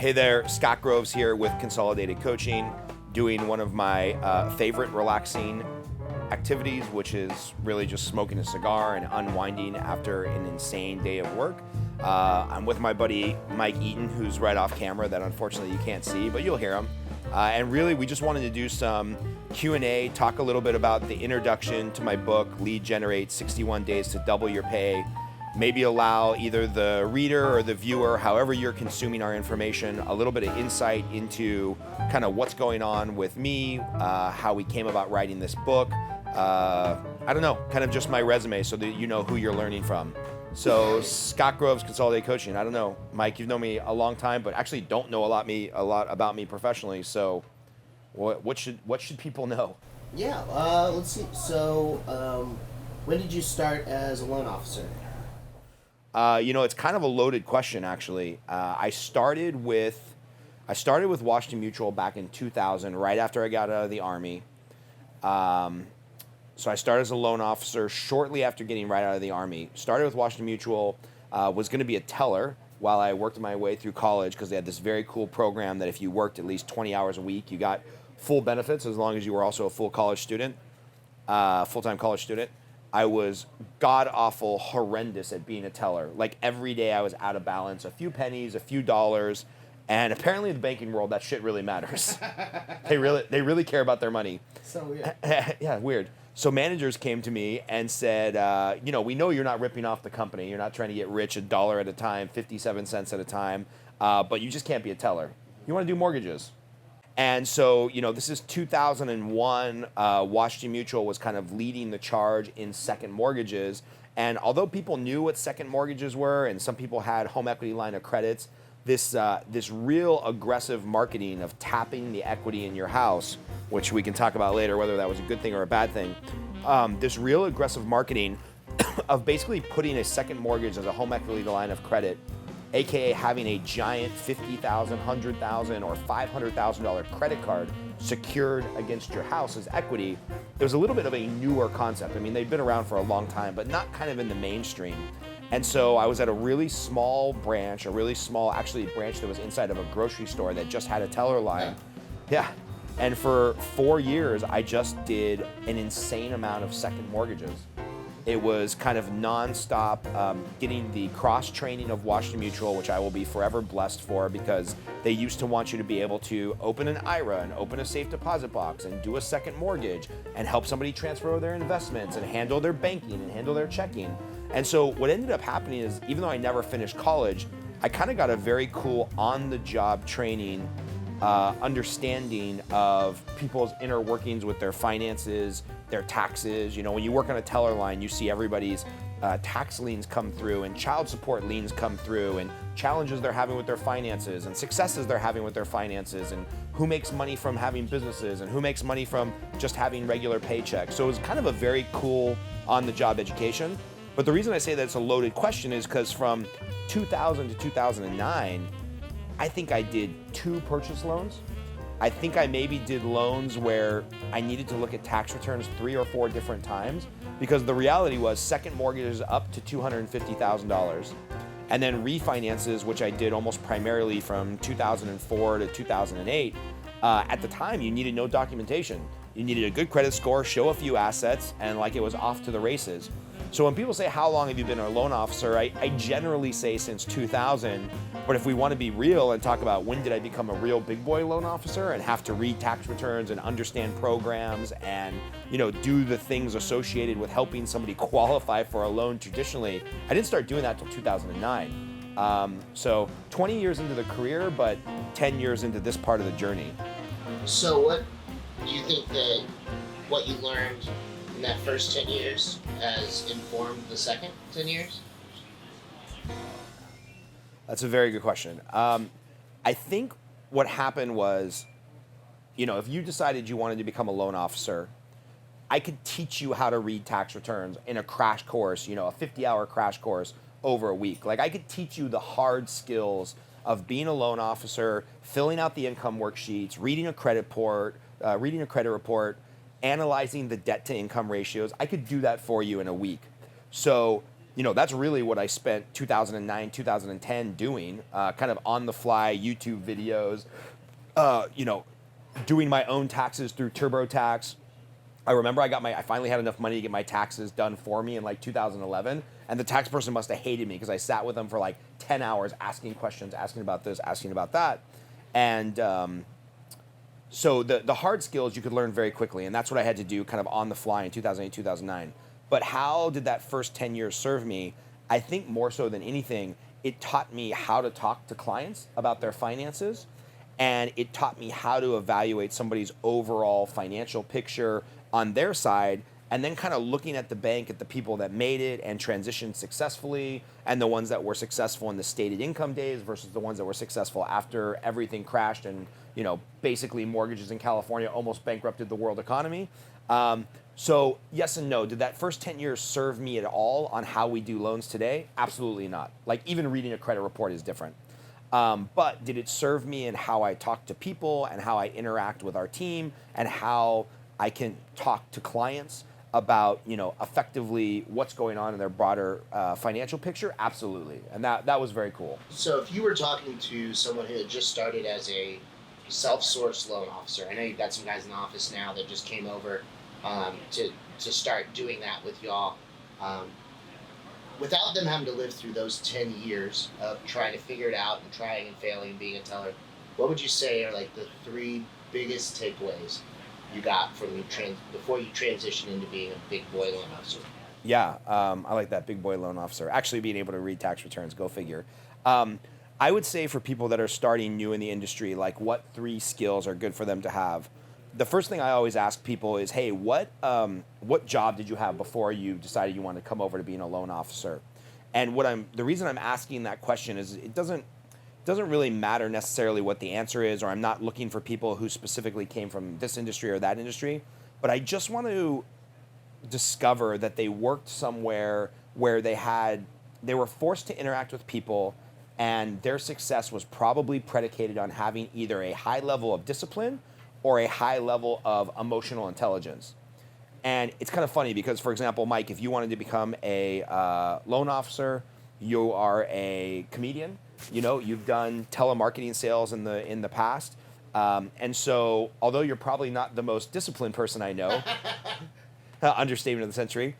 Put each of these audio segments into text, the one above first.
Hey there, Scott Groves here with Consolidated Coaching, doing one of my favorite relaxing activities, which is really just smoking a cigar and unwinding after an insane day of work. I'm with my buddy Mike Eaton, who's right off camera that unfortunately you can't see, but you'll hear him. And really, we just wanted to do some Q&A, talk a little bit about the introduction to my book, Lead Generate 61 Days to Double Your Pay. Maybe allow either the reader or the viewer, however you're consuming our information, a little bit of insight into kind of what's going on with me, how we came about writing this book. I don't know, kind of just my resume so that you know who you're learning from. So Scott Groves, Consolidated Coaching. I don't know, Mike, you've known me a long time, but actually don't know a lot about me professionally. So what should people know? Yeah, let's see. So when did you start as a loan officer? It's kind of a loaded question, actually. I started with Washington Mutual back in 2000, right after I got out of the Army. So I started as a loan officer shortly after getting right out of the Army. Started with Washington Mutual, was going to be a teller while I worked my way through college because they had this very cool program that if you worked at least 20 hours a week, you got full benefits as long as you were also a full-time college student. I was god-awful, horrendous at being a teller. Like every day I was out of balance, a few pennies, a few dollars, and apparently in the banking world that shit really matters. They really care about their money. So weird. Yeah, weird. So managers came to me and said, we know you're not ripping off the company. You're not trying to get rich $1 at a time, 57 cents at a time, but you just can't be a teller. You want to do mortgages. And so, this is 2001. Washington Mutual was kind of leading the charge in second mortgages. And although people knew what second mortgages were, and some people had home equity line of credits, this real aggressive marketing of tapping the equity in your house, which we can talk about later, whether that was a good thing or a bad thing, this real aggressive marketing of basically putting a second mortgage as a home equity line of credit, aka having a giant $50,000, $100,000, or $500,000 credit card secured against your house as equity. It was a little bit of a newer concept. I mean, they've been around for a long time, but not kind of in the mainstream. And so I was at a really small branch, actually a branch that was inside of a grocery store that just had a teller line. Yeah. And for 4 years, I just did an insane amount of second mortgages. It was kind of nonstop, getting the cross-training of Washington Mutual, which I will be forever blessed for because they used to want you to be able to open an IRA and open a safe deposit box and do a second mortgage and help somebody transfer their investments and handle their banking and handle their checking. And so what ended up happening is, even though I never finished college, I kind of got a very cool on-the-job training understanding of people's inner workings with their finances, their taxes. When you work on a teller line, you see everybody's tax liens come through and child support liens come through and challenges they're having with their finances and successes they're having with their finances and who makes money from having businesses and who makes money from just having regular paychecks. So it was kind of a very cool on-the-job education. But the reason I say that it's a loaded question is because from 2000 to 2009, I think I did 2 purchase loans. I think I maybe did loans where I needed to look at tax returns 3 or 4 different times because the reality was second mortgages up to $250,000. And then refinances, which I did almost primarily from 2004 to 2008. At the time, you needed no documentation. You needed a good credit score, show a few assets, and like it was off to the races. So when people say, how long have you been a loan officer? I generally say since 2000, but if we want to be real and talk about when did I become a real big boy loan officer and have to read tax returns and understand programs and, do the things associated with helping somebody qualify for a loan traditionally, I didn't start doing that till 2009. So 20 years into the career, but 10 years into this part of the journey. So what do you think that what you learned in that first 10 years has informed the second 10 years? That's a very good question. I think what happened was, if you decided you wanted to become a loan officer, I could teach you how to read tax returns in a crash course, a 50-hour crash course over a week. Like I could teach you the hard skills of being a loan officer, filling out the income worksheets, reading a credit report, analyzing the debt to income ratios. I could do that for you in a week. So that's really what I spent 2009, 2010 doing, kind of on the fly YouTube videos, doing my own taxes through TurboTax. I remember I finally had enough money to get my taxes done for me in like 2011, and the tax person must have hated me because I sat with them for like 10 hours asking questions, asking about this, asking about that. And so the hard skills you could learn very quickly, and that's what I had to do kind of on the fly in 2008, 2009. But how did that first 10 years serve me? I think more so than anything, it taught me how to talk to clients about their finances, and it taught me how to evaluate somebody's overall financial picture on their side, and then kind of looking at the bank at the people that made it and transitioned successfully, and the ones that were successful in the stated income days versus the ones that were successful after everything crashed and basically mortgages in California almost bankrupted the world economy. So yes and no. Did that first 10 years serve me at all on how we do loans today? Absolutely not. Like even reading a credit report is different. But did it serve me in how I talk to people and how I interact with our team and how I can talk to clients about, effectively what's going on in their broader financial picture? Absolutely. And that was very cool. So if you were talking to someone who had just started as a self-sourced loan officer, I know you've got some guys in the office now that just came over to start doing that with y'all. Without them having to live through those 10 years of trying to figure it out and trying and failing and being a teller, what would you say are like the 3 biggest takeaways you got from before you transition into being a big boy loan officer? Yeah, I like that, big boy loan officer. Actually being able to read tax returns, go figure. I would say for people that are starting new in the industry, like what 3 skills are good for them to have? The first thing I always ask people is, hey, what job did you have before you decided you want to come over to being a loan officer? And the reason I'm asking that question is it doesn't really matter necessarily what the answer is, or I'm not looking for people who specifically came from this industry or that industry, but I just want to discover that they worked somewhere where they were forced to interact with people, and their success was probably predicated on having either a high level of discipline or a high level of emotional intelligence. And it's kind of funny because, for example, Mike, if you wanted to become a loan officer, you are a comedian, you've done telemarketing sales in the past. And so although you're probably not the most disciplined person I know, understatement of the century,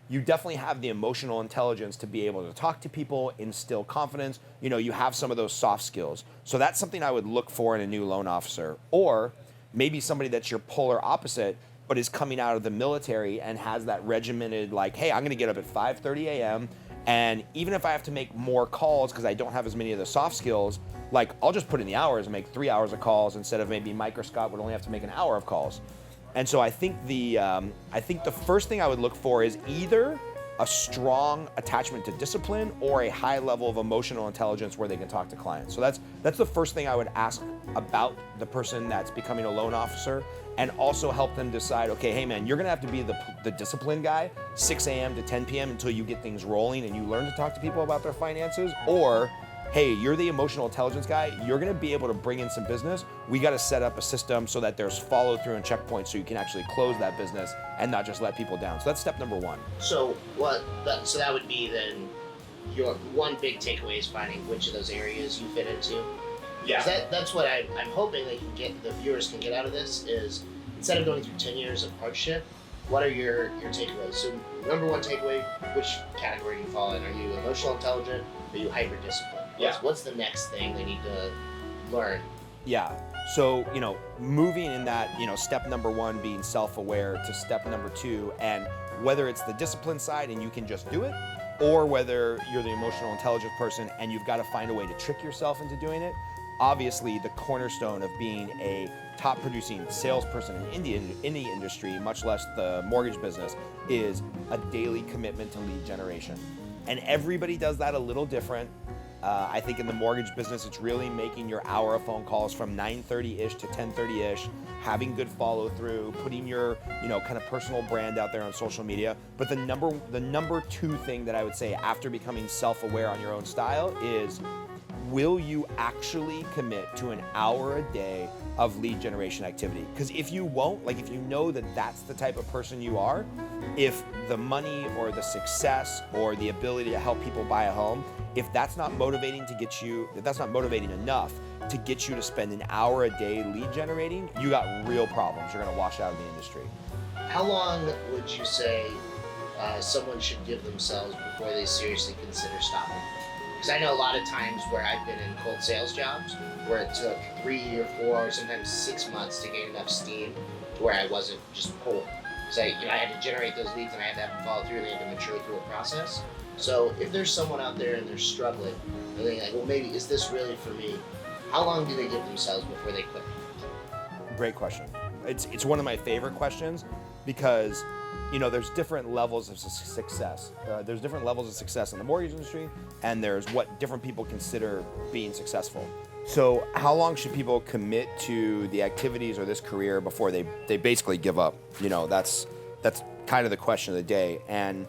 you definitely have the emotional intelligence to be able to talk to people, instill confidence. You have some of those soft skills. So that's something I would look for in a new loan officer. Or maybe somebody that's your polar opposite, but is coming out of the military and has that regimented, like, hey, I'm going to get up at 5:30 a.m. And even if I have to make more calls because I don't have as many of the soft skills, like I'll just put in the hours and make 3 hours of calls instead of maybe Mike or Scott would only have to make an hour of calls. And so I think the first thing I would look for is either a strong attachment to discipline or a high level of emotional intelligence where they can talk to clients. So that's the first thing I would ask about the person that's becoming a loan officer, and also help them decide, okay, hey man, you're gonna have to be the discipline guy 6 a.m. to 10 p.m. until you get things rolling and you learn to talk to people about their finances, or hey, you're the emotional intelligence guy, you're gonna be able to bring in some business. We gotta set up a system so that there's follow through and checkpoints so you can actually close that business and not just let people down. So that's step number 1. So that would be then your one big takeaway is finding which of those areas you fit into. Yeah. That's what I'm hoping that the viewers can get out of this is, instead of going through 10 years of hardship, what are your takeaways? So number 1 takeaway, which category do you fall in? Are you emotional intelligent? Are you hyper disciplined? Yeah. What's the next thing they need to learn? Yeah. So, moving in that, step number 1 being self-aware to step number 2, and whether it's the discipline side and you can just do it, or whether you're the emotional intelligence person and you've got to find a way to trick yourself into doing it. Obviously, the cornerstone of being a top producing salesperson in any industry, much less the mortgage business, is a daily commitment to lead generation. And everybody does that a little different. I think in the mortgage business, it's really making your hour of phone calls from 9:30-ish to 10:30-ish, having good follow through, putting your, kind of personal brand out there on social media. But the number 2 thing that I would say after becoming self-aware on your own style is will you actually commit to an hour a day of lead generation activity? Because if you won't, like if you know that that's the type of person you are, if the money or the success or the ability to help people buy a home, if that's not motivating to get you, if that's not motivating enough to get you to spend an hour a day lead generating, you got real problems. You're gonna wash out of the industry. How long would you say someone should give themselves before they seriously consider stopping? Because I know a lot of times where I've been in cold sales jobs where it took 3 or 4 or sometimes 6 months to gain enough steam to where I wasn't just poor. So I had to generate those leads and I had to have them follow through and they had to mature through a process. So if there's someone out there and they're struggling and they're like, well, maybe is this really for me? How long do they give themselves before they quit? Great question. It's one of my favorite questions because there's different levels of success. There's different levels of success in the mortgage industry, and there's what different people consider being successful. So how long should people commit to the activities or this career before they basically give up? That's kind of the question of the day. And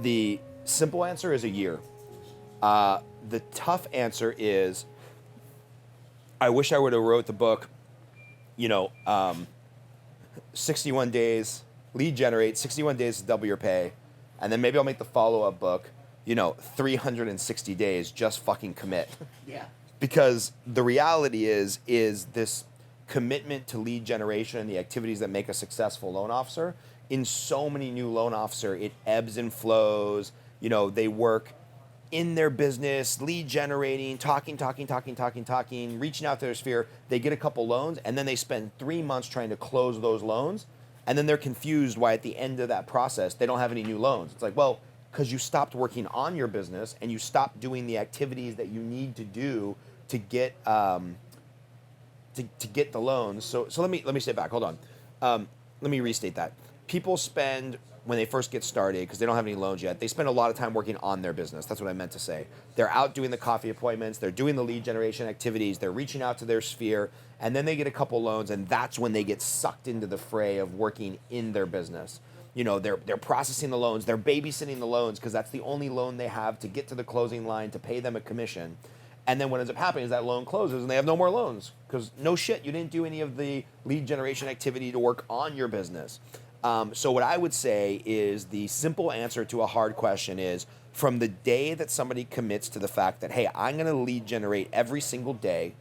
the simple answer is a year. The tough answer is, I wish I would have wrote the book, 61 days, lead generate, 61 days to double your pay. And then maybe I'll make the follow-up book, 360 days, just fucking commit. Yeah. Because the reality is this commitment to lead generation and the activities that make a successful loan officer. In so many new loan officer, it ebbs and flows. They work in their business, lead generating, talking, reaching out to their sphere. They get a couple loans, and then they spend 3 months trying to close those loans. And then they're confused why at the end of that process, they don't have any new loans. It's like, well, because you stopped working on your business and you stopped doing the activities that you need to do to get to get the loans. So let me step back. Hold on. Let me restate that. People spend, when they first get started, because they don't have any loans yet, they spend a lot of time working on their business. That's what I meant to say. They're out doing the coffee appointments, they're doing the lead generation activities, they're reaching out to their sphere, and then they get a couple loans, and that's when they get sucked into the fray of working in their business. They're processing the loans, they're babysitting the loans, because that's the only loan they have to get to the closing line to pay them a commission. And then what ends up happening is that loan closes and they have no more loans, because no shit, you didn't do any of the lead generation activity to work on your business. So what I would say is the simple answer to a hard question is, from the day that somebody commits to the fact that, hey, I'm going to lead generate every single day,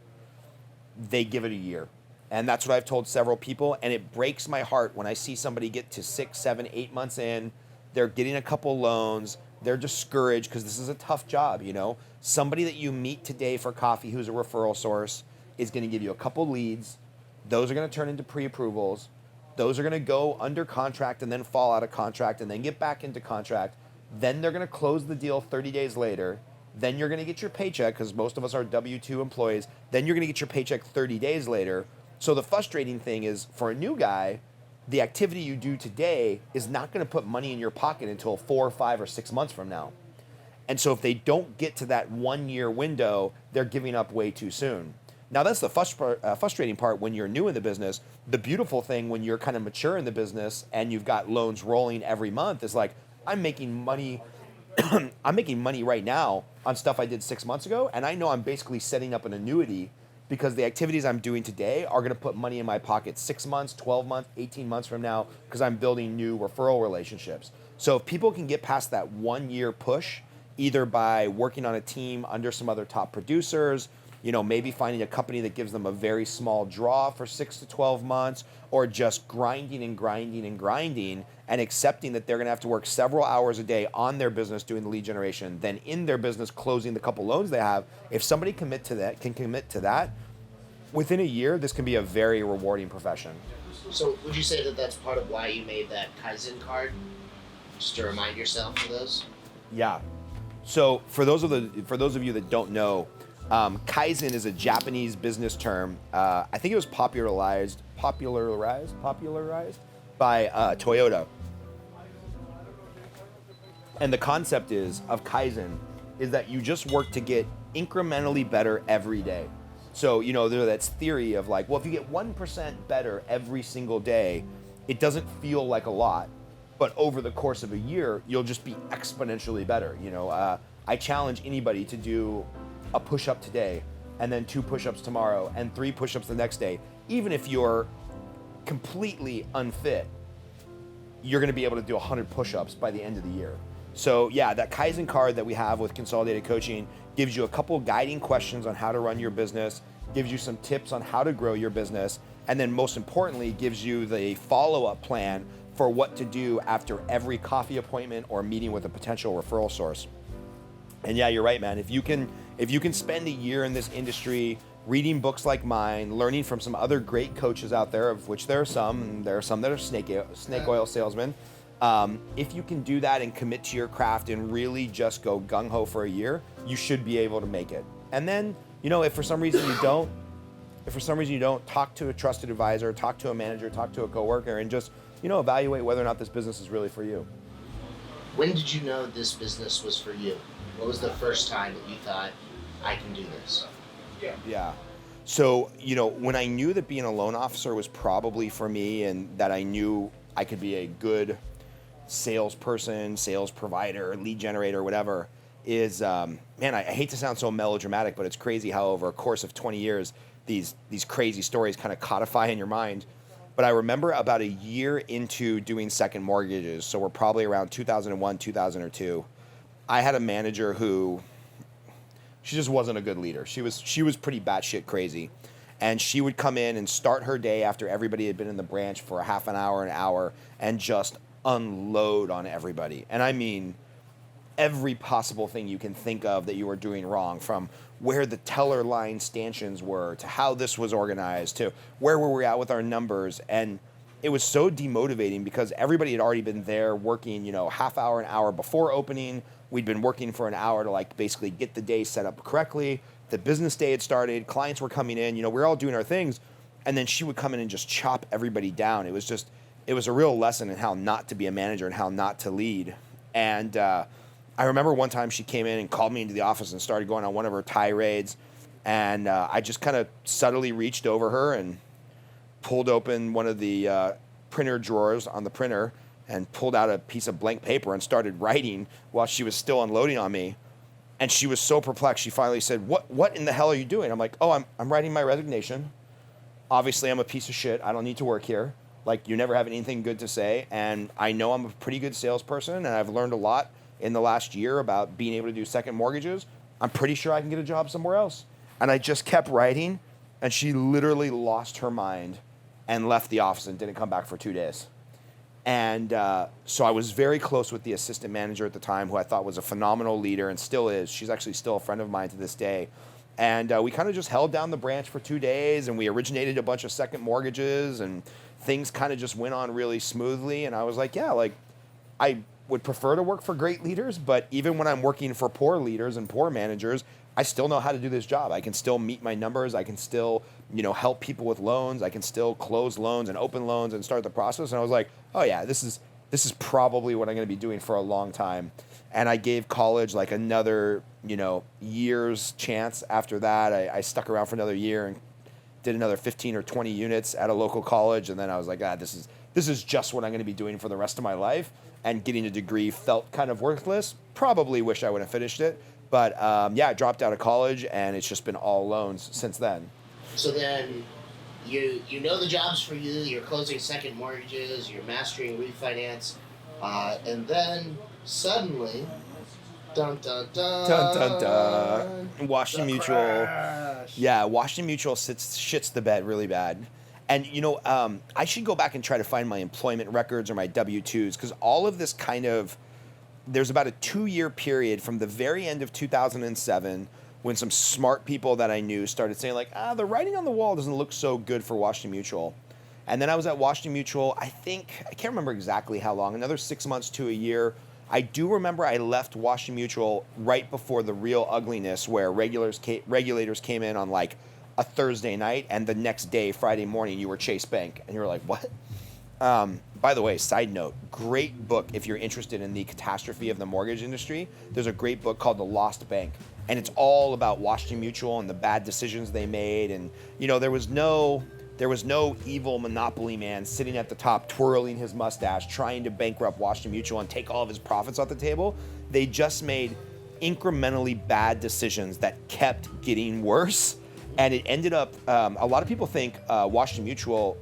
they give it a year. And that's what I've told several people. And it breaks my heart when I see somebody get to 6, 7, 8 months in, they're getting a couple loans, they're discouraged because this is a tough job, Somebody that you meet today for coffee who's a referral source is going to give you a couple leads. Those are going to turn into pre-approvals. Those are going to go under contract and then fall out of contract and then get back into contract. Then they're going to close the deal 30 days later. Then you're going to get your paycheck, because most of us are W-2 employees. Then you're going to get your paycheck 30 days later. So the frustrating thing is, for a new guy, the activity you do today is not going to put money in your pocket until 4, 5, or 6 months from now. And so if they don't get to that 1 year window, they're giving up way too soon. Now, that's the frustrating part when you're new in the business. The beautiful thing when you're kind of mature in the business and you've got loans rolling every month is like, I'm making money. I'm making money right now on stuff I did 6 months ago, and I know I'm basically setting up an annuity because the activities I'm doing today are going to put money in my pocket 6 months, 12 months, 18 months from now, because I'm building new referral relationships. So if people can get past that 1 year push, either by working on a team under some other top producers, maybe finding a company that gives them a very small draw for 6 to 12 months, or just grinding and accepting that they're going to have to work several hours a day on their business doing the lead generation, then in their business closing the couple loans they have. If somebody can commit to that, within a year, this can be a very rewarding profession. So would you say that that's part of why you made that Kaizen card? Just to remind yourself of those? Yeah. So for those of you that don't know, Kaizen is a Japanese business term. I think it was popularized by Toyota. And the concept of Kaizen is that you just work to get incrementally better every day. So, there's that theory of like, well, if you get 1% better every single day, it doesn't feel like a lot. But over the course of a year, you'll just be exponentially better. I challenge anybody to do a push-up today, and then 2 push-ups tomorrow, and 3 push-ups the next day, even if you're completely unfit, you're going to be able to do 100 push-ups by the end of the year. So yeah, that Kaizen card that we have with Consolidated Coaching gives you a couple guiding questions on how to run your business, gives you some tips on how to grow your business, and then most importantly, gives you the follow-up plan for what to do after every coffee appointment or meeting with a potential referral source. And yeah, you're right, man. If you can spend a year in this industry reading books like mine, learning from some other great coaches out there, of which there are some, and there are some that are snake oil salesmen. If you can do that and commit to your craft and really just go gung-ho for a year, you should be able to make it. And then, if for some reason you don't, talk to a trusted advisor, talk to a manager, talk to a coworker, and just, evaluate whether or not this business is really for you. When did you know this business was for you? What was the first time that you thought, I can do this? Yeah. So, when I knew that being a loan officer was probably for me and that I knew I could be a good salesperson, sales provider, lead generator, whatever, is, man, I hate to sound so melodramatic, but it's crazy how over a course of 20 years, these crazy stories kind of codify in your mind. But I remember about a year into doing second mortgages, so we're probably around 2001, 2002, I had a manager who, she just wasn't a good leader. She was pretty batshit crazy. And she would come in and start her day after everybody had been in the branch for a half an hour, and just unload on everybody. And I mean, every possible thing you can think of that you were doing wrong, from where the teller line stanchions were, to how this was organized, to where were we at with our numbers. And it was so demotivating because everybody had already been there working, half hour, an hour before opening. We'd been working for an hour to basically get the day set up correctly. The business day had started, clients were coming in, we were all doing our things. And then she would come in and just chop everybody down. It was a real lesson in how not to be a manager and how not to lead. And I remember one time she came in and called me into the office and started going on one of her tirades. And I just kind of subtly reached over her and pulled open one of the printer drawers on the printer and pulled out a piece of blank paper and started writing while she was still unloading on me. And she was so perplexed, she finally said, what in the hell are you doing? I'm like, oh, I'm writing my resignation. Obviously, I'm a piece of shit. I don't need to work here. You never have anything good to say. And I know I'm a pretty good salesperson, and I've learned a lot in the last year about being able to do second mortgages. I'm pretty sure I can get a job somewhere else. And I just kept writing, and she literally lost her mind and left the office and didn't come back for 2 days. And so I was very close with the assistant manager at the time, who I thought was a phenomenal leader and still is. She's actually still a friend of mine to this day. And we kind of just held down the branch for 2 days, and we originated a bunch of second mortgages, and things kind of just went on really smoothly. And I was like, yeah, I would prefer to work for great leaders, but even when I'm working for poor leaders and poor managers, I still know how to do this job. I can still meet my numbers. I can still, help people with loans. I can still close loans and open loans and start the process. And I was like, oh yeah, this is probably what I'm going to be doing for a long time. And I gave college another, year's chance after that. I stuck around for another year and did another 15 or 20 units at a local college. And then I was like, this is just what I'm going to be doing for the rest of my life. And getting a degree felt kind of worthless. Probably wish I would have finished it. But I dropped out of college, and it's just been all loans since then. So then you know the job's for you, you're closing second mortgages, you're mastering refinance, and then suddenly, dun dun dun, dun dun dun, Washington Mutual. Crash. Yeah, Washington Mutual shits the bed really bad. And, I should go back and try to find my employment records or my W-2s, because all of this there's about a 2-year period from the very end of 2007 when some smart people that I knew started saying the writing on the wall doesn't look so good for Washington Mutual. And then I was at Washington Mutual, I can't remember exactly how long, another 6 months to a year. I do remember I left Washington Mutual right before the real ugliness, where regulators came in on a Thursday night, and the next day, Friday morning, you were Chase Bank. And you were like, what? By the way, side note, great book if you're interested in the catastrophe of the mortgage industry. There's a great book called The Lost Bank, and it's all about Washington Mutual and the bad decisions they made. And there was no evil monopoly man sitting at the top twirling his mustache trying to bankrupt Washington Mutual and take all of his profits off the table. They just made incrementally bad decisions that kept getting worse. And it ended up, a lot of people think Washington Mutual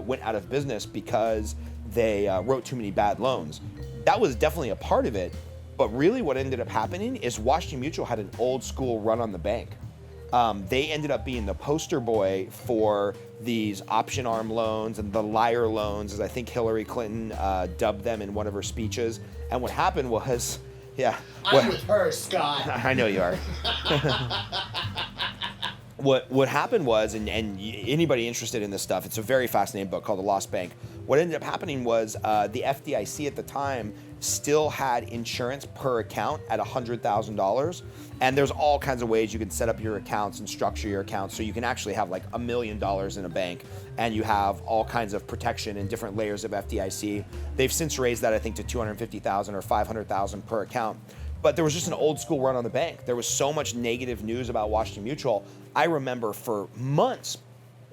went out of business because they wrote too many bad loans. That was definitely a part of it. But really what ended up happening is Washington Mutual had an old school run on the bank. They ended up being the poster boy for these option arm loans and the liar loans, as I think Hillary Clinton dubbed them in one of her speeches. And what happened was, yeah. I'm with her, Scott. I know you are. What happened was, and anybody interested in this stuff, it's a very fascinating book called The Lost Bank. What ended up happening was the FDIC at the time still had insurance per account at $100,000. And there's all kinds of ways you can set up your accounts and structure your accounts so you can actually have like $1 million in a bank and you have all kinds of protection in different layers of FDIC. They've since raised that, I think, to $250,000 or $500,000 per account. But there was just an old school run on the bank. There was so much negative news about Washington Mutual. I remember for months,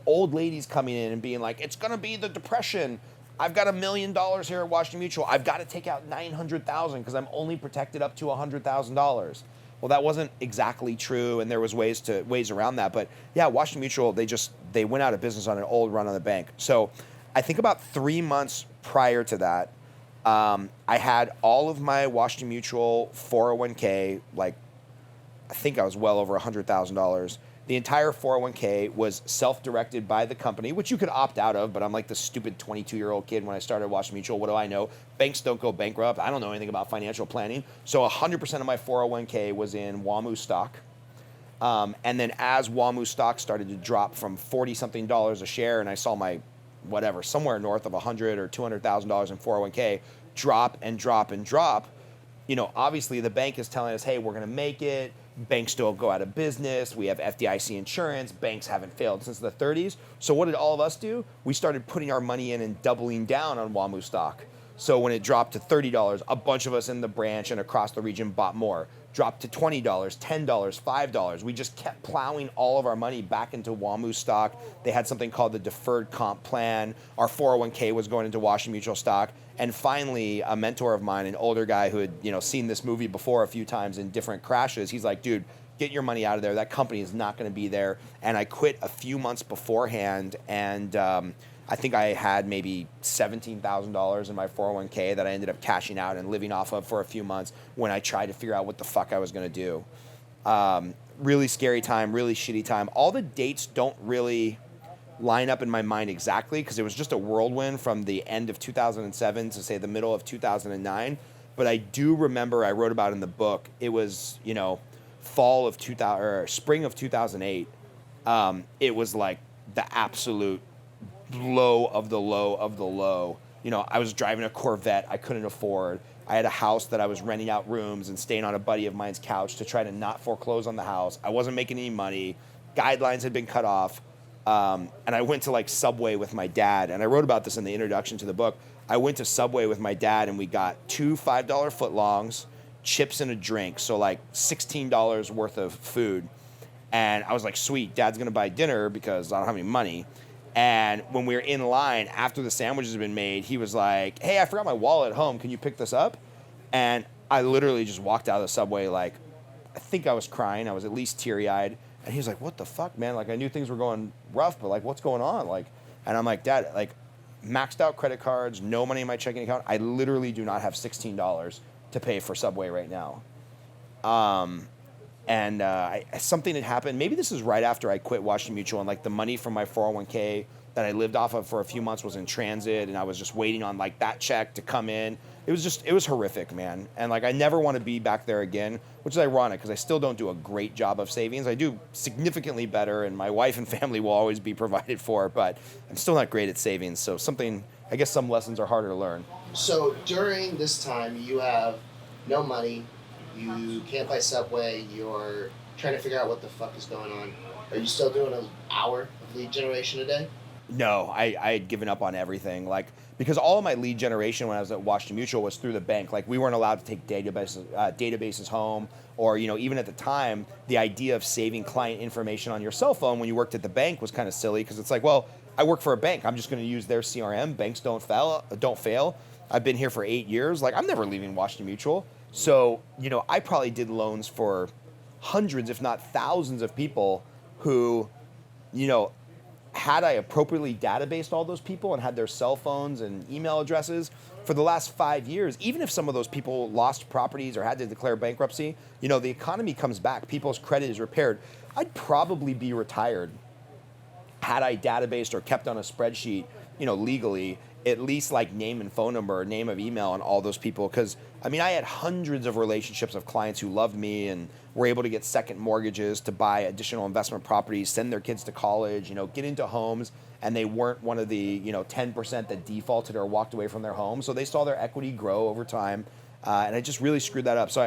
old ladies coming in and being like, it's gonna be the Depression. I've got $1 million here at Washington Mutual. I've got to take out $900,000 because I'm only protected up to $100,000. Well, that wasn't exactly true, and there was ways around that. But yeah, Washington Mutual, they went out of business on an old run on the bank. So I think about 3 months prior to that, I had all of my Washington Mutual 401k, like I think I was well over $100,000. The entire 401k was self-directed by the company, which you could opt out of, but I'm like the stupid 22-year-old kid when I started Washington Mutual. What do I know? Banks don't go bankrupt. I don't know anything about financial planning. So 100% of my 401k was in WAMU stock. And then as WAMU stock started to drop from $40-something a share, and I saw my, whatever, somewhere north of $100,000 or $200,000 in 401k drop and drop and drop, you know, obviously the bank is telling us, hey, we're going to make it. Banks don't go out of business. We have FDIC insurance. Banks haven't failed since the 30s. So what did all of us do? We started putting our money in and doubling down on WAMU stock. So when it dropped to $30, a bunch of us in the branch and across the region bought more. Dropped to $20, $10, $5. We just kept plowing all of our money back into WAMU stock. They had something called the deferred comp plan. Our 401k was going into Washington Mutual stock. And finally, a mentor of mine, an older guy who had, you know, seen this movie before a few times in different crashes, he's like, dude, get your money out of there. That company is not going to be there. And I quit a few months beforehand, and I think I had maybe $17,000 in my 401k that I ended up cashing out and living off of for a few months when I tried to figure out what the fuck I was going to do. Really scary time, really shitty time. All the dates don't really line up in my mind exactly because it was just a whirlwind from the end of 2007 to say the middle of 2009. But I do remember, I wrote about in the book, it was, you know, fall of 2000 or spring of 2008. It was like the absolute low of the low of the low. You know, I was driving a Corvette I couldn't afford. I had a house that I was renting out rooms and staying on a buddy of mine's couch to try to not foreclose on the house. I wasn't making any money. Guidelines had been cut off. And I went to like Subway with my dad, and I wrote about this in the introduction to the book. I went to Subway with my dad, and we got 2 $5 footlongs, chips, and a drink. So like $16 worth of food. And I was like, sweet, Dad's going to buy dinner because I don't have any money. And when we were in line, after the sandwiches had been made, he was like, hey, I forgot my wallet at home. Can you pick this up? And I literally just walked out of the Subway like, I think I was crying. I was at least teary-eyed. And he was like, what the fuck, man? Like, I knew things were going rough, but like, what's going on? Like, and I'm like, Dad, like, maxed out credit cards, no money in my checking account. I literally do not have $16 to pay for Subway right now. Something had happened. Maybe this is right after I quit Washington Mutual, and like the money from my 401k that I lived off of for a few months was in transit, and I was just waiting on like that check to come in. It was horrific, man. And like, I never want to be back there again, which is ironic because I still don't do a great job of savings. I do significantly better, and my wife and family will always be provided for, but I'm still not great at savings. So I guess some lessons are harder to learn. So during this time, you have no money, you can't buy Subway, you're trying to figure out what the fuck is going on. Are you still doing an hour of lead generation a day? No, I had given up on everything. Like, because all of my lead generation when I was at Washington Mutual was through the bank. Like, we weren't allowed to take databases home, or, you know, even at the time, the idea of saving client information on your cell phone when you worked at the bank was kind of silly because it's like, well, I work for a bank. I'm just going to use their CRM. Banks don't fail. I've been here for 8 years. Like, I'm never leaving Washington Mutual. So, I probably did loans for hundreds, if not thousands of people who, you know, had I appropriately databased all those people and had their cell phones and email addresses for the last 5 years, even if some of those people lost properties or had to declare bankruptcy, the economy comes back, people's credit is repaired. I'd probably be retired had I databased or kept on a spreadsheet, legally, at least like name and phone number, name of email, and all those people. Because I had hundreds of relationships of clients who loved me and were able to get second mortgages to buy additional investment properties, send their kids to college, get into homes, and they weren't one of the 10% that defaulted or walked away from their home. So they saw their equity grow over time, and I just really screwed that up. So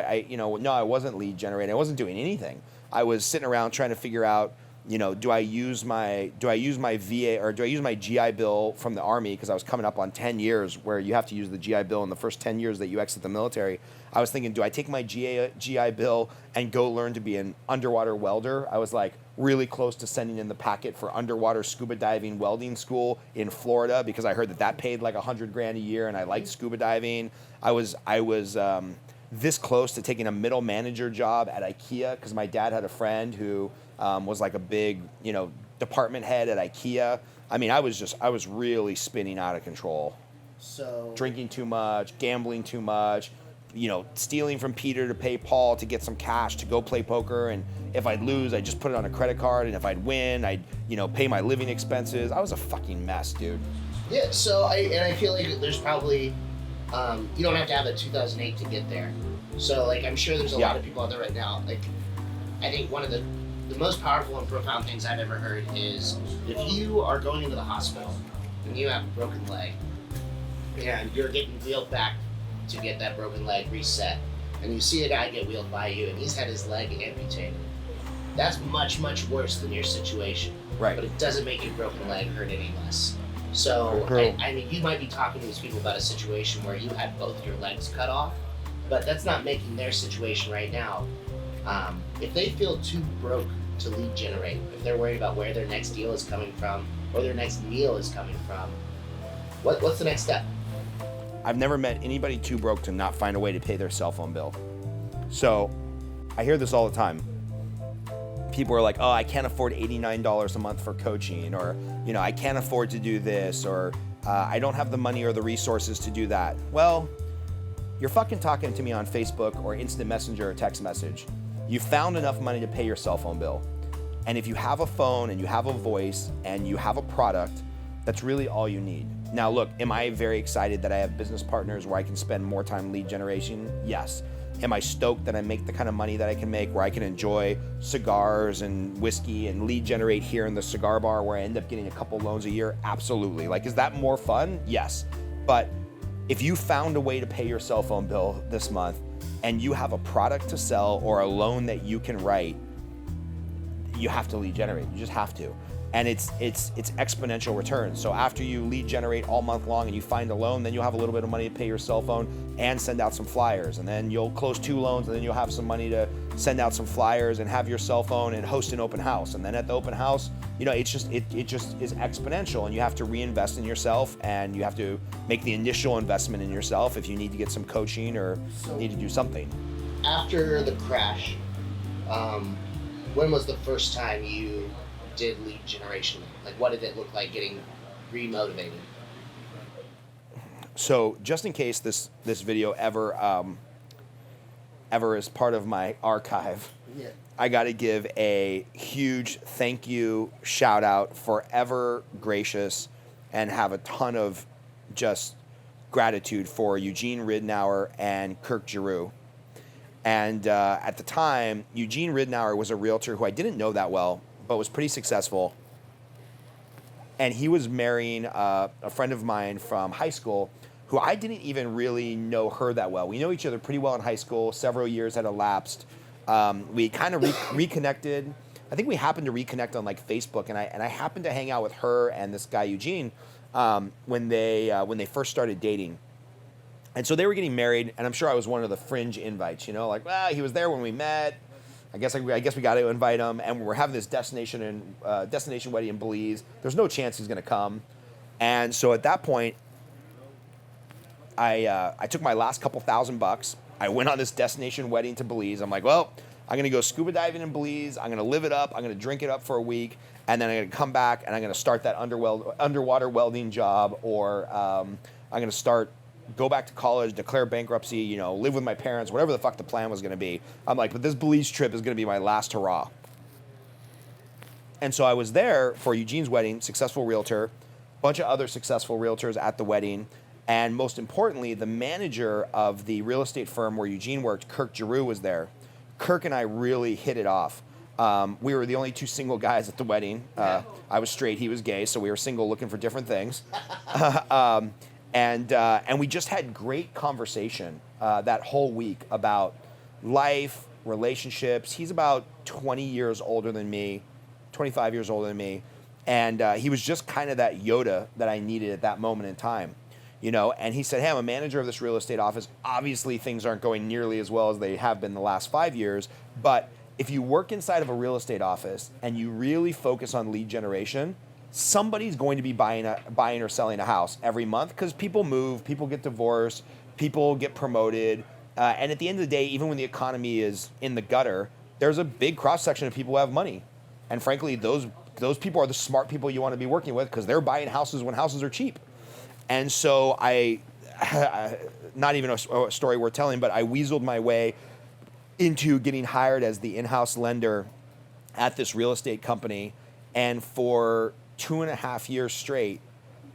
no, I wasn't lead generating. I wasn't doing anything. I was sitting around trying to figure out, do I use my VA or do I use my GI Bill from the Army, because I was coming up on 10 years where you have to use the GI Bill in the first 10 years that you exit the military. I was thinking, do I take my GI Bill and go learn to be an underwater welder? I was like really close to sending in the packet for underwater scuba diving welding school in Florida, because I heard that paid like $100,000 a year, and I liked scuba diving. I was this close to taking a middle manager job at IKEA, because my dad had a friend who was like a big, department head at IKEA. I was really spinning out of control. So drinking too much, gambling too much, stealing from Peter to pay Paul to get some cash to go play poker. And if I'd lose, I'd just put it on a credit card. And if I'd win, I'd, pay my living expenses. I was a fucking mess, dude. Yeah. So I feel like there's probably, you don't have to have a 2008 to get there. So like, I'm sure there's a lot of people out there right now. Like, I think one of the most powerful and profound things I've ever heard is, if you are going into the hospital and you have a broken leg and you're getting wheeled back to get that broken leg reset, and you see a guy get wheeled by you and he's had his leg amputated, that's much, much worse than your situation. Right. But it doesn't make your broken leg hurt any less. So, you might be talking to these people about a situation where you had both your legs cut off, but that's not making their situation right now. If they feel too broke to lead generate, if they're worried about where their next deal is coming from or their next meal is coming from, what's the next step? I've never met anybody too broke to not find a way to pay their cell phone bill. So I hear this all the time. People are like, oh, I can't afford $89 a month for coaching, or, I can't afford to do this, or I don't have the money or the resources to do that. Well, you're fucking talking to me on Facebook or instant messenger or text message. You found enough money to pay your cell phone bill. And if you have a phone and you have a voice and you have a product, that's really all you need. Now, look, am I very excited that I have business partners where I can spend more time lead generation? Yes. Am I stoked that I make the kind of money that I can make where I can enjoy cigars and whiskey and lead generate here in the cigar bar where I end up getting a couple loans a year? Absolutely. Like, is that more fun? Yes. But if you found a way to pay your cell phone bill this month and you have a product to sell or a loan that you can write, you have to lead generate. You just have to. And it's exponential returns. So after you lead generate all month long and you find a loan, then you'll have a little bit of money to pay your cell phone and send out some flyers. And then you'll close 2 loans, and then you'll have some money to send out some flyers and have your cell phone and host an open house. And then at the open house, it just is exponential, and you have to reinvest in yourself, and you have to make the initial investment in yourself if you need to get some coaching or need to do something. After the crash, when was the first time you did lead generation? Like, what did it look like getting remotivated? So just in case this video ever is part of my archive, I got to give a huge thank you, shout out, forever gracious, and have a ton of just gratitude for Eugene Ridnour and Kirk Giroux. And at the time, Eugene Ridnour was a realtor who I didn't know that well, but was pretty successful. And he was marrying a friend of mine from high school who I didn't even really know her that well. We know each other pretty well in high school. Several years had elapsed. We kind of reconnected. I think we happened to reconnect on like Facebook, and I happened to hang out with her and this guy Eugene when they first started dating. And so they were getting married, and I'm sure I was one of the fringe invites, like, well, he was there when we met. I guess we got to invite him, and we're having this destination wedding in Belize. There's no chance he's going to come, and so at that point, I took my last couple $1,000 I went on this destination wedding to Belize. I'm like, well, I'm going to go scuba diving in Belize. I'm going to live it up. I'm going to drink it up for a week. And then I'm going to come back and I'm going to start that underwater welding job, or I'm going to go back to college, declare bankruptcy, live with my parents, whatever the fuck the plan was going to be. I'm like, but this Belize trip is going to be my last hurrah. And so I was there for Eugene's wedding, successful realtor, bunch of other successful realtors at the wedding. And most importantly, the manager of the real estate firm where Eugene worked, Kirk Giroux, was there. Kirk and I really hit it off. We were the only two single guys at the wedding. I was straight, he was gay, so we were single looking for different things. And we just had great conversation that whole week about life, relationships. He's about 20 years older than me, 25 years older than me. And he was just kind of that Yoda that I needed at that moment in time. And he said, hey, I'm a manager of this real estate office. Obviously, things aren't going nearly as well as they have been the last 5 years. But if you work inside of a real estate office and you really focus on lead generation, somebody's going to be buying or selling a house every month, because people move, people get divorced, people get promoted. And at the end of the day, even when the economy is in the gutter, there's a big cross-section of people who have money. And frankly, those people are the smart people you want to be working with, because they're buying houses when houses are cheap. And so not even a story worth telling, but I weaseled my way into getting hired as the in-house lender at this real estate company. And for 2.5 years straight,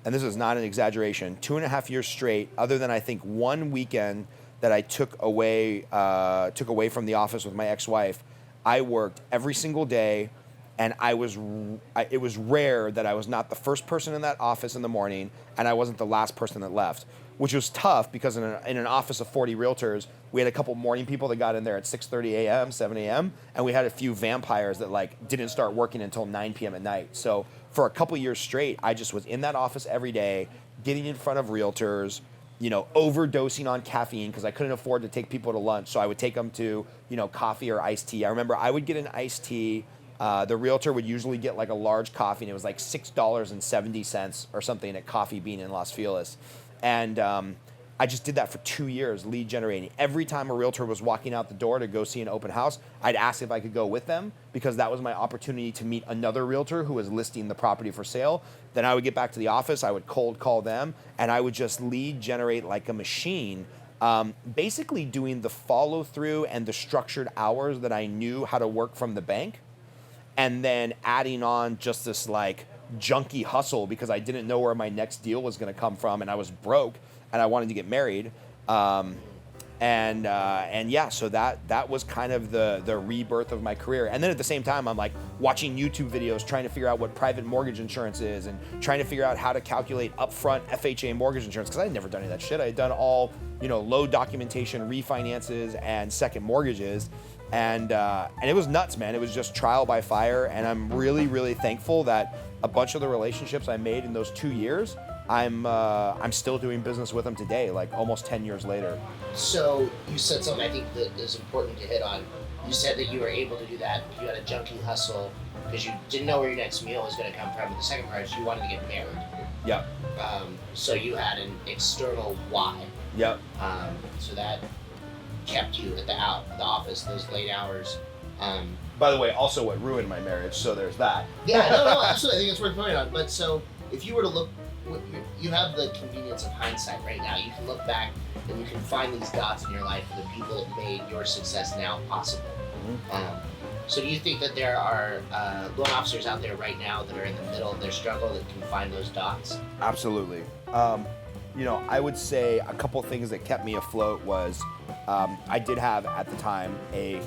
and this is not an exaggeration, 2.5 years straight, other than I think one weekend that I took away from the office with my ex-wife, I worked every single day. And it was rare that I was not the first person in that office in the morning, and I wasn't the last person that left, which was tough, because in an office of 40 realtors, we had a couple morning people that got in there at 6:30 a.m., 7 a.m., and we had a few vampires that didn't start working until 9 p.m. at night. So for a couple years straight, I just was in that office every day, getting in front of realtors, overdosing on caffeine, because I couldn't afford to take people to lunch. So I would take them to, coffee or iced tea. I remember I would get an iced tea. The realtor would usually get a large coffee, and it was $6.70 or something at Coffee Bean in Los Feliz. And I just did that for 2 years, lead generating. Every time a realtor was walking out the door to go see an open house, I'd ask if I could go with them, because that was my opportunity to meet another realtor who was listing the property for sale. Then I would get back to the office, I would cold call them, and I would just lead generate like a machine, basically doing the follow through and the structured hours that I knew how to work from the bank. And then adding on just this junky hustle, because I didn't know where my next deal was going to come from, and I was broke and I wanted to get married. So that was kind of the rebirth of my career. And then at the same time, I'm watching YouTube videos, trying to figure out what private mortgage insurance is, and trying to figure out how to calculate upfront FHA mortgage insurance, because I had never done any of that shit. I had done all, low documentation refinances and second mortgages. And it was nuts, man. It was just trial by fire. And I'm really, really thankful that a bunch of the relationships I made in those 2 years, I'm still doing business with them today, almost 10 years later. So you said something I think that is important to hit on. You said that you were able to do that. You had a junkie hustle because you didn't know where your next meal was going to come from. But the second part is you wanted to get married. Yep. So you had an external why. Yep. So that kept you at the office those late hours. By the way, also what ruined my marriage, so there's that. Yeah, no, absolutely. I think it's worth pointing on. But so if you were to look, you have the convenience of hindsight right now. You can look back and you can find these dots in your life of the people that made your success now possible. Mm-hmm. So do you think that there are loan officers out there right now that are in the middle of their struggle that can find those dots? Absolutely. I would say a couple things that kept me afloat was I did have at the time a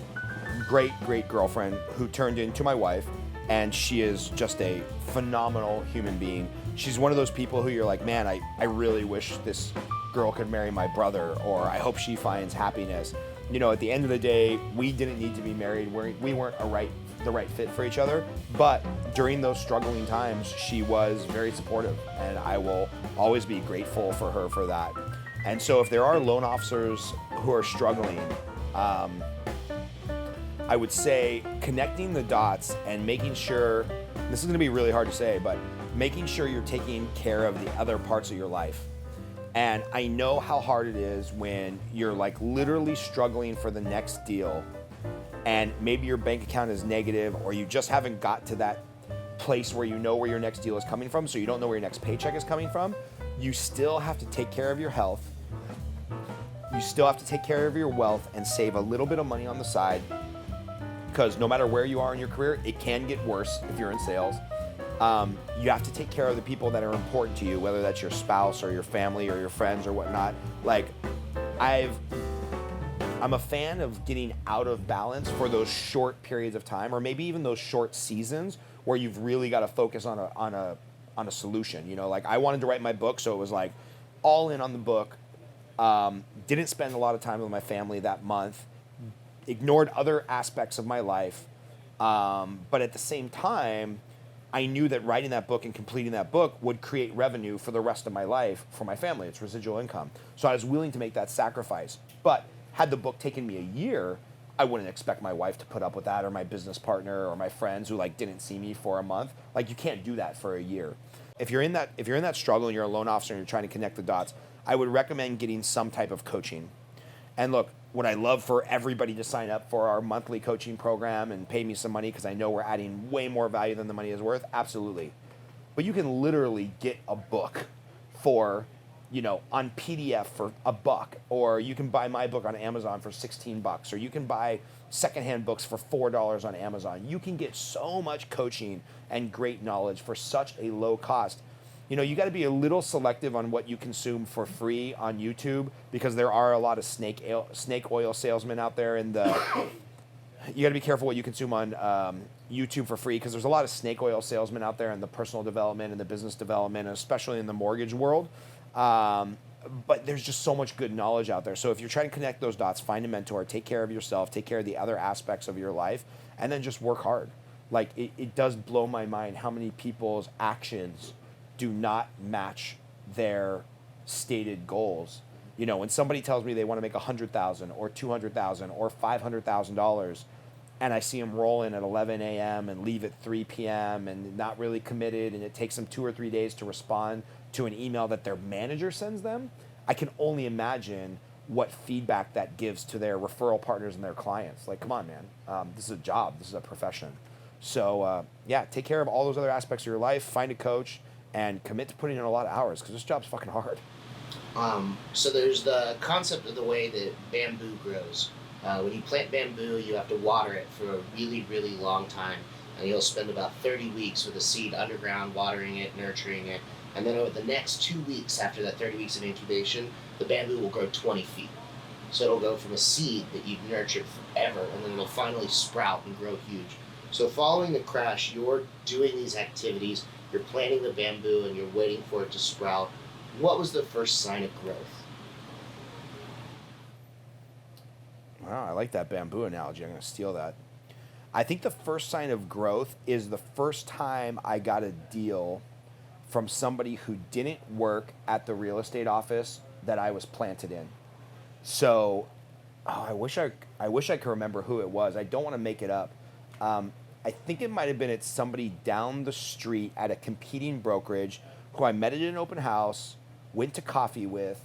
great girlfriend who turned into my wife, and she is just a phenomenal human being. She's one of those people who you're like, man, I really wish this girl could marry my brother, or I hope she finds happiness. At the end of the day, we didn't need to be married. We weren't the right fit for each other, but during those struggling times, she was very supportive, and I will always be grateful for her for that. And so if there are loan officers who are struggling, I would say connecting the dots and making sure, this is going to be really hard to say, but making sure you're taking care of the other parts of your life. And I know how hard it is when you're like literally struggling for the next deal, and maybe your bank account is negative, or you just haven't got to that place where you know where your next deal is coming from, so you don't know where your next paycheck is coming from. You still have to take care of your health. You still have to take care of your wealth and save a little bit of money on the side, because no matter where you are in your career, it can get worse if you're in sales. You have to take care of the people that are important to you, whether that's your spouse or your family or your friends or whatnot. Like, I'm a fan of getting out of balance for those short periods of time, or maybe even those short seasons where you've really got to focus on a solution. You know, like I wanted to write my book, so it was like all in on the book. Didn't spend a lot of time with my family that month. Ignored other aspects of my life. But at the same time, I knew that writing that book and completing that book would create revenue for the rest of my life for my family. It's residual income. So I was willing to make that sacrifice. But had the book taken me a year, I wouldn't expect my wife to put up with that, or my business partner, or my friends who like didn't see me for a month. Like, you can't do that for a year. If you're in that struggle and you're a loan officer and you're trying to connect the dots, I would recommend getting some type of coaching. And look, would I love for everybody to sign up for our monthly coaching program and pay me some money because I know we're adding way more value than the money is worth? Absolutely. But you can literally get a book for, on PDF for $1, or you can buy my book on Amazon for $16, or you can buy secondhand books for $4 on Amazon. You can get so much coaching and great knowledge for such a low cost. You got to be a little selective on what you consume for free on YouTube, because there are a lot of snake oil salesmen out there, and you got to be careful what you consume on YouTube for free, because there's a lot of snake oil salesmen out there in the personal development and the business development, especially in the mortgage world. But there's just so much good knowledge out there. So if you're trying to connect those dots, find a mentor, take care of yourself, take care of the other aspects of your life, and then just work hard. Like, it does blow my mind how many people's actions do not match their stated goals. When somebody tells me they want to make $100,000 or $200,000 or $500,000, and I see them roll in at 11 a.m. and leave at 3 p.m. and not really committed, and it takes them 2 or 3 days to respond to an email that their manager sends them, I can only imagine what feedback that gives to their referral partners and their clients. Like, come on, man. This is a job. This is a profession. So, take care of all those other aspects of your life. Find a coach and commit to putting in a lot of hours, because this job's fucking hard. So there's the concept of the way that bamboo grows. When you plant bamboo, you have to water it for a really, really long time. And you'll spend about 30 weeks with a seed underground, watering it, nurturing it. And then over the next 2 weeks after that 30 weeks of incubation, the bamboo will grow 20 feet. So it'll go from a seed that you've nurtured forever, and then it'll finally sprout and grow huge. So following the crash, you're doing these activities, you're planting the bamboo, and you're waiting for it to sprout. What was the first sign of growth? Wow, I like that bamboo analogy. I'm going to steal that. I think the first sign of growth is the first time I got a deal from somebody who didn't work at the real estate office that I was planted in. So, I wish I could remember who it was. I don't want to make it up. I think it might have been at somebody down the street at a competing brokerage who I met at an open house, went to coffee with,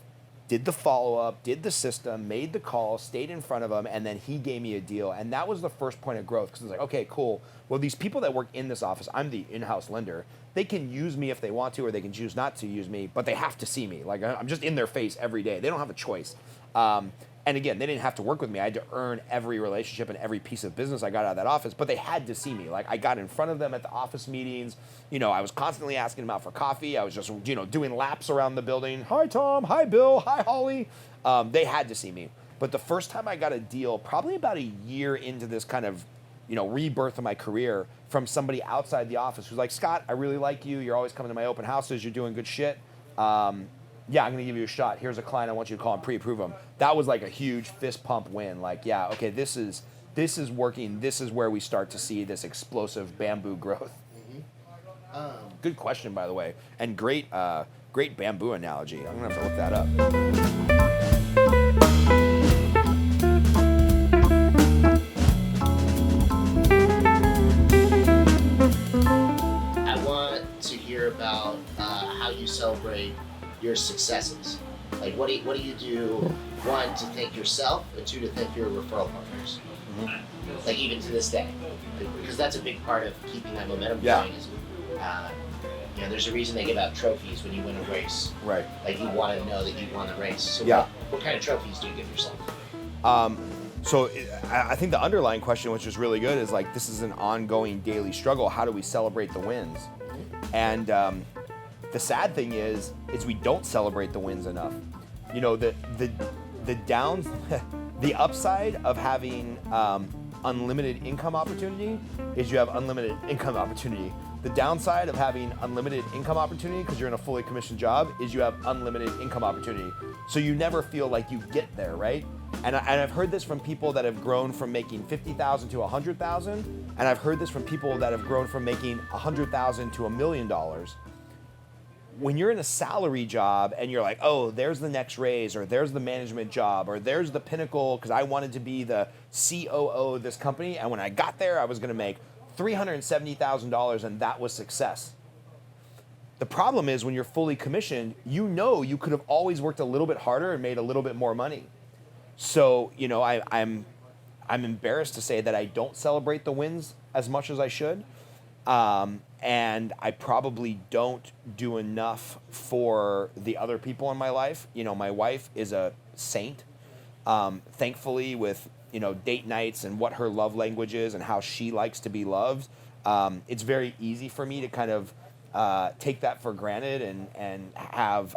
did the follow-up, did the system, made the call, stayed in front of him, and then he gave me a deal. And that was the first point of growth, because it's like, okay, cool. Well, these people that work in this office, I'm the in-house lender. They can use me if they want to, or they can choose not to use me, but they have to see me. Like, I'm just in their face every day. They don't have a choice. And again, they didn't have to work with me. I had to earn every relationship and every piece of business I got out of that office, but they had to see me. Like, I got in front of them at the office meetings. I was constantly asking them out for coffee. I was just, doing laps around the building. Hi, Tom. Hi, Bill. Hi, Holly. They had to see me. But the first time I got a deal, probably about a year into this kind of, rebirth of my career, from somebody outside the office who's like, Scott, I really like you. You're always coming to my open houses. You're doing good shit. Yeah, I'm going to give you a shot. Here's a client I want you to call and pre-approve them. That was like a huge fist pump win. Like, yeah, okay, this is working. This is where we start to see this explosive bamboo growth. Mm-hmm. Good question, by the way, and great bamboo analogy. I'm going to have to look that up. I want to hear about how you celebrate your successes. Like, what do you do? One, to thank yourself, and two, to thank your referral partners. Like, even to this day, because that's a big part of keeping that momentum going. Is, there's a reason they give out trophies when you win a race. Right. Like, you want to know that you won the race. So what kind of trophies do you give yourself? So I think the underlying question, which is really good, is like, this is an ongoing daily struggle. How do we celebrate the wins? And the sad thing is we don't celebrate the wins enough. The downs, the upside of having unlimited income opportunity is you have unlimited income opportunity. The downside of having unlimited income opportunity, because you're in a fully commissioned job, is you have unlimited income opportunity. So you never feel like you get there, right? And I've heard this from people that have grown from making $50,000 to $100,000, and I've heard this from people that have grown from making $100,000 to $1 million. When you're in a salary job and you're like, oh, there's the next raise, or there's the management job, or there's the pinnacle, because I wanted to be the COO of this company, and when I got there, I was going to make $370,000, and that was success. The problem is when you're fully commissioned, you could have always worked a little bit harder and made a little bit more money. So, I'm embarrassed to say that I don't celebrate the wins as much as I should. And I probably don't do enough for the other people in my life. My wife is a saint. Thankfully, with, date nights and what her love language is and how she likes to be loved, it's very easy for me to kind of take that for granted and have,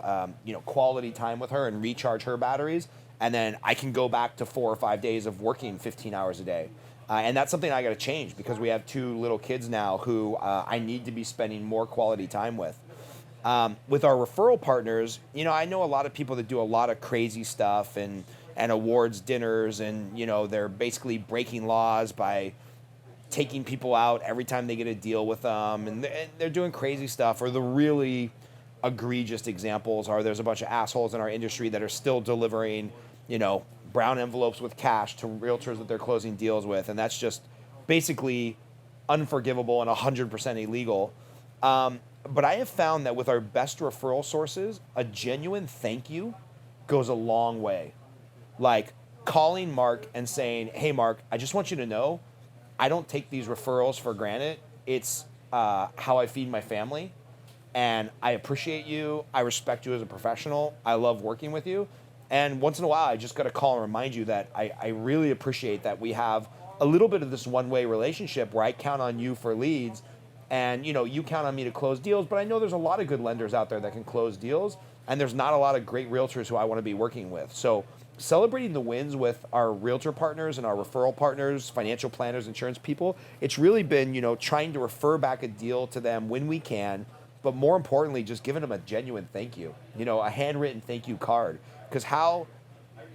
quality time with her and recharge her batteries. And then I can go back to 4 or 5 days of working 15 hours a day. And that's something I got to change, because we have 2 little kids now who I need to be spending more quality time with. With our referral partners, I know a lot of people that do a lot of crazy stuff and awards dinners, and, they're basically breaking laws by taking people out every time they get a deal with them, and they're doing crazy stuff. Or the really egregious examples are, there's a bunch of assholes in our industry that are still delivering, brown envelopes with cash to realtors that they're closing deals with, and that's just basically unforgivable and 100% illegal. But I have found that with our best referral sources, a genuine thank you goes a long way. Like calling Mark and saying, hey, Mark, I just want you to know, I don't take these referrals for granted. It's how I feed my family, and I appreciate you. I respect you as a professional. I love working with you. And once in a while, I just got to call and remind you that I really appreciate that we have a little bit of this one-way relationship where I count on you for leads, and you count on me to close deals. But I know there's a lot of good lenders out there that can close deals, and there's not a lot of great realtors who I want to be working with. So celebrating the wins with our realtor partners and our referral partners, financial planners, insurance people, it's really been trying to refer back a deal to them when we can, but more importantly, just giving them a genuine thank you, a handwritten thank you card. Because how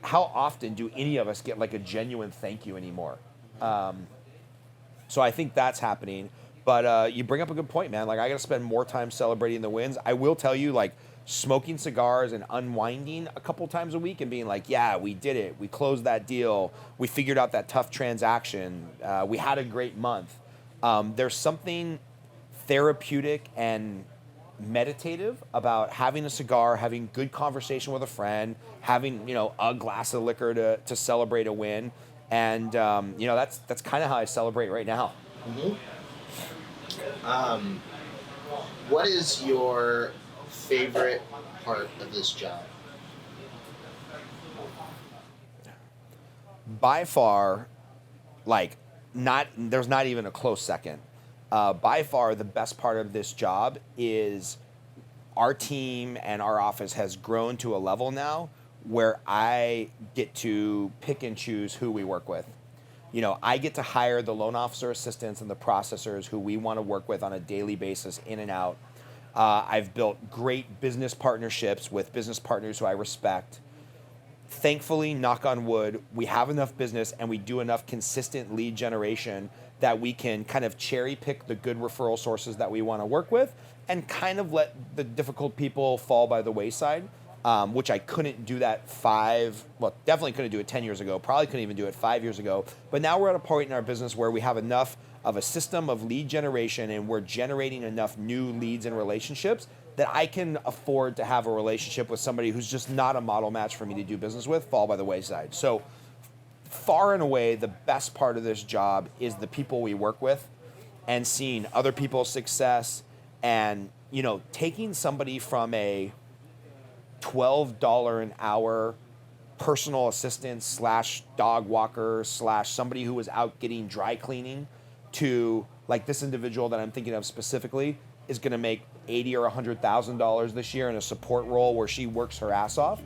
often do any of us get like a genuine thank you anymore? So I think that's happening. But you bring up a good point, man. Like, I got to spend more time celebrating the wins. I will tell you, like, smoking cigars and unwinding a couple times a week and being like, yeah, we did it. We closed that deal. We figured out that tough transaction. We had a great month. There's something therapeutic and meditative about having a cigar, having good conversation with a friend, having a glass of liquor to celebrate a win, and that's kind of how I celebrate right now. What is your favorite part of this job? By far, there's not even a close second. By far, the best part of this job is our team and our office has grown to a level now where I get to pick and choose who we work with. I get to hire the loan officer assistants and the processors who we want to work with on a daily basis, in and out. I've built great business partnerships with business partners who I respect. Thankfully, knock on wood, we have enough business and we do enough consistent lead generation that we can kind of cherry pick the good referral sources that we want to work with and kind of let the difficult people fall by the wayside, which I couldn't do that definitely couldn't do it 10 years ago, probably couldn't even do it 5 years ago. But now we're at a point in our business where we have enough of a system of lead generation, and we're generating enough new leads and relationships that I can afford to have a relationship with somebody who's just not a model match for me to do business with fall by the wayside. So far and away, the best part of this job is the people we work with and seeing other people's success and, taking somebody from a $12 an hour personal assistant / dog walker / somebody who was out getting dry cleaning to like this individual that I'm thinking of specifically is going to make $80,000 or $100,000 this year in a support role where she works her ass off.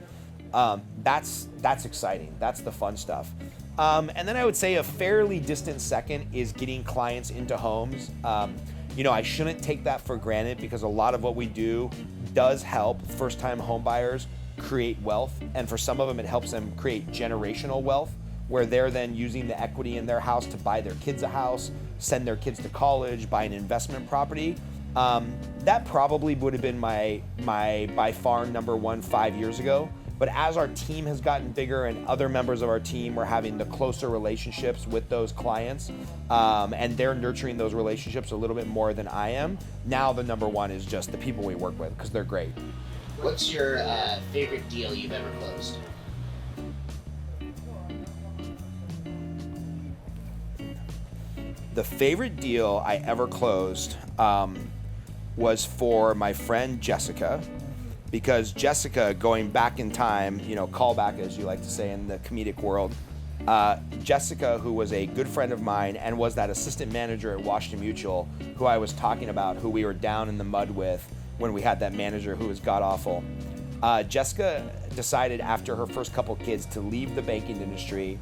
That's exciting. That's the fun stuff. And then I would say a fairly distant second is getting clients into homes. I shouldn't take that for granted because a lot of what we do does help first-time home buyers create wealth. And for some of them, it helps them create generational wealth where they're then using the equity in their house to buy their kids a house, send their kids to college, buy an investment property. That probably would have been my by far number one 5 years ago. But as our team has gotten bigger and other members of our team were having the closer relationships with those clients, and they're nurturing those relationships a little bit more than I am, now the number one is just the people we work with because they're great. What's your favorite deal you've ever closed? The favorite deal I ever closed was for my friend Jessica, because Jessica, going back in time, callback as you like to say in the comedic world, Jessica, who was a good friend of mine and was that assistant manager at Washington Mutual, who I was talking about, who we were down in the mud with when we had that manager who was god-awful. Jessica decided after her first couple kids to leave the banking industry,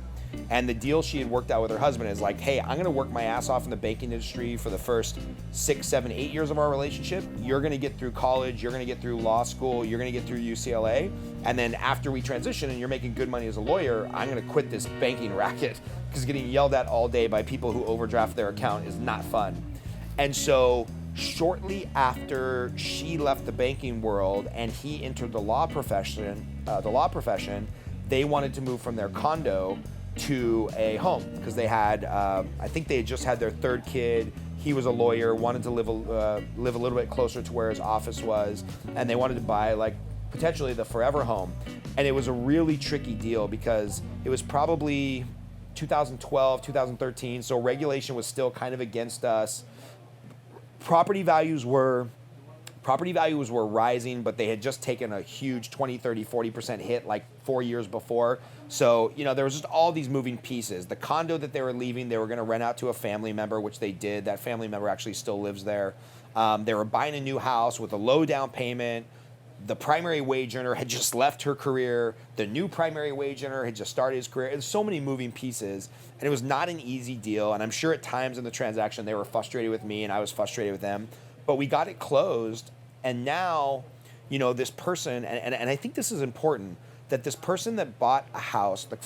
and the deal she had worked out with her husband is like, hey, I'm going to work my ass off in the banking industry for the first 6, 7, 8 years of our relationship. You're going to get through college. You're going to get through law school. You're going to get through UCLA. And then after we transition and you're making good money as a lawyer, I'm going to quit this banking racket because getting yelled at all day by people who overdraft their account is not fun. And so shortly after she left the banking world and he entered the law profession, they wanted to move from their condo to a home because they had, I think they had just had their third kid. He was a lawyer, wanted to live a little bit closer to where his office was, and they wanted to buy like potentially the forever home. And it was a really tricky deal because it was probably 2012, 2013, so regulation was still kind of against us. Property values were rising, but they had just taken a huge 20, 30, 40% hit like 4 years before. So, there was just all these moving pieces. The condo that they were leaving, they were going to rent out to a family member, which they did. That family member actually still lives there. They were buying a new house with a low down payment. The primary wage earner had just left her career. The new primary wage earner had just started his career. There's so many moving pieces, and it was not an easy deal. And I'm sure at times in the transaction, they were frustrated with me and I was frustrated with them. But we got it closed, and now, this person, and I think this is important, that this person that bought a house, the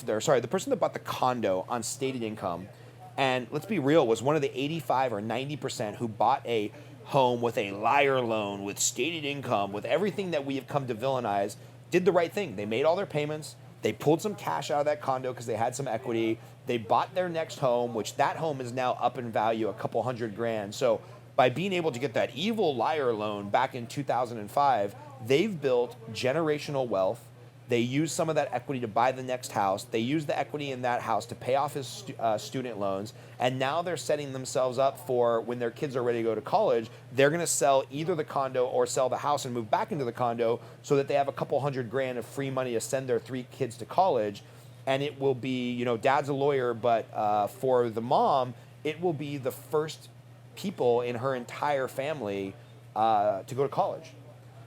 person that bought the condo on stated income, and let's be real, was one of the 85 or 90% who bought a home with a liar loan, with stated income, with everything that we have come to villainize, did the right thing. They made all their payments. They pulled some cash out of that condo because they had some equity. They bought their next home, which that home is now up in value a couple $100,000. So by being able to get that evil liar loan back in 2005, they've built generational wealth. They used some of that equity to buy the next house. They used the equity in that house to pay off his student loans. And now they're setting themselves up for when their kids are ready to go to college, they're going to sell either the condo or sell the house and move back into the condo so that they have a couple $100,000 of free money to send their 3 kids to college. And it will be, dad's a lawyer, but for the mom, it will be the first people in her entire family to go to college.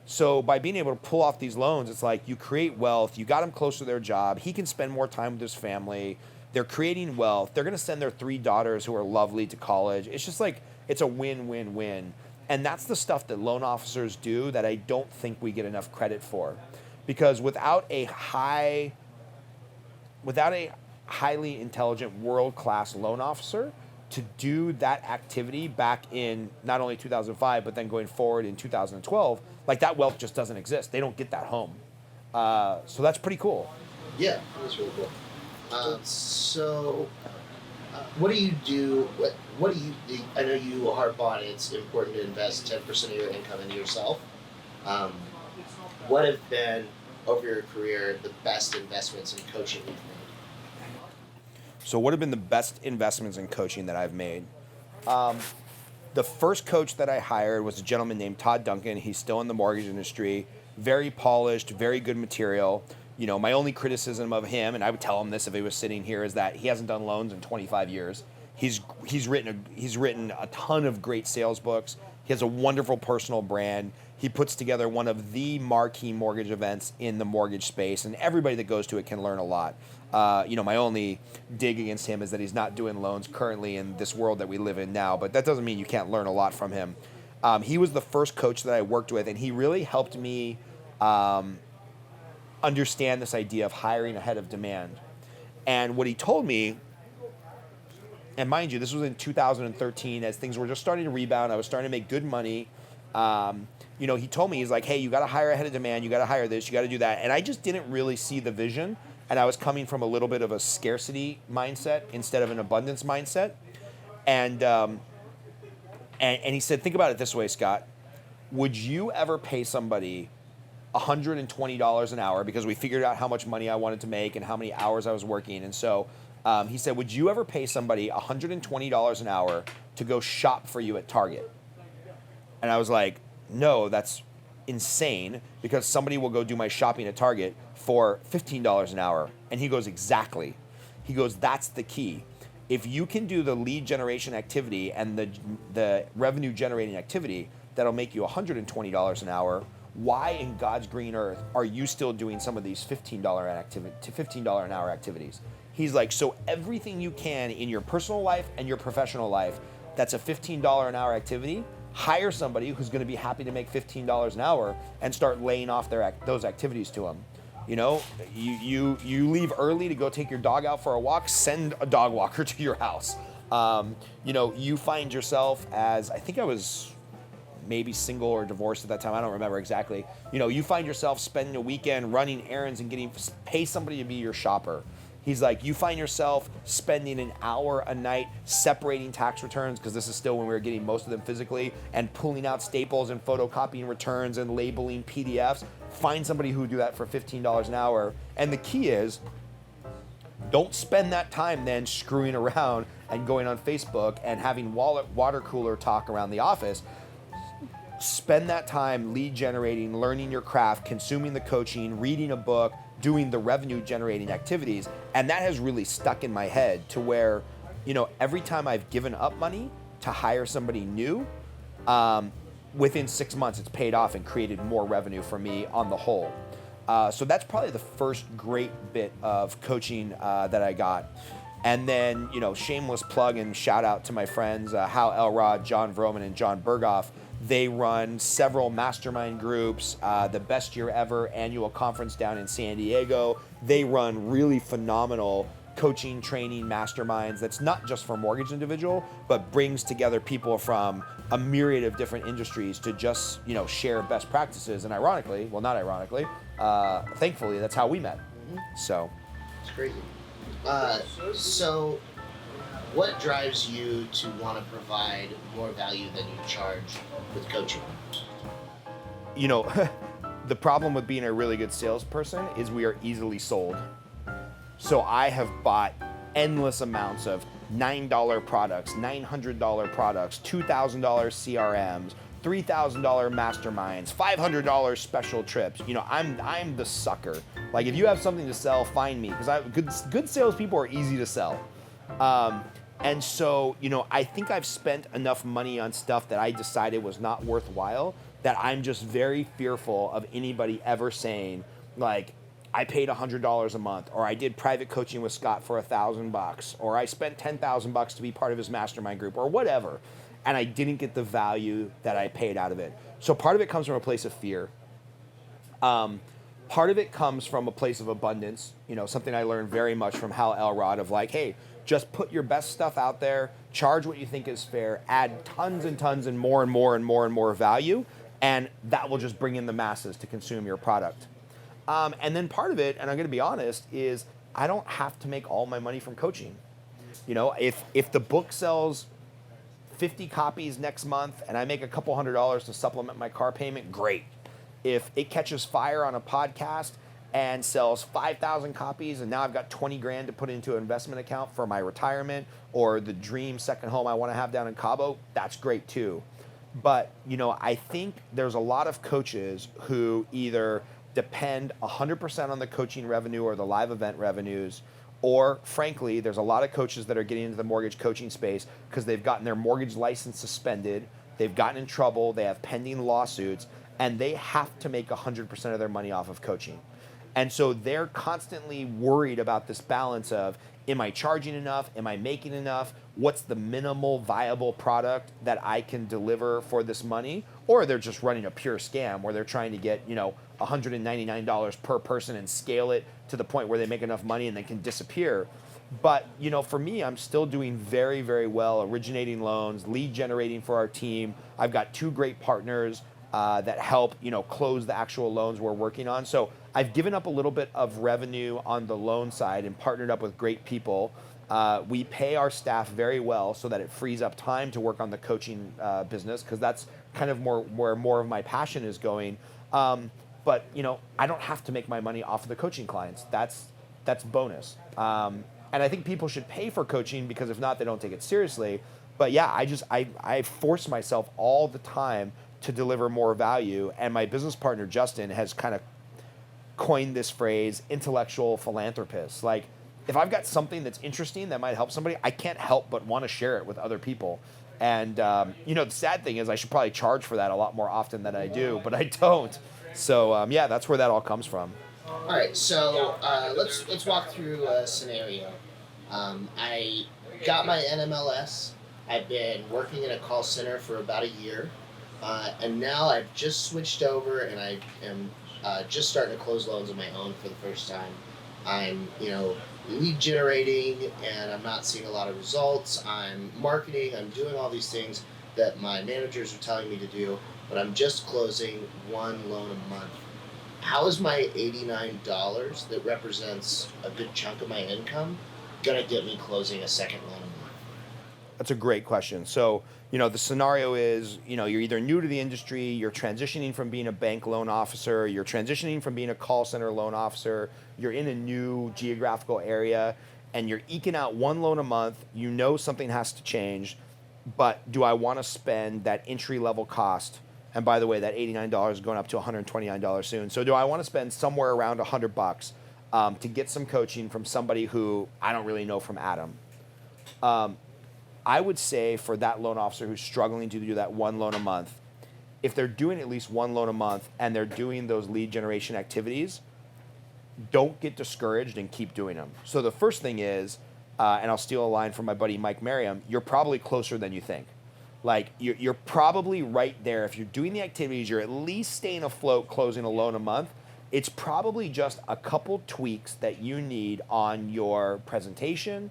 So by being able to pull off these loans, it's like you create wealth, you got them close to their job, he can spend more time with his family, they're creating wealth, they're going to send their 3 daughters who are lovely to college. It's just like, it's a win-win-win. And that's the stuff that loan officers do that I don't think we get enough credit for. Because without a highly intelligent, world-class loan officer, to do that activity back in not only 2005, but then going forward in 2012, like that wealth just doesn't exist. They don't get that home. So that's pretty cool. Yeah, that's really cool. So What do you do? What do you? I know you harp on it's important to invest 10% of your income into yourself. Um, what have been over your career the best investments in coaching you've made? So, what have been the best investments in coaching that I've made? The first coach that I hired was a gentleman named Todd Duncan. He's still in the mortgage industry, very polished, very good material. My only criticism of him, and I would tell him this if he was sitting here, is that he hasn't done loans in 25 years. He's written a ton of great sales books. He has a wonderful personal brand. He puts together one of the marquee mortgage events in the mortgage space, and everybody that goes to it can learn a lot. My only dig against him is that he's not doing loans currently in this world that we live in now, but that doesn't mean you can't learn a lot from him. He was the first coach that I worked with, and he really helped me understand this idea of hiring ahead of demand. And what he told me, and mind you, this was in 2013 as things were just starting to rebound. I was starting to make good money. He told me, he's like, hey, you got to hire ahead of demand. You got to hire this. You got to do that. And I just didn't really see the vision. And I was coming from a little bit of a scarcity mindset instead of an abundance mindset. And he said, think about it this way, Scott. Would you ever pay somebody $120 an hour, because we figured out how much money I wanted to make and how many hours I was working? And so he said, would you ever pay somebody $120 an hour to go shop for you at Target? And I was like, no, that's insane, because somebody will go do my shopping at Target for $15 an hour. And he goes, exactly. He goes, that's the key. If you can do the lead generation activity and the revenue generating activity that'll make you $120 an hour, why in God's green earth are you still doing some of these $15 an hour activities? He's like, so everything you can in your personal life and your professional life that's a $15 an hour activity, hire somebody who's going to be happy to make $15 an hour and start laying off those activities to them. You leave early to go take your dog out for a walk, send a dog walker to your house. You find yourself, as I think I was maybe single or divorced at that time, I don't remember exactly. You find yourself spending a weekend running errands and pay somebody to be your shopper. He's like, you find yourself spending an hour a night separating tax returns, because this is still when we were getting most of them physically, and pulling out staples and photocopying returns and labeling PDFs. Find somebody who would do that for $15 an hour. And the key is, don't spend that time then screwing around and going on Facebook and having water cooler talk around the office. Spend that time lead generating, learning your craft, consuming the coaching, reading a book, doing the revenue generating activities. And that has really stuck in my head to where, every time I've given up money to hire somebody new, within 6 months it's paid off and created more revenue for me on the whole. So that's probably the first great bit of coaching that I got. And then, shameless plug and shout out to my friends, Hal Elrod, John Vroman, and John Berghoff. They run several mastermind groups, the Best Year Ever annual conference down in San Diego. They run really phenomenal coaching, training masterminds that's not just for mortgage individual, but brings together people from a myriad of different industries to just, share best practices. And ironically, well, not ironically, thankfully, that's how we met. Mm-hmm. So. It's crazy. So what drives you to want to provide more value than you charge with coaching? The problem with being a really good salesperson is we are easily sold. So I have bought endless amounts of $9 products, $900 products, $2,000 CRMs, $3,000 masterminds, $500 special trips. I'm the sucker. Like, if you have something to sell, find me, because good salespeople are easy to sell. And so, I think I've spent enough money on stuff that I decided was not worthwhile, that I'm just very fearful of anybody ever saying, like, I paid $100 a month, or I did private coaching with Scott for $1,000, or I spent $10,000 to be part of his mastermind group, or whatever, and I didn't get the value that I paid out of it. So part of it comes from a place of fear. Part of it comes from a place of abundance, something I learned very much from Hal Elrod of like, hey, just put your best stuff out there, charge what you think is fair, add tons and tons and more and more and more and more value, and that will just bring in the masses to consume your product. And then part of it, and I'm going to be honest, is I don't have to make all my money from coaching. If the book sells 50 copies next month and I make a couple $100 to supplement my car payment, great. If it catches fire on a podcast and sells 5,000 copies and now I've got 20 grand to put into an investment account for my retirement or the dream second home I want to have down in Cabo, that's great too. But, I think there's a lot of coaches who either depend 100% on the coaching revenue or the live event revenues, or frankly, there's a lot of coaches that are getting into the mortgage coaching space because they've gotten their mortgage license suspended, they've gotten in trouble, they have pending lawsuits, and they have to make 100% of their money off of coaching. And so they're constantly worried about this balance of, am I charging enough? Am I making enough? What's the minimal viable product that I can deliver for this money? Or they're just running a pure scam where they're trying to get, $199 per person and scale it to the point where they make enough money and they can disappear. But, for me, I'm still doing very, very well, originating loans, lead generating for our team. I've got 2 great partners that help, close the actual loans we're working on. So I've given up a little bit of revenue on the loan side and partnered up with great people. We pay our staff very well so that it frees up time to work on the coaching business, because that's kind of where more of my passion is going. But I don't have to make my money off of the coaching clients. That's bonus. And I think people should pay for coaching, because if not, they don't take it seriously. But yeah, I force myself all the time to deliver more value. And my business partner, Justin, has kind of coined this phrase, intellectual philanthropist. Like, if I've got something that's interesting that might help somebody, I can't help but want to share it with other people. And, the sad thing is I should probably charge for that a lot more often than I do, but I don't. So, that's where that all comes from. All right, so let's walk through a scenario. I got my NMLS. I've been working in a call center for about a year. And now I've just switched over, and I am just starting to close loans on my own for the first time. I'm, lead generating, and I'm not seeing a lot of results. I'm marketing, I'm doing all these things that my managers are telling me to do, but I'm just closing 1 loan a month. How is my $89 that represents a good chunk of my income gonna get me closing a second loan a month? That's a great question. So, the scenario is, you're either new to the industry, you're transitioning from being a bank loan officer, you're transitioning from being a call center loan officer, you're in a new geographical area, and you're eking out 1 loan a month. Something has to change, but do I want to spend that entry level cost? And by the way, that $89 is going up to $129 soon. So do I want to spend somewhere around $100 to get some coaching from somebody who I don't really know from Adam? I would say for that loan officer who's struggling to do that 1 loan a month, if they're doing at least 1 loan a month and they're doing those lead generation activities, don't get discouraged and keep doing them. So the first thing is, and I'll steal a line from my buddy Mike Merriam, you're probably closer than you think. Like, you're probably right there. If you're doing the activities, you're at least staying afloat, closing a loan a month. It's probably just a couple tweaks that you need on your presentation,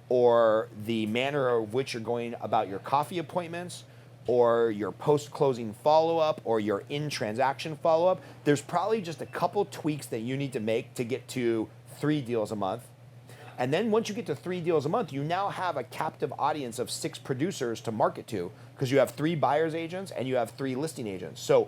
or the manner of which you're going about your coffee appointments, or your post-closing follow-up, or your in-transaction follow-up. There's probably just a couple tweaks that you need to make to get to 3 deals a month. And then once you get to 3 deals a month, you now have a captive audience of 6 producers to market to, because you have 3 buyer's agents and you have 3 listing agents. So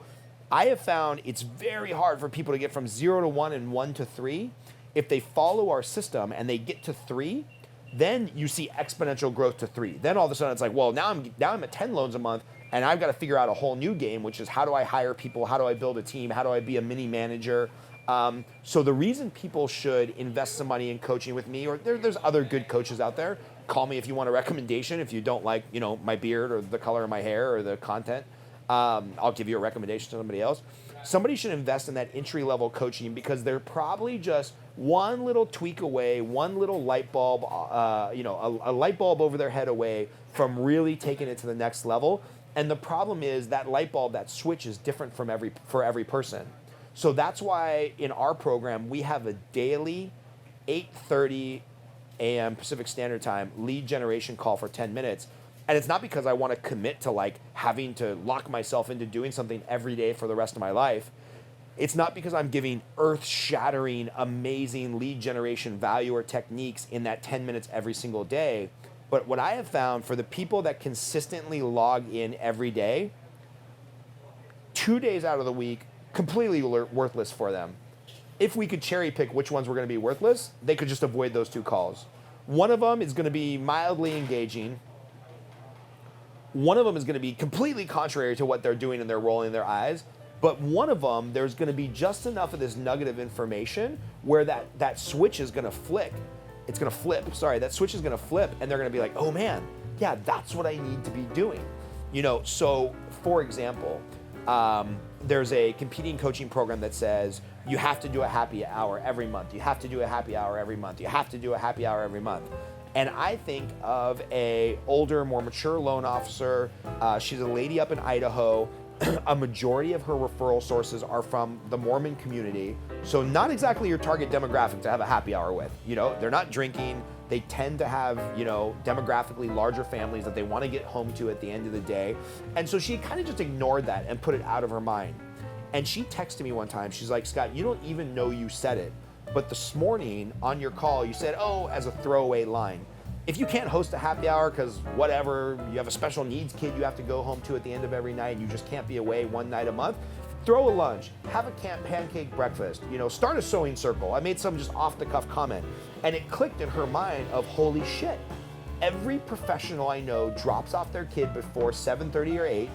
I have found it's very hard for people to get from 0 to 1 and 1 to 3. If they follow our system and they get to 3, then you see exponential growth to 3. Then all of a sudden it's like, well, now I'm at 10 loans a month, and I've got to figure out a whole new game, which is, how do I hire people? How do I build a team? How do I be a mini manager? So the reason people should invest some money in coaching with me, or there's other good coaches out there. Call me if you want a recommendation. If you don't like, my beard or the color of my hair or the content, I'll give you a recommendation to somebody else. Somebody should invest in that entry-level coaching, because they're probably just one little tweak away, one little light bulb, a light bulb over their head away from really taking it to the next level. And the problem is that light bulb, that switch, is different for every person. So that's why in our program we have a daily 8:30 a.m. Pacific Standard Time lead generation call for 10 minutes. And it's not because I want to commit to having to lock myself into doing something every day for the rest of my life. It's not because I'm giving earth-shattering, amazing lead generation value or techniques in that 10 minutes every single day. But what I have found for the people that consistently log in every day, 2 days out of the week, completely worthless for them. If we could cherry pick which ones were going to be worthless, they could just avoid those 2 calls. One of them is going to be mildly engaging. One of them is going to be completely contrary to what they're doing and they're rolling their eyes. But one of them, there's going to be just enough of this nugget of information where that switch is going to flick. It's going to flip. Sorry, that switch is going to flip, and they're going to be like, oh man, yeah, that's what I need to be doing. So for example, there's a competing coaching program that says you have to do a happy hour every month. You have to do a happy hour every month. You have to do a happy hour every month. And I think of a older, more mature loan officer. She's a lady up in Idaho. A majority of her referral sources are from the Mormon community. So not exactly your target demographic to have a happy hour with. They're not drinking. They tend to have, demographically larger families that they want to get home to at the end of the day. And so she kind of just ignored that and put it out of her mind. And she texted me one time. She's like, Scott, you don't even know you said it. But this morning on your call, you said, as a throwaway line, if you can't host a happy hour because whatever, you have a special needs kid you have to go home to at the end of every night and you just can't be away one night a month, throw a lunch, have a pancake breakfast, start a sewing circle. I made some just off the cuff comment and it clicked in her mind of holy shit. Every professional I know drops off their kid before 7:30 or 8.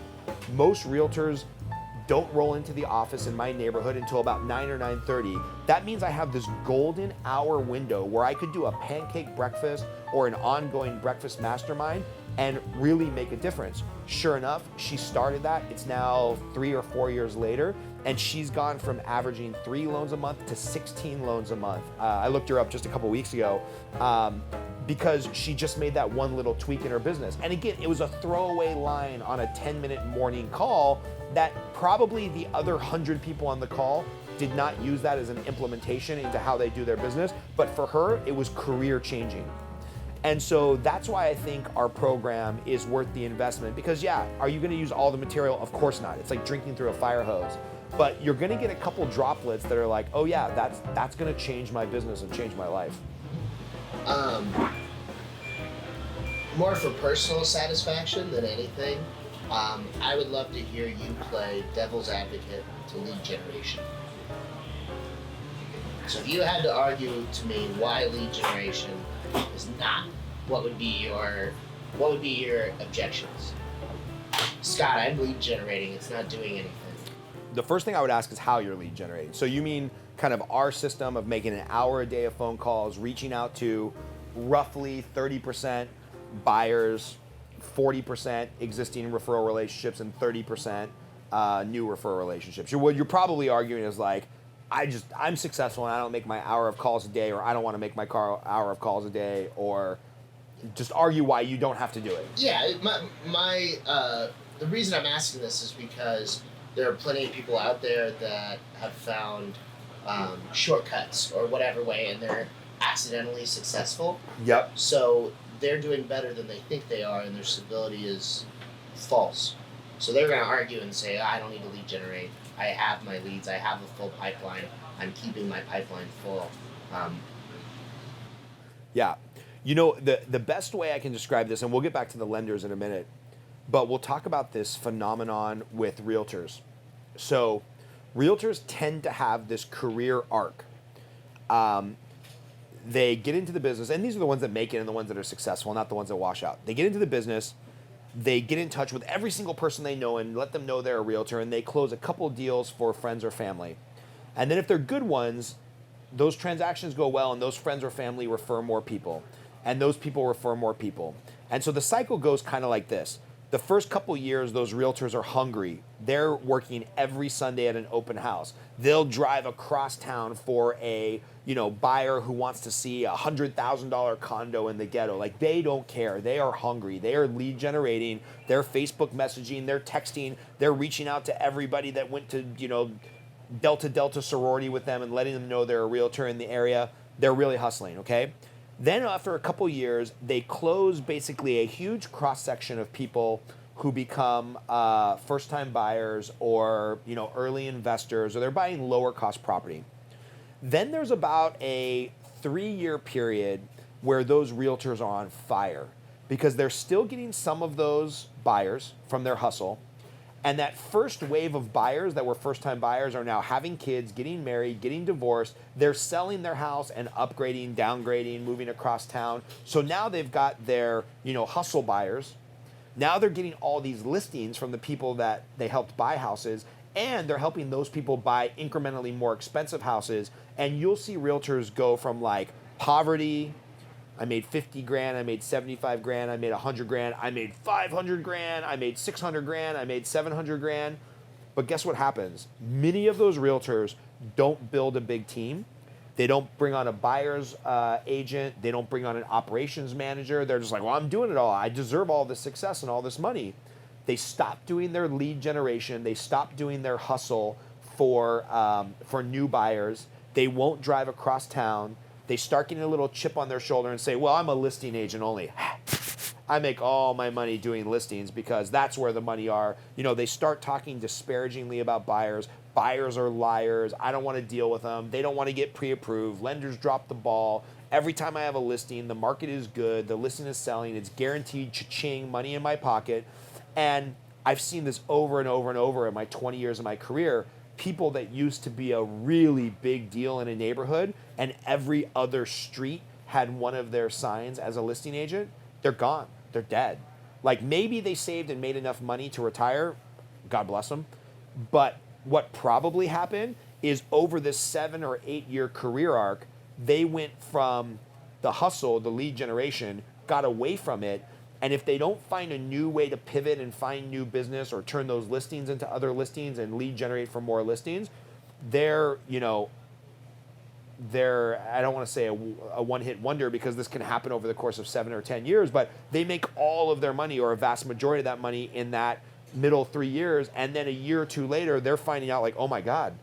Most realtors don't roll into the office in my neighborhood until about 9 or 9:30. That means I have this golden hour window where I could do a pancake breakfast or an ongoing breakfast mastermind and really make a difference. Sure enough, she started that. It's now 3 or 4 years later, and she's gone from averaging 3 loans a month to 16 loans a month. I looked her up just a couple weeks ago because she just made that one little tweak in her business. And again, it was a throwaway line on a 10-minute morning call that probably the other 100 people on the call did not use that as an implementation into how they do their business. But for her, it was career changing. And so that's why I think our program is worth the investment because are you gonna use all the material? Of course not. It's like drinking through a fire hose. But you're gonna get a couple droplets that are like, oh yeah, that's gonna change my business and change my life. More for personal satisfaction than anything, I would love to hear you play devil's advocate to lead generation. So if you had to argue to me why lead generation is not, what would be your objections? Scott, I'm lead generating, it's not doing anything. The first thing I would ask is how you're lead generating. So you mean kind of our system of making an hour a day of phone calls, reaching out to roughly 30% buyers, 40% existing referral relationships, and 30% new referral relationships. What you're probably arguing is like, I'm successful and I don't make my hour of calls a day, or I don't want to make my hour of calls a day, or just argue why you don't have to do it. Yeah, the reason I'm asking this is because there are plenty of people out there that have found shortcuts or whatever way, and they're accidentally successful. Yep. So they're doing better than they think they are, and their stability is false. So they're going to argue and say, I don't need to lead generate. I have my leads. I have a full pipeline. I'm keeping my pipeline full. Yeah. The best way I can describe this, and we'll get back to the lenders in a minute, but we'll talk about this phenomenon with realtors. So realtors tend to have this career arc. They get into the business, and these are the ones that make it and the ones that are successful, not the ones that wash out. They get into the business, they get in touch with every single person they know and let them know they're a realtor, and they close a couple deals for friends or family. And then if they're good ones, those transactions go well, and those friends or family refer more people, and those people refer more people. And so the cycle goes kind of like this. The first couple years, those realtors are hungry. They're working every Sunday at an open house. They'll drive across town for a buyer who wants to see a $100,000 condo in the ghetto. Like, they don't care. They are hungry. They are lead generating. They're Facebook messaging. They're texting. They're reaching out to everybody that went to Delta sorority with them and letting them know they're a realtor in the area. They're really hustling. Okay. Then after a couple years, they close basically a huge cross-section of people who become first-time buyers or early investors, or they're buying lower-cost property. Then there's about a 3-year period where those realtors are on fire. because they're still getting some of those buyers from their hustle. And that first wave of buyers that were first-time buyers are now having kids, getting married, getting divorced. They're selling their house and upgrading, downgrading, moving across town. So now they've got their, hustle buyers. Now they're getting all these listings from the people that they helped buy houses, and they're helping those people buy incrementally more expensive houses. And you'll see realtors go from like poverty, I made 50 grand, I made 75 grand, I made 100 grand, I made 500 grand, I made 600 grand, I made 700 grand. But guess what happens? Many of those realtors don't build a big team. They don't bring on a buyer's agent. They don't bring on an operations manager. They're just like, well, I'm doing it all. I deserve all this success and all this money. They stop doing their lead generation. They stop doing their hustle for new buyers. They won't drive across town. They start getting a little chip on their shoulder and say, well, I'm a listing agent only. I make all my money doing listings because that's where the money are. They start talking disparagingly about buyers. Buyers are liars. I don't want to deal with them. They don't want to get pre-approved. Lenders drop the ball. Every time I have a listing, the market is good. The listing is selling. It's guaranteed cha-ching, money in my pocket. And I've seen this over and over and over in my 20 years of my career. People that used to be a really big deal in a neighborhood and every other street had one of their signs as a listing agent, they're gone. They're dead. Like maybe they saved and made enough money to retire. God bless them. But what probably happened is over this 7 or 8 year career arc, they went from the hustle, the lead generation, got away from it. And if they don't find a new way to pivot and find new business or turn those listings into other listings and lead generate for more listings, they're, I don't want to say a one-hit wonder because this can happen over the course of 7 or 10 years, but they make all of their money or a vast majority of that money in that middle 3 years. And then a year or two later, they're finding out like, oh my God,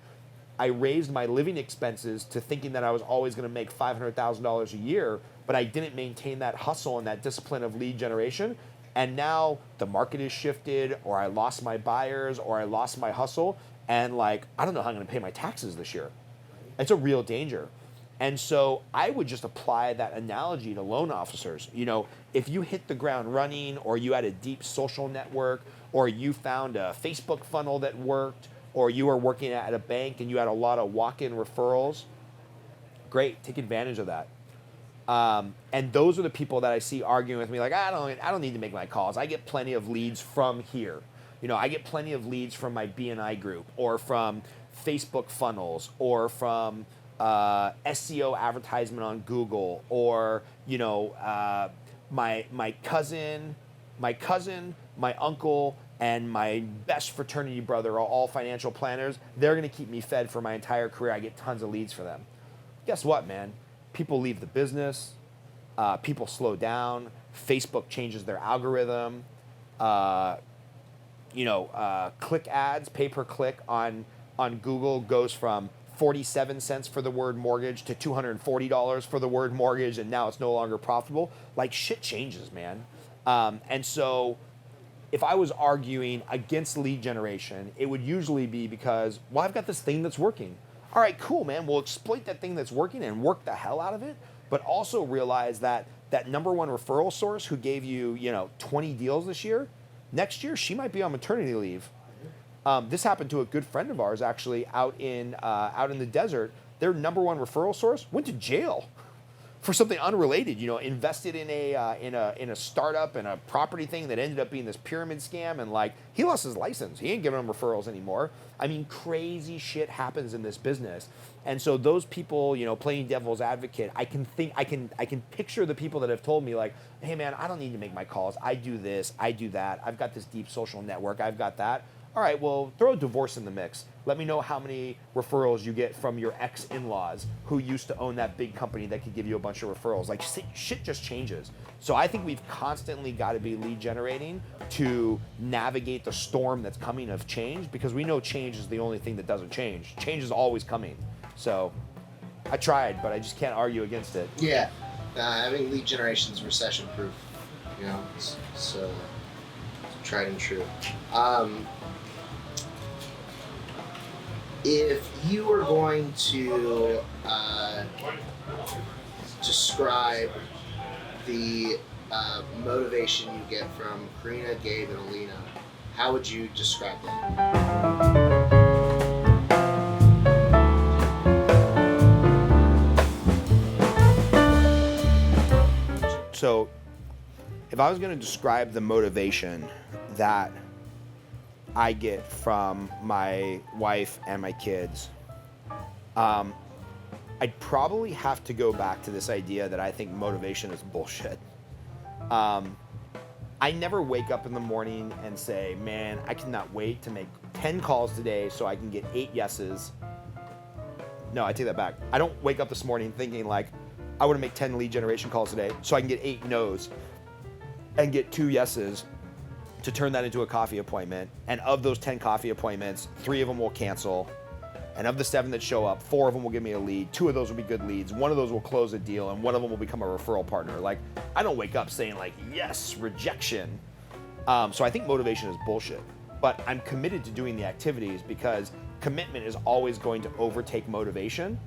I raised my living expenses to thinking that I was always going to make $500,000 a year, but I didn't maintain that hustle and that discipline of lead generation. And now the market is shifted, or I lost my buyers, or I lost my hustle. And like, I don't know how I'm going to pay my taxes this year. It's a real danger. And so I would just apply that analogy to loan officers. If you hit the ground running, or you had a deep social network, or you found a Facebook funnel that worked, or you were working at a bank and you had a lot of walk-in referrals, great, take advantage of that. And those are the people that I see arguing with me like, I don't need to make my calls. I get plenty of leads from here. I get plenty of leads from my BNI group, or from Facebook funnels, or from SEO advertisement on Google, or my cousin, my uncle, and my best fraternity brother are all financial planners. They're going to keep me fed for my entire career. I get tons of leads for them. Guess what, man? People leave the business. People slow down. Facebook changes their algorithm. Click ads, pay-per-click on Google goes from 47 cents for the word mortgage to $240 for the word mortgage, and now it's no longer profitable. Like, shit changes, man. And so if I was arguing against lead generation, it would usually be because, well, I've got this thing that's working. All right, cool, man. We'll exploit that thing that's working and work the hell out of it, but also realize that that number one referral source who gave you, 20 deals this year, next year she might be on maternity leave. This happened to a good friend of ours actually out in the desert. Their number one referral source went to jail for something unrelated. Invested in a startup and a property thing that ended up being this pyramid scam, and like he lost his license. He ain't giving them referrals anymore. I mean, crazy shit happens in this business. And so those people, playing devil's advocate, I can picture the people that have told me like, hey man, I don't need to make my calls. I do this, I do that. I've got this deep social network. I've got that. All right, well, throw a divorce in the mix. Let me know how many referrals you get from your ex-in-laws who used to own that big company that could give you a bunch of referrals. Like, shit just changes. So I think we've constantly got to be lead generating to navigate the storm that's coming of change, because we know change is the only thing that doesn't change. Change is always coming. So I tried, but I just can't argue against it. Yeah. I think lead generation is recession-proof. So tried and true. If you were going to describe the motivation you get from Karina, Gabe, and Alina, how would you describe that? So, if I was going to describe the motivation that I get from my wife and my kids, I'd probably have to go back to this idea that I think motivation is bullshit. I never wake up in the morning and say, man, I cannot wait to make 10 calls today so I can get 8 yeses. No, I take that back. I don't wake up this morning thinking like, I want to make 10 lead generation calls today so I can get 8 no's and get 2 yeses to turn that into a coffee appointment. And of those 10 coffee appointments, 3 of them will cancel. And of the 7 that show up, 4 of them will give me a lead. 2 of those will be good leads. 1 of those will close a deal, and 1 of them will become a referral partner. Like, I don't wake up saying like, yes, rejection. So I think motivation is bullshit. But I'm committed to doing the activities because commitment is always going to overtake motivation.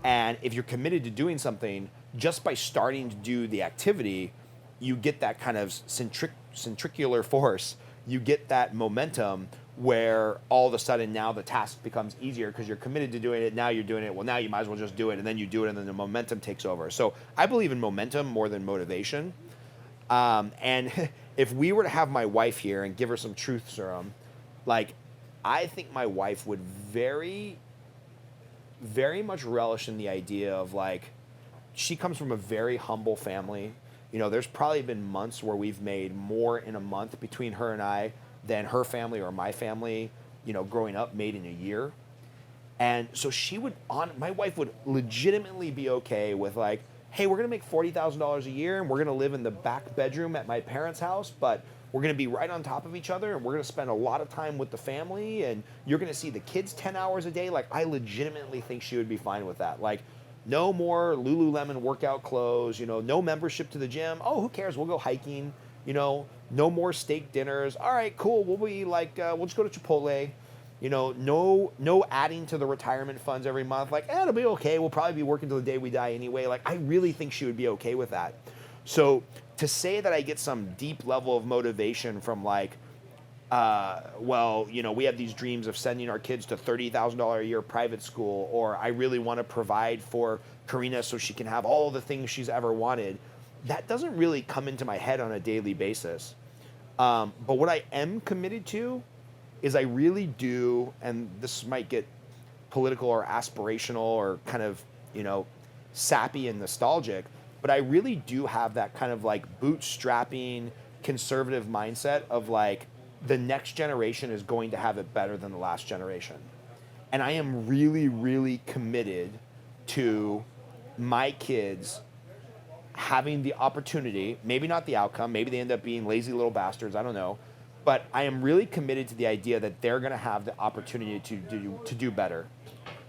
And if you're committed to doing something, just by starting to do the activity, you get that kind of centricular force. You get that momentum where all of a sudden now the task becomes easier because you're committed to doing it. Now you're doing it. Well, now you might as well just do it, and then you do it, and then the momentum takes over. So I believe in momentum more than motivation. And if we were to have my wife here and give her some truth serum, like, I think my wife would very, very much relish in the idea of like, she comes from a very humble family. You know, there's probably been months where we've made more in a month between her and I than her family or my family, you know, growing up made in a year. And so my wife would legitimately be okay with like, hey, we're gonna make $40,000 a year and we're gonna live in the back bedroom at my parents' house, but we're gonna be right on top of each other and we're gonna spend a lot of time with the family and you're gonna see the kids 10 hours a day. Like, I legitimately think she would be fine with that. Like, no more Lululemon workout clothes, you know, no membership to the gym. Oh, who cares? We'll go hiking, you know, no more steak dinners. All right, cool. We'll be like, we'll just go to Chipotle. You know, no adding to the retirement funds every month. Like, it'll be okay. We'll probably be working till the day we die anyway. Like, I really think she would be okay with that. So to say that I get some deep level of motivation from like, well, you know, we have these dreams of sending our kids to $30,000 a year private school, or I really want to provide for Karina so she can have all the things she's ever wanted. That doesn't really come into my head on a daily basis. But what I am committed to is I really do, and this might get political or aspirational or kind of, you know, sappy and nostalgic, but I really do have that kind of like bootstrapping conservative mindset of like, the next generation is going to have it better than the last generation. And I am really, really committed to my kids having the opportunity, maybe not the outcome, maybe they end up being lazy little bastards, I don't know, but I am really committed to the idea that they're going to have the opportunity to do better.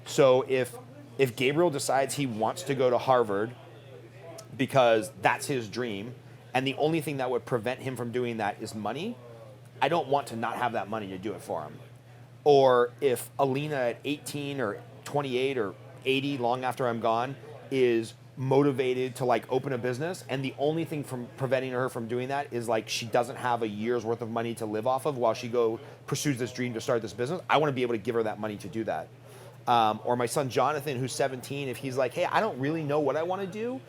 So if Gabriel decides he wants to go to Harvard because that's his dream, and the only thing that would prevent him from doing that is money, I don't want to not have that money to do it for him. Or if Alina at 18 or 28 or 80, long after I'm gone, is motivated to like open a business, and the only thing from preventing her from doing that is like she doesn't have a year's worth of money to live off of while she pursues this dream to start this business, I want to be able to give her that money to do that. Or my son Jonathan, who's 17, if he's like, hey, I don't really know what I want to do,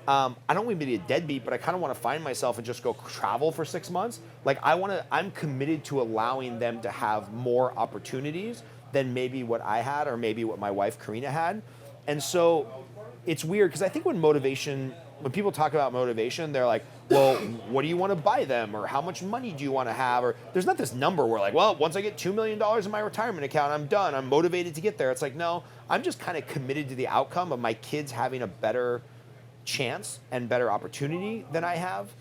I don't want to be a deadbeat, but I kind of want to find myself and just go travel for 6 months. Like, I'm committed to allowing them to have more opportunities than maybe what I had or maybe what my wife Karina had. And so it's weird because I think when people talk about motivation, they're like, well, what do you want to buy them? Or how much money do you want to have? Or there's not this number where like, well, once I get $2 million in my retirement account, I'm done. I'm motivated to get there. It's like, no, I'm just kind of committed to the outcome of my kids having a better chance and better opportunity than I have,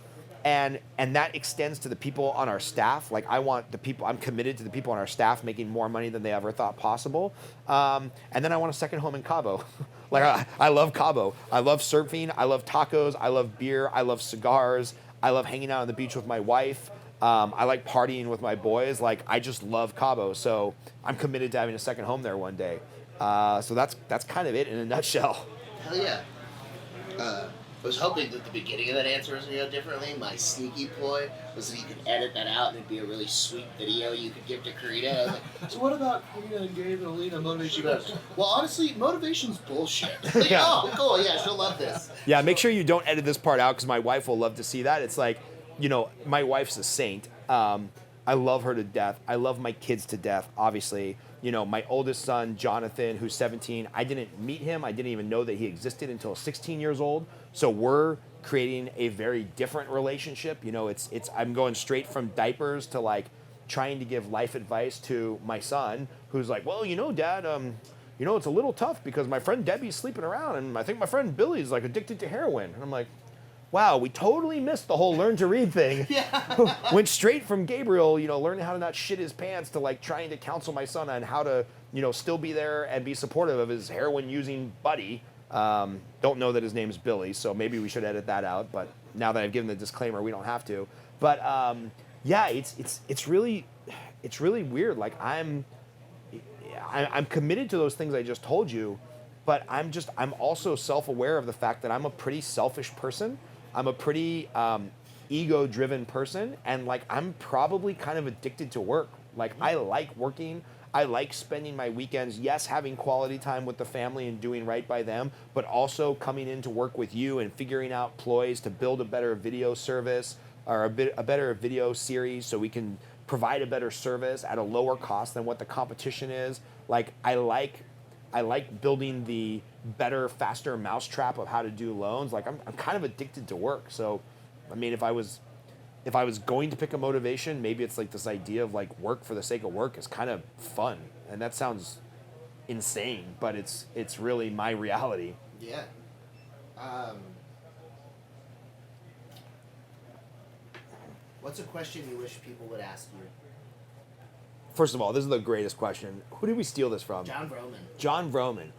and that extends to the people on our staff. Like, I'm committed to the people on our staff making more money than they ever thought possible, and then I want a second home in Cabo. Like, I love Cabo. I love surfing. I love tacos. I love beer. I love cigars. I love hanging out on the beach with my wife. I like partying with my boys. Like, I just love Cabo, so I'm committed to having a second home there one day. So that's kind of it in a nutshell. Hell yeah. was hoping that the beginning of that answer was going to go differently. My sneaky ploy was that you could edit that out and it'd be a really sweet video you could give to Karina. I was like, so what about Karina and Gabe and Alina motivation? Well, honestly, motivation's bullshit. Like, Yeah. oh, cool, yeah, she'll love this. Yeah, make sure you don't edit this part out because my wife will love to see that. It's like, my wife's a saint. I love her to death. I love my kids to death, obviously. My oldest son, Jonathan, who's 17, I didn't meet him. I didn't even know that he existed until 16 years old. So we're creating a very different relationship. I'm going straight from diapers to like trying to give life advice to my son, who's like, well, Dad, it's a little tough because my friend Debbie's sleeping around and I think my friend Billy's like addicted to heroin. And I'm like, wow, we totally missed the whole learn to read thing. Yeah. Went straight from Gabriel, learning how to not shit his pants to like trying to counsel my son on how to, still be there and be supportive of his heroin using buddy. Don't know that his name's Billy, so maybe we should edit that out. But now that I've given the disclaimer, we don't have to. But yeah, it's really weird. Like I'm committed to those things I just told you, but I'm also self-aware of the fact that I'm a pretty selfish person. I'm a pretty ego-driven person, and like I'm probably kind of addicted to work. Like I like working. I like spending my weekends, yes, having quality time with the family and doing right by them, but also coming in to work with you and figuring out ploys to build a better video service or a better video series so we can provide a better service at a lower cost than what the competition is. Like I like building the better, faster mousetrap of how to do loans. Like I'm kind of addicted to work. So, I mean, if I was going to pick a motivation, maybe it's like this idea of like work for the sake of work is kind of fun. And that sounds insane, but it's really my reality. Yeah. What's a question you wish people would ask you? First of all, this is the greatest question. Who did we steal this from? John Vroman. John Vroman.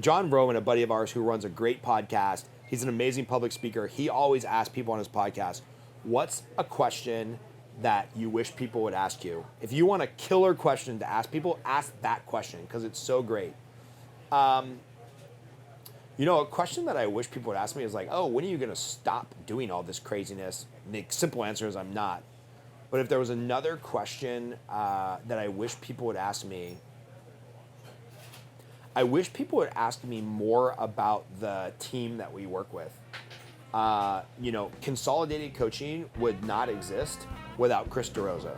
John Vroman, a buddy of ours who runs a great podcast. He's an amazing public speaker. He always asks people on his podcast, what's a question that you wish people would ask you? If you want a killer question to ask people, ask that question because it's so great. A question that I wish people would ask me is like, oh, when are you going to stop doing all this craziness? And the simple answer is I'm not. But if there was another question that I wish people would ask me, I wish people would ask me more about the team that we work with. Consolidated coaching would not exist without Chris DeRosa.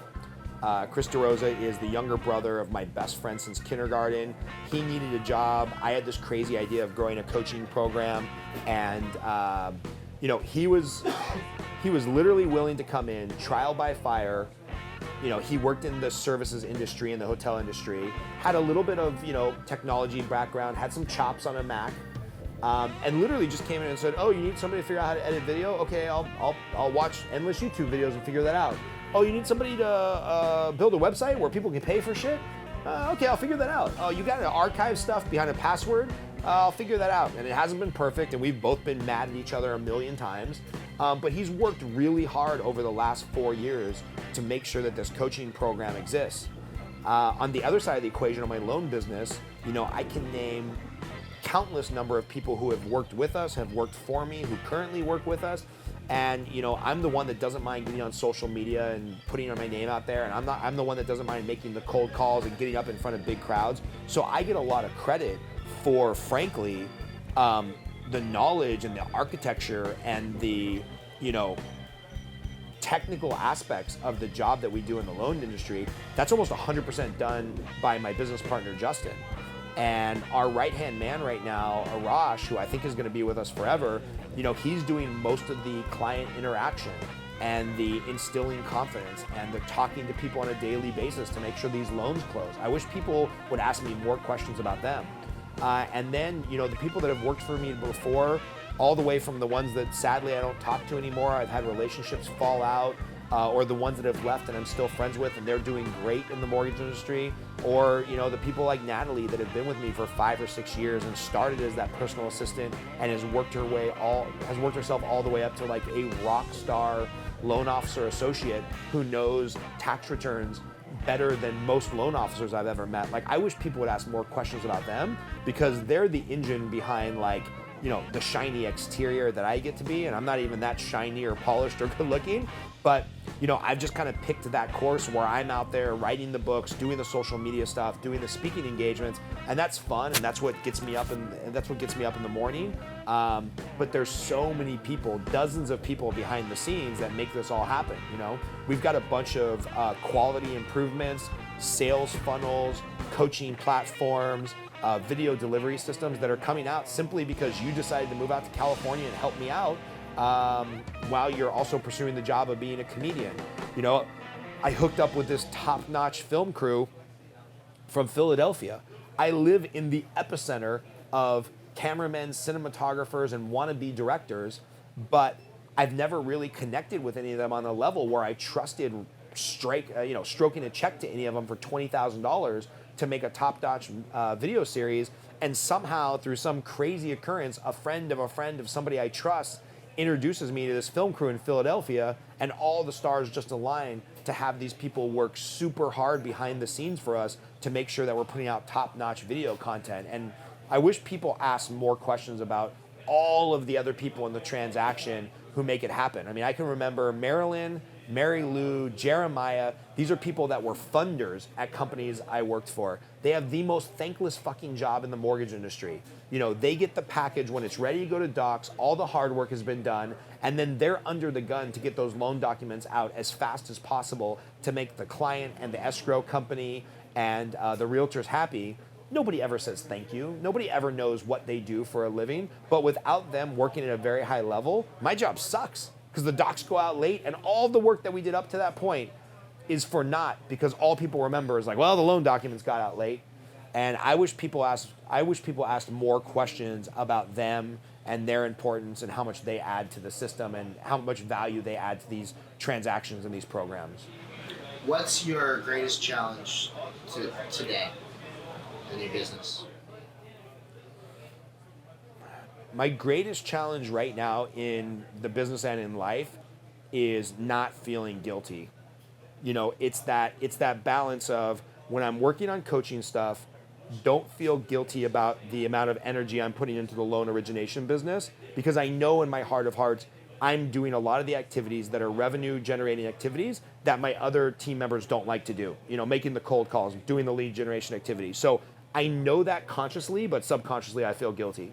Chris DeRosa is the younger brother of my best friend since kindergarten. He needed a job. I had this crazy idea of growing a coaching program, and he was literally willing to come in, trial by fire. He worked in the services industry and the hotel industry, had a little bit of, technology background, had some chops on a Mac, and literally just came in and said, oh, you need somebody to figure out how to edit video? Okay, I'll watch endless YouTube videos and figure that out. Oh, you need somebody to build a website where people can pay for shit? Okay, I'll figure that out. Oh, you got to archive stuff behind a password? I'll figure that out. And it hasn't been perfect, and we've both been mad at each other a million times. But he's worked really hard over the last 4 years to make sure that this coaching program exists. On the other side of the equation of my loan business, I can name countless number of people who have worked with us, have worked for me, who currently work with us. And I'm the one that doesn't mind getting on social media and putting my name out there, and I'm the one that doesn't mind making the cold calls and getting up in front of big crowds. So I get a lot of credit for, frankly, the knowledge and the architecture and the technical aspects of the job that we do in the loan industry. That's almost 100% done by my business partner Justin. And our right-hand man right now, Arash, who I think is going to be with us forever, he's doing most of the client interaction and the instilling confidence and the talking to people on a daily basis to make sure these loans close. I wish people would ask me more questions about them. And then, the people that have worked for me before, all the way from the ones that sadly I don't talk to anymore, I've had relationships fall out, or the ones that have left and I'm still friends with and they're doing great in the mortgage industry, or the people like Natalie that have been with me for 5 or 6 years and started as that personal assistant and has worked herself all the way up to like a rock star loan officer associate who knows tax returns better than most loan officers I've ever met. Like, I wish people would ask more questions about them because they're the engine behind like the shiny exterior that I get to be, and I'm not even that shiny or polished or good looking, but I've just kind of picked that course where I'm out there writing the books, doing the social media stuff, doing the speaking engagements, and that's fun, and that's what gets me up in the morning. But there's so many people, dozens of people behind the scenes that make this all happen. We've got a bunch of quality improvements, sales funnels, coaching platforms, video delivery systems that are coming out simply because you decided to move out to California and help me out, while you're also pursuing the job of being a comedian. I hooked up with this top-notch film crew from Philadelphia. I live in the epicenter of cameramen, cinematographers, and wannabe directors, but I've never really connected with any of them on a level where I trusted stroking a check to any of them for $20,000 to make a top-notch video series, and somehow through some crazy occurrence, a friend of somebody I trust introduces me to this film crew in Philadelphia, and all the stars just align to have these people work super hard behind the scenes for us to make sure that we're putting out top-notch video content. And I wish people asked more questions about all of the other people in the transaction who make it happen. I mean, I can remember Marilyn, Mary Lou, Jeremiah. These are people that were funders at companies I worked for. They have the most thankless fucking job in the mortgage industry. They get the package when it's ready to go to docs, all the hard work has been done, and then they're under the gun to get those loan documents out as fast as possible to make the client and the escrow company and the realtors happy. Nobody ever says thank you. Nobody ever knows what they do for a living. But without them working at a very high level, my job sucks because the docs go out late and all the work that we did up to that point is for naught because all people remember is like, well, the loan documents got out late. And I wish people asked more questions about them and their importance and how much they add to the system and how much value they add to these transactions and these programs. What's your greatest challenge today in your business? My greatest challenge right now in the business and in life is not feeling guilty. It's that balance of when I'm working on coaching stuff, don't feel guilty about the amount of energy I'm putting into the loan origination business, because I know in my heart of hearts I'm doing a lot of the activities that are revenue generating activities that my other team members don't like to do. Making the cold calls, doing the lead generation activities. So I know that consciously, but subconsciously I feel guilty.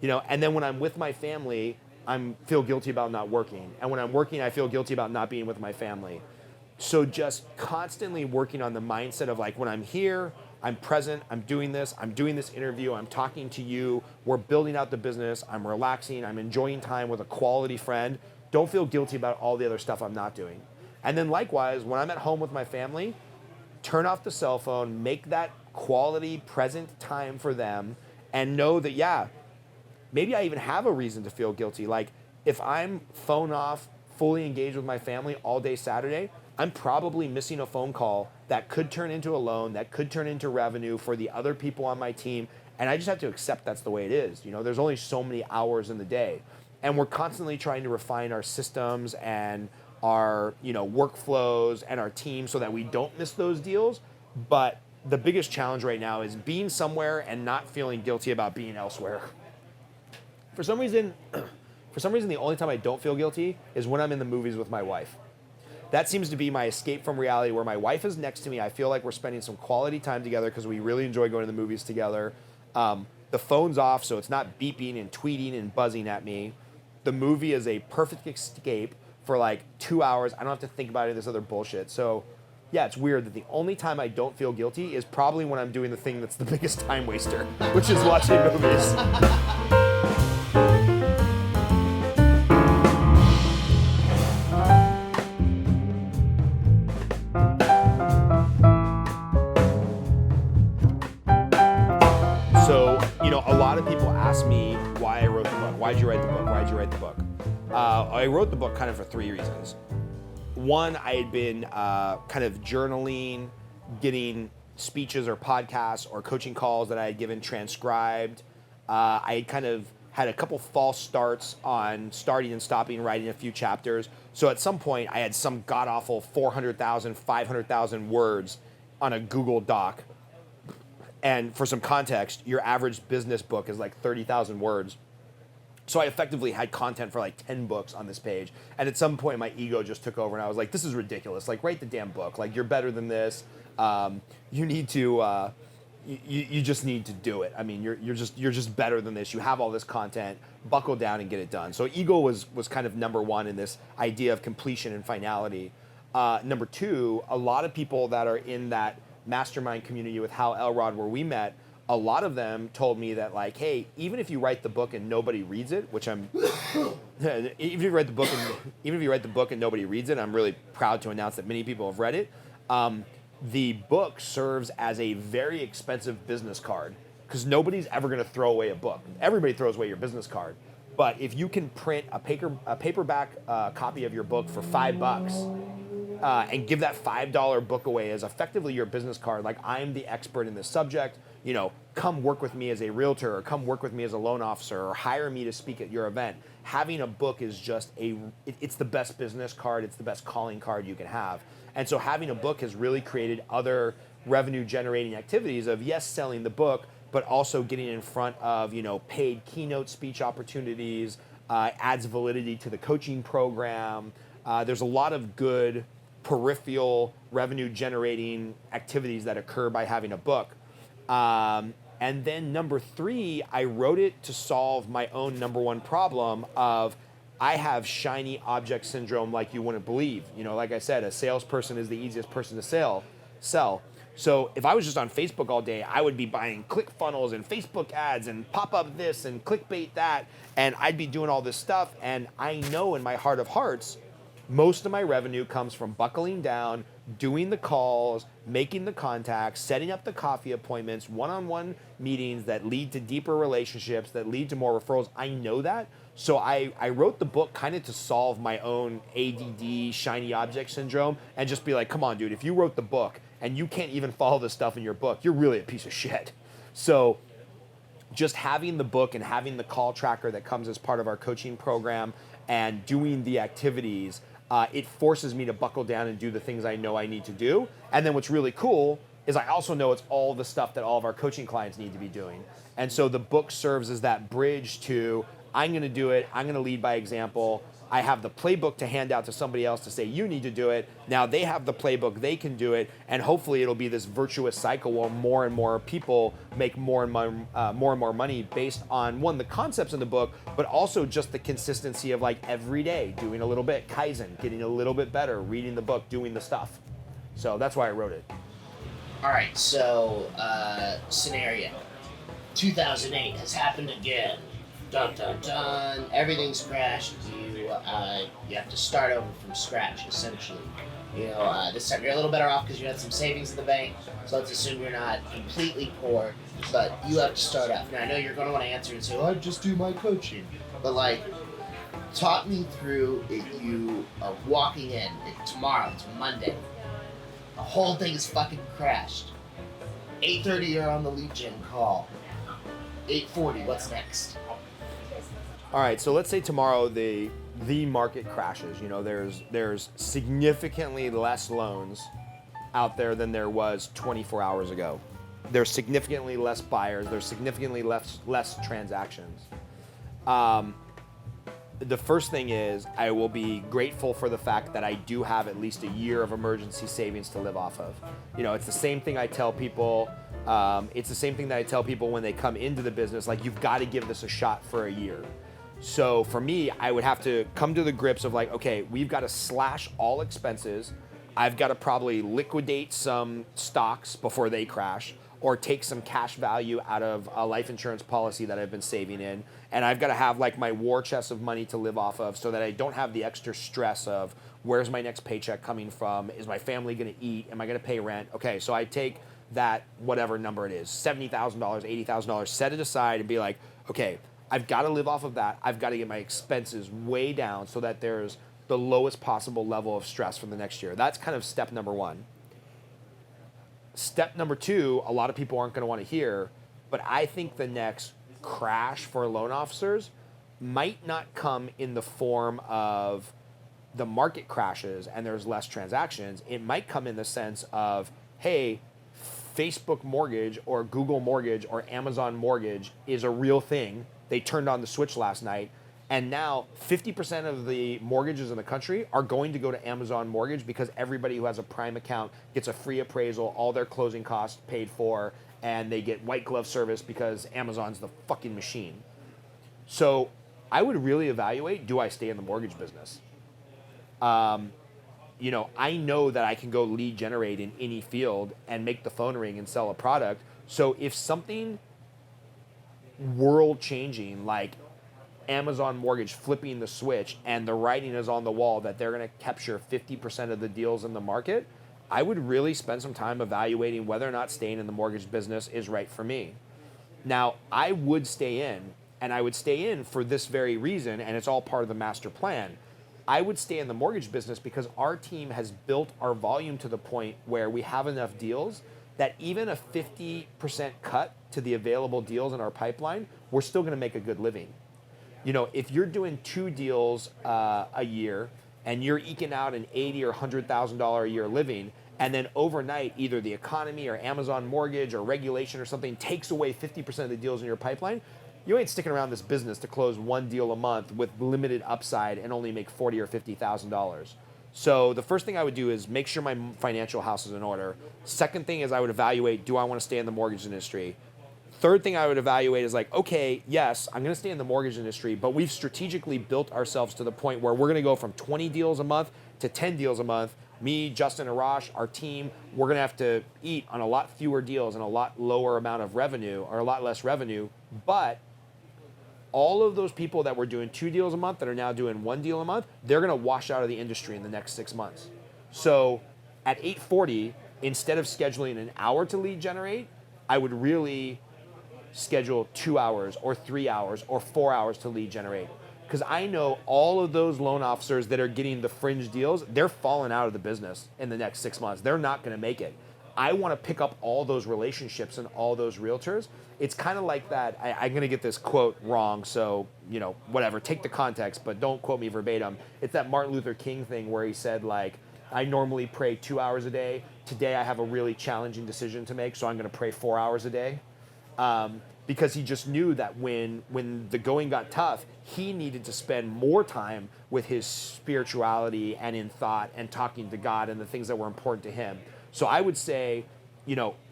And then when I'm with my family, I feel guilty about not working. And when I'm working, I feel guilty about not being with my family. So just constantly working on the mindset of like, when I'm here, I'm present, I'm doing this interview, I'm talking to you, we're building out the business, I'm relaxing, I'm enjoying time with a quality friend. Don't feel guilty about all the other stuff I'm not doing. And then likewise, when I'm at home with my family, turn off the cell phone, make that quality present time for them, and know that, yeah, maybe I even have a reason to feel guilty. Like if I'm phone off, fully engaged with my family all day Saturday, I'm probably missing a phone call that could turn into a loan, that could turn into revenue for the other people on my team. And I just have to accept that's the way it is. There's only so many hours in the day. And we're constantly trying to refine our systems and our, workflows and our team so that we don't miss those deals. But the biggest challenge right now is being somewhere and not feeling guilty about being elsewhere. For some reason, the only time I don't feel guilty is when I'm in the movies with my wife. That seems to be my escape from reality, where my wife is next to me. I feel like we're spending some quality time together because we really enjoy going to the movies together. The phone's off, so it's not beeping and tweeting and buzzing at me. The movie is a perfect escape for like 2 hours. I don't have to think about any of this other bullshit. So yeah, it's weird that the only time I don't feel guilty is probably when I'm doing the thing that's the biggest time waster, which is watching movies. A lot of people ask me why I wrote the book. Why'd you write the book? Why'd you write the book? I wrote the book kind of for three reasons. One, I had been kind of journaling, getting speeches or podcasts or coaching calls that I had given transcribed. I had kind of had a couple false starts on starting and stopping writing a few chapters. So at some point, I had some god-awful 400,000, 500,000 words on a Google Doc. And for some context, your average business book is like 30,000 words. So I effectively had content for like 10 books on this page. And at some point, my ego just took over, and I was like, this is ridiculous. Like, write the damn book. Like, you're better than this. You need to, you just need to do it. I mean, you're just better than this. You have all this content. Buckle down and get it done. So ego was kind of number one in this idea of completion and finality. Number two, a lot of people that are in that mastermind community with Hal Elrod where we met, a lot of them told me that, like, hey, even if you write the book and nobody reads it, which I'm, even if you write the book and nobody reads it, I'm really proud to announce that many people have read it. The book serves as a very expensive business card because nobody's ever going to throw away a book. Everybody throws away your business card. But if you can print a paperback copy of your book for $5 and give that $5 book away as effectively your business card, like, I'm the expert in this subject, you know, come work with me as a realtor, or come work with me as a loan officer, or hire me to speak at your event. Having a book is just it's the best business card, it's the best calling card you can have. And so having a book has really created other revenue generating activities of, yes, selling the book, but also getting in front of, you know, paid keynote speech opportunities, adds validity to the coaching program. There's a lot of good peripheral revenue generating activities that occur by having a book. And then number three, I wrote it to solve my own number one problem of, I have shiny object syndrome like you wouldn't believe. You know, like I said, a salesperson is the easiest person to sell. So if I was just on Facebook all day, I would be buying ClickFunnels and Facebook ads and pop-up this and clickbait that, and I'd be doing all this stuff. And I know in my heart of hearts, most of my revenue comes from buckling down, doing the calls, making the contacts, setting up the coffee appointments, one-on-one meetings that lead to deeper relationships, that lead to more referrals. I know that. So I wrote the book kind of to solve my own ADD, shiny object syndrome, and just be like, come on, dude, if you wrote the book and you can't even follow the stuff in your book, you're really a piece of shit. So just having the book and having the call tracker that comes as part of our coaching program and doing the activities, it forces me to buckle down and do the things I know I need to do. And then what's really cool is I also know it's all the stuff that all of our coaching clients need to be doing. And so the book serves as that bridge to, I'm going to do it. I'm going to lead by example. I have the playbook to hand out to somebody else to say, you need to do it. Now they have the playbook, they can do it. And hopefully it'll be this virtuous cycle where more and more people make more and more money based on, one, the concepts in the book, but also just the consistency of, like, every day doing a little bit, Kaizen, getting a little bit better, reading the book, doing the stuff. So that's why I wrote it. All right, so scenario. 2008 has happened again. Dun dun dun. Everything's crashed. You have to start over from scratch, essentially. You know, this time you're a little better off because you had some savings in the bank. So let's assume you're not completely poor, but you have to start off. Now I know you're going to want to answer and say, "Oh, I just do my coaching," but, like, talk me through it. You are walking in tomorrow. It's Monday. The whole thing is fucking crashed. 8:30, you're on the lead gen call. 8:40, what's next? All right, so let's say tomorrow the market crashes. You know, there's significantly less loans out there than there was 24 hours ago. There's significantly less buyers. There's significantly less transactions. The first thing is I will be grateful for the fact that I do have at least a year of emergency savings to live off of. You know, it's the same thing I tell people. It's the same thing that I tell people when they come into the business, like, you've got to give this a shot for a year. So for me, I would have to come to the grips of, like, okay, we've got to slash all expenses. I've got to probably liquidate some stocks before they crash, or take some cash value out of a life insurance policy that I've been saving in. And I've got to have, like, my war chest of money to live off of so that I don't have the extra stress of, where's my next paycheck coming from? Is my family going to eat? Am I going to pay rent? Okay, so I take that, whatever number it is, $70,000, $80,000, set it aside and be like, okay, I've got to live off of that. I've got to get my expenses way down so that there's the lowest possible level of stress for the next year. That's kind of step number one. Step number two, a lot of people aren't going to want to hear, but I think the next crash for loan officers might not come in the form of the market crashes and there's less transactions. It might come in the sense of, hey, Facebook mortgage or Google mortgage or Amazon mortgage is a real thing. they turned on the switch last night, and now 50% of the mortgages in the country are going to go to Amazon Mortgage because everybody who has a Prime account gets a free appraisal, all their closing costs paid for, and they get white glove service because Amazon's the fucking machine. So I would really evaluate, do I stay in the mortgage business? I know that I can go lead generate in any field and make the phone ring and sell a product. So if something world changing like Amazon Mortgage flipping the switch and the writing is on the wall that they're going to capture 50% of the deals in the market, I would really spend some time evaluating whether or not staying in the mortgage business is right for me. Now, I would stay in, and I would stay in for this very reason, and it's all part of the master plan. I would stay in the mortgage business because our team has built our volume to the point where we have enough deals that even a 50% cut to the available deals in our pipeline, we're still going to make a good living. If you're doing 2 deals a year and you're eking out an $80,000 or $100,000 a year living, and then overnight either the economy or Amazon Mortgage or regulation or something takes away 50% of the deals in your pipeline, you ain't sticking around this business to close 1 deal a month with limited upside and only make $40,000 or $50,000. So the first thing I would do is make sure my financial house is in order. Second thing is I would evaluate, do I want to stay in the mortgage industry? Third thing I would evaluate is like, okay, yes, I'm going to stay in the mortgage industry, but we've strategically built ourselves to the point where we're going to go from 20 deals a month to 10 deals a month. Me, Justin, Arash, our team, we're going to have to eat on a lot fewer deals and a lot lower amount of revenue or a lot less revenue. But all of those people that were doing 2 deals a month that are now doing 1 deal a month, they're going to wash out of the industry in the next 6 months. So at 8:40, instead of scheduling an hour to lead generate, I would really schedule 2 hours or 3 hours or 4 hours to lead generate. Because I know all of those loan officers that are getting the fringe deals, they're falling out of the business in the next 6 months. They're not going to make it. I want to pick up all those relationships and all those realtors. It's kind of like that. I'm going to get this quote wrong, so, whatever. Take the context, but don't quote me verbatim. It's that Martin Luther King thing where he said, like, I normally pray 2 hours a day. Today I have a really challenging decision to make, so I'm going to pray 4 hours a day. Because he just knew that when the going got tough, he needed to spend more time with his spirituality and in thought and talking to God and the things that were important to him. So I would say,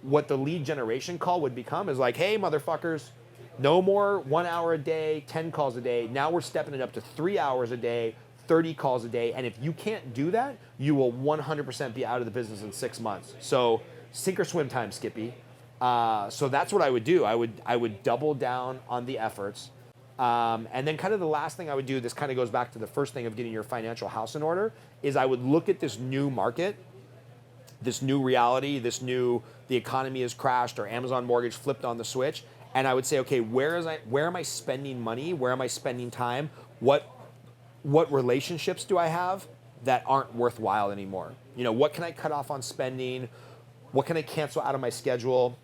what the lead generation call would become is like, hey, motherfuckers, no more 1 hour a day, 10 calls a day. Now we're stepping it up to 3 hours a day, 30 calls a day. And if you can't do that, you will 100% be out of the business in 6 months. So sink or swim time, Skippy. So that's what I would do. I would double down on the efforts. And then kind of the last thing I would do, this kind of goes back to the first thing of getting your financial house in order, is I would look at this new market, this new reality, the economy has crashed or Amazon Mortgage flipped on the switch. And I would say, okay, where am I spending money? Where am I spending time? What relationships do I have that aren't worthwhile anymore? What can I cut off on spending? What can I cancel out of my schedule?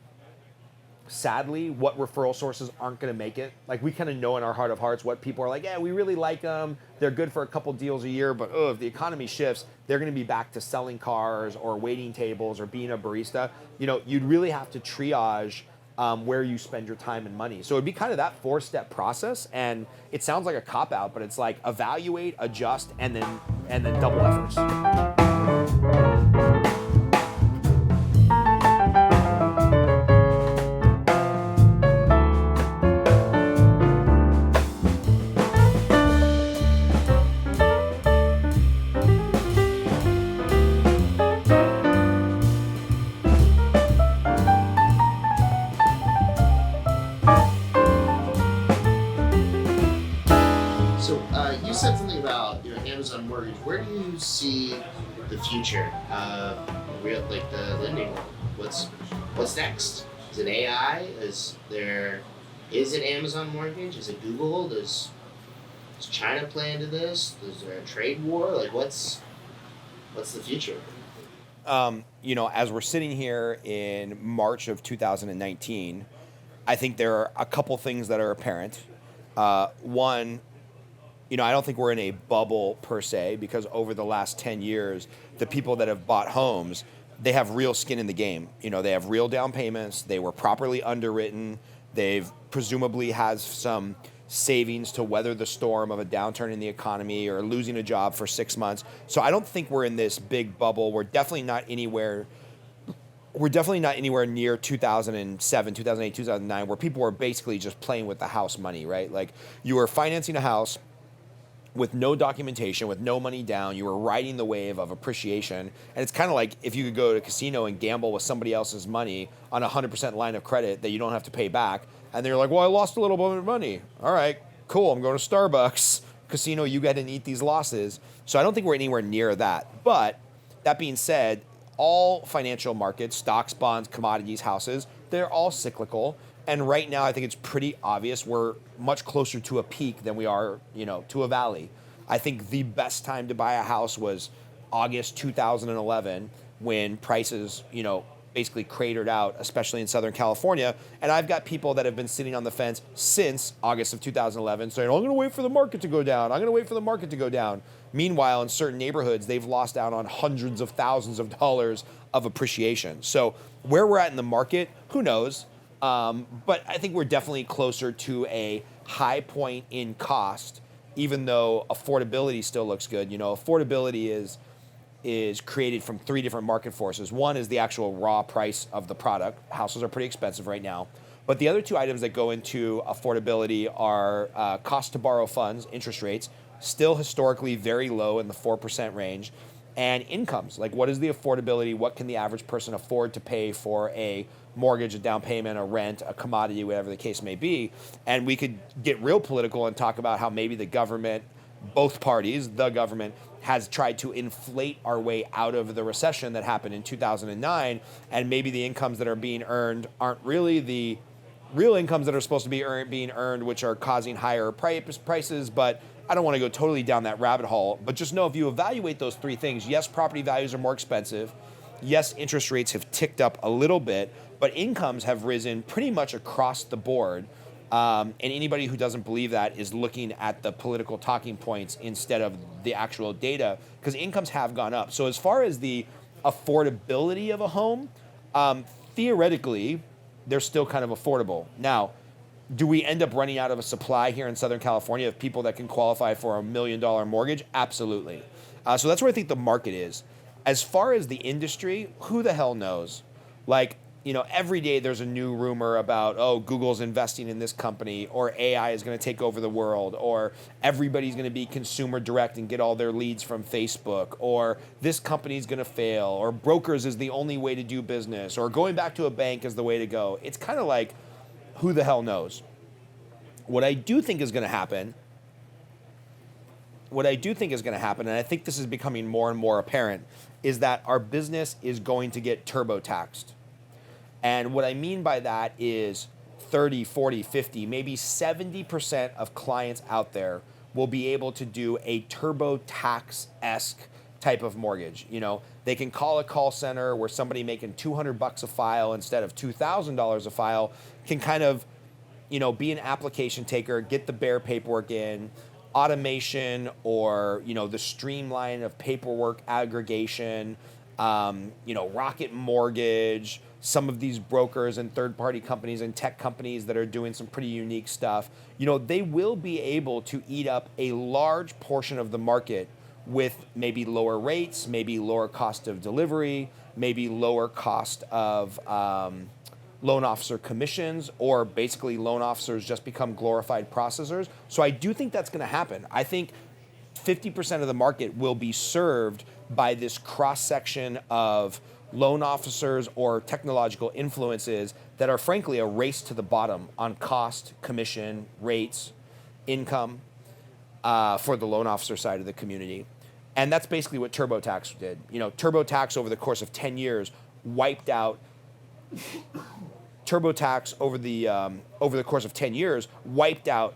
Sadly, what referral sources aren't going to make it? Like, we kind of know in our heart of hearts what people are like, yeah, we really like them. They're good for a couple deals a year, but if the economy shifts, they're going to be back to selling cars or waiting tables or being a barista. You'd really have to triage where you spend your time and money. So it'd be kind of that 4-step process. And it sounds like a cop-out, but it's like evaluate, adjust, and then double efforts. Amazon Mortgage, where do you see the future of the lending world? What's next? Is it AI? Is it Amazon Mortgage? Is it Google? Does China play into this? Is there a trade war? Like, what's the future? As we're sitting here in March of 2019, I think there are a couple things that are apparent. One, I don't think we're in a bubble per se, because over the last 10 years, the people that have bought homes, they have real skin in the game. They have real down payments. They were properly underwritten. They've presumably has some savings to weather the storm of a downturn in the economy or losing a job for 6 months. So I don't think we're in this big bubble. We're definitely not anywhere near 2007, 2008, 2009, where people were basically just playing with the house money, right? Like you were financing a house with no documentation, with no money down. You were riding the wave of appreciation. And it's kind of like if you could go to a casino and gamble with somebody else's money on a 100% line of credit that you don't have to pay back. And then you're like, well, I lost a little bit of money. All right, cool. I'm going to Starbucks. Casino, you get to eat these losses. So I don't think we're anywhere near that. But that being said, all financial markets, stocks, bonds, commodities, houses, they're all cyclical. And right now, I think it's pretty obvious we're much closer to a peak than we are, to a valley. I think the best time to buy a house was August 2011 when prices, basically cratered out, especially in Southern California. And I've got people that have been sitting on the fence since August of 2011 saying, I'm going to wait for the market to go down. I'm going to wait for the market to go down. Meanwhile, in certain neighborhoods, they've lost out on hundreds of thousands of dollars of appreciation. So where we're at in the market, who knows? But I think we're definitely closer to a high point in cost, even though affordability still looks good. Affordability is created from three different market forces. One is the actual raw price of the product. Houses are pretty expensive right now. But the other two items that go into affordability are cost to borrow funds, interest rates, still historically very low in the 4% range, and incomes. Like, what is the affordability? What can the average person afford to pay for a mortgage, a down payment, a rent, a commodity, whatever the case may be? And we could get real political and talk about how maybe the government, both parties, the government, has tried to inflate our way out of the recession that happened in 2009, and maybe the incomes that are being earned aren't really the real incomes that are supposed to be being earned, which are causing higher prices. But I don't want to go totally down that rabbit hole. But just know if you evaluate those three things, yes, property values are more expensive. Yes, interest rates have ticked up a little bit, but incomes have risen pretty much across the board. And anybody who doesn't believe that is looking at the political talking points instead of the actual data, because incomes have gone up. So as far as the affordability of a home, theoretically, they're still kind of affordable. Now, do we end up running out of a supply here in Southern California of people that can qualify for $1 million mortgage? Absolutely. So that's where I think the market is. As far as the industry, who the hell knows? Like, every day there's a new rumor about, Google's investing in this company, or AI is going to take over the world, or everybody's going to be consumer direct and get all their leads from Facebook, or this company's going to fail, or brokers is the only way to do business, or going back to a bank is the way to go. It's kind of like, who the hell knows? What I do think is going to happen, and I think this is becoming more and more apparent, is that our business is going to get turbo-taxed. And what I mean by that is 30, 40, 50, maybe 70% of clients out there will be able to do a TurboTax-esque type of mortgage. They can call a call center where somebody making $200 a file instead of $2,000 a file can kind of, be an application taker, get the bare paperwork in, automation, or, the streamline of paperwork aggregation, Rocket Mortgage, some of these brokers and third-party companies and tech companies that are doing some pretty unique stuff, they will be able to eat up a large portion of the market with maybe lower rates, maybe lower cost of delivery, maybe lower cost of loan officer commissions, or basically loan officers just become glorified processors. So I do think that's going to happen. I think 50% of the market will be served by this cross-section of loan officers or technological influences that are frankly a race to the bottom on cost, commission, rates, income for the loan officer side of the community. And that's basically what TurboTax did. TurboTax over the course of 10 years wiped out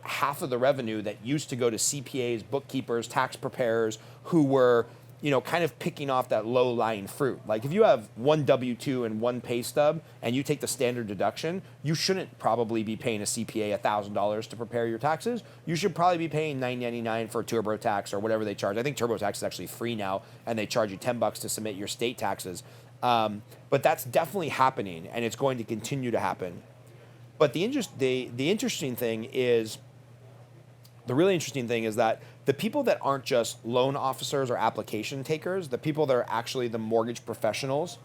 half of the revenue that used to go to CPAs, bookkeepers, tax preparers who were kind of picking off that low-lying fruit. Like if you have one W-2 and one pay stub and you take the standard deduction, you shouldn't probably be paying a CPA $1,000 to prepare your taxes. You should probably be paying $9.99 for TurboTax or whatever they charge. I think TurboTax is actually free now, and they charge you $10 to submit your state taxes. But that's definitely happening, and it's going to continue to happen. But the interesting thing is the really interesting thing is that the people that aren't just loan officers or application takers, the people that are actually the mortgage professionals,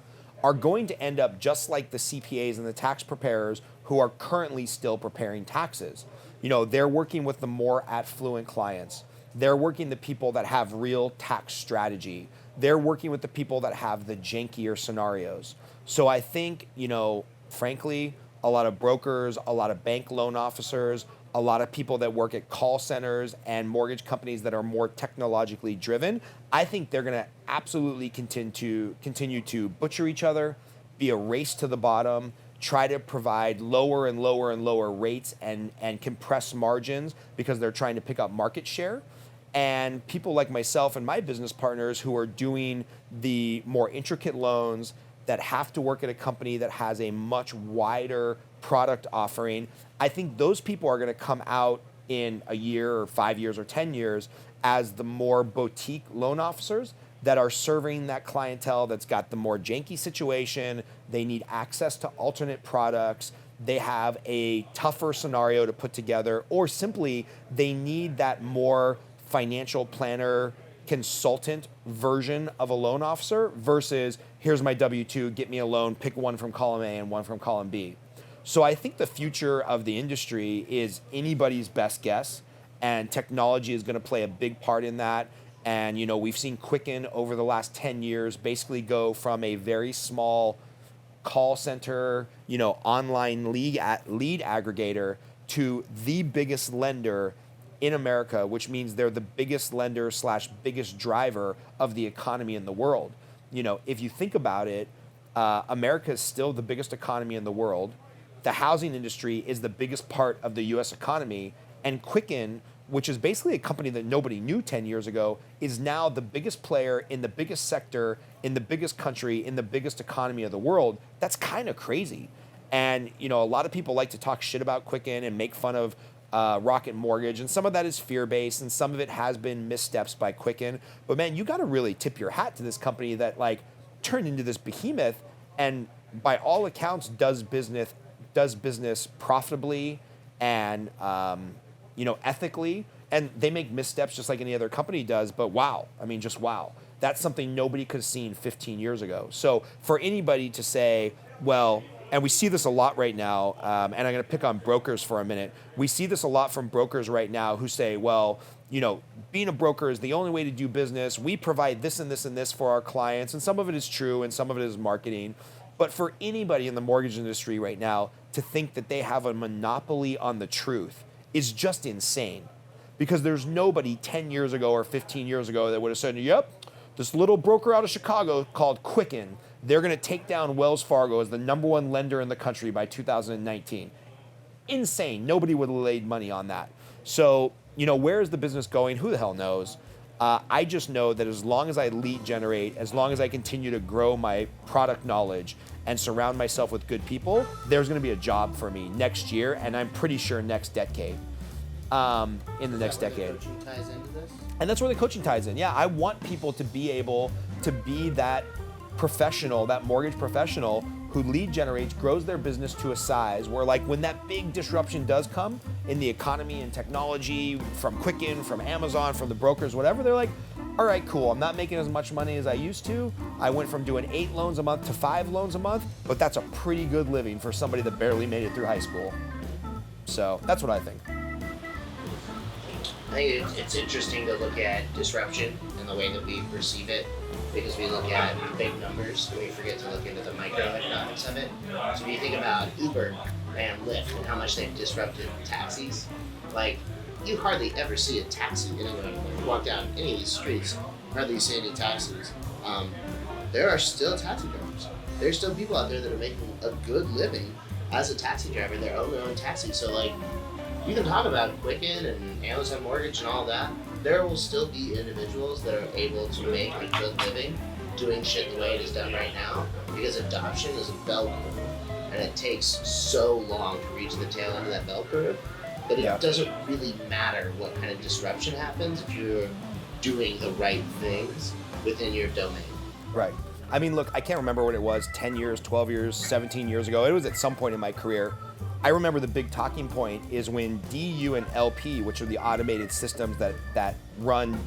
are going to end up just like the CPAs and the tax preparers who are currently still preparing taxes. They're working with the more affluent clients. They're working the people that have real tax strategy. They're working with the people that have the jankier scenarios. So I think, frankly, a lot of brokers, a lot of bank loan officers, a lot of people that work at call centers and mortgage companies that are more technologically driven, I think they're going to absolutely continue to butcher each other, be a race to the bottom, try to provide lower and lower and lower rates and compress margins because they're trying to pick up market share. And people like myself and my business partners who are doing the more intricate loans that have to work at a company that has a much wider product offering, I think those people are going to come out in a year or 5 years or 10 years as the more boutique loan officers that are serving that clientele that's got the more janky situation. They need access to alternate products. They have a tougher scenario to put together, or simply they need that more financial planner consultant version of a loan officer versus here's my W-2, get me a loan, pick one from column A and one from column B. So I think the future of the industry is anybody's best guess, and technology is going to play a big part in that. And we've seen Quicken over the last 10 years basically go from a very small call center, online lead aggregator to the biggest lender in America, which means they're the biggest lender / biggest driver of the economy in the world. If you think about it, America is still the biggest economy in the world. The housing industry is the biggest part of the U.S. economy, and Quicken, which is basically a company that nobody knew 10 years ago, is now the biggest player in the biggest sector, in the biggest country, in the biggest economy of the world. That's kind of crazy. And, a lot of people like to talk shit about Quicken and make fun of Rocket Mortgage, and some of that is fear-based, and some of it has been missteps by Quicken. But man, you got to really tip your hat to this company that turned into this behemoth, and by all accounts does business profitably and ethically. And they make missteps just like any other company does. But wow, just wow. That's something nobody could have seen 15 years ago. So for anybody to say, well, and we see this a lot right now, and I'm going to pick on brokers for a minute. We see this a lot from brokers right now who say, well, being a broker is the only way to do business. We provide this and this and this for our clients. And some of it is true and some of it is marketing. But for anybody in the mortgage industry right now to think that they have a monopoly on the truth is just insane. Because there's nobody 10 years ago or 15 years ago that would have said, yep, this little broker out of Chicago called Quicken, they're going to take down Wells Fargo as the #1 lender in the country by 2019. Insane. Nobody would have laid money on that. So, where is the business going? Who the hell knows? I just know that as long as I lead generate, as long as I continue to grow my product knowledge and surround myself with good people, there's going to be a job for me next year, and I'm pretty sure next decade. In the next decade. Coaching ties into this? And that's where the coaching ties in. Yeah, I want people to be able to be that professional, that mortgage professional who lead generates, grows their business to a size where when that big disruption does come in the economy and technology from Quicken, from Amazon, from the brokers, whatever, they're like, all right, cool, I'm not making as much money as I used to. I went from doing 8 loans a month to 5 loans a month, but that's a pretty good living for somebody that barely made it through high school. So that's what I think. I think it's interesting to look at disruption and the way that we perceive it, because we look at big numbers and we forget to look into the microeconomics of it. So when you think about Uber and Lyft and how much they've disrupted taxis, you hardly ever see a taxi anywhere. When you walk down any of these streets, hardly see any taxis. There are still taxi drivers. There's still people out there that are making a good living as a taxi driver. They own their own taxi. So you can talk about Quicken and Amazon Mortgage and all that. There will still be individuals that are able to make a good living doing shit the way it is done right now, because adoption is a bell curve, and it takes so long to reach the tail end of that bell curve that it doesn't really matter what kind of disruption happens if you're doing the right things within your domain. Right. Look, I can't remember what it was, 10 years, 12 years, 17 years ago. It was at some point in my career. I remember the big talking point is when DU and LP, which are the automated systems that run,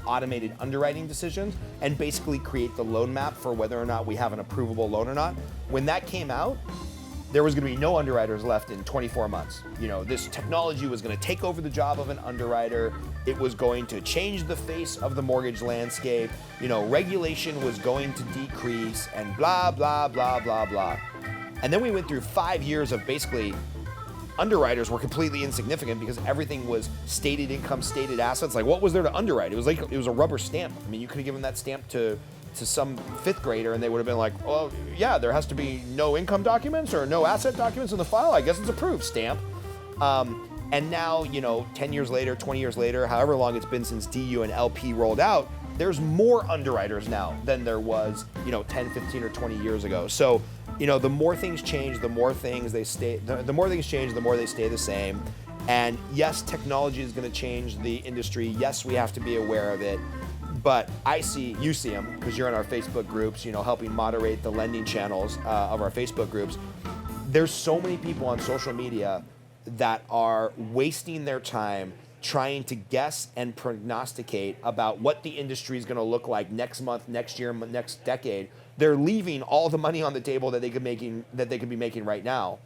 automated underwriting decisions and basically create the loan map for whether or not we have an approvable loan or not. When that came out, there was going to be no underwriters left in 24 months. This technology was going to take over the job of an underwriter. It was going to change the face of the mortgage landscape. Regulation was going to decrease and blah, blah, blah, blah, blah. And then we went through 5 years of basically underwriters were completely insignificant because everything was stated income, stated assets. Like, what was there to underwrite? It was a rubber stamp. I mean, you could have given that stamp to some fifth grader and they would have been like, well, yeah, there has to be no income documents or no asset documents in the file. I guess it's approved, stamp. And now, 10 years later, 20 years later, however long it's been since DU and LP rolled out, there's more underwriters now than there was, 10, 15, or 20 years ago. So, the more things change, the more things they stay, the more things change, the more they stay the same. And yes, technology is going to change the industry. Yes, we have to be aware of it. But you see them, because you're in our Facebook groups, helping moderate the lending channels of our Facebook groups. There's so many people on social media that are wasting their time trying to guess and prognosticate about what the industry is going to look like next month, next year, next decade. They're leaving all the money on the table that they could be making right now.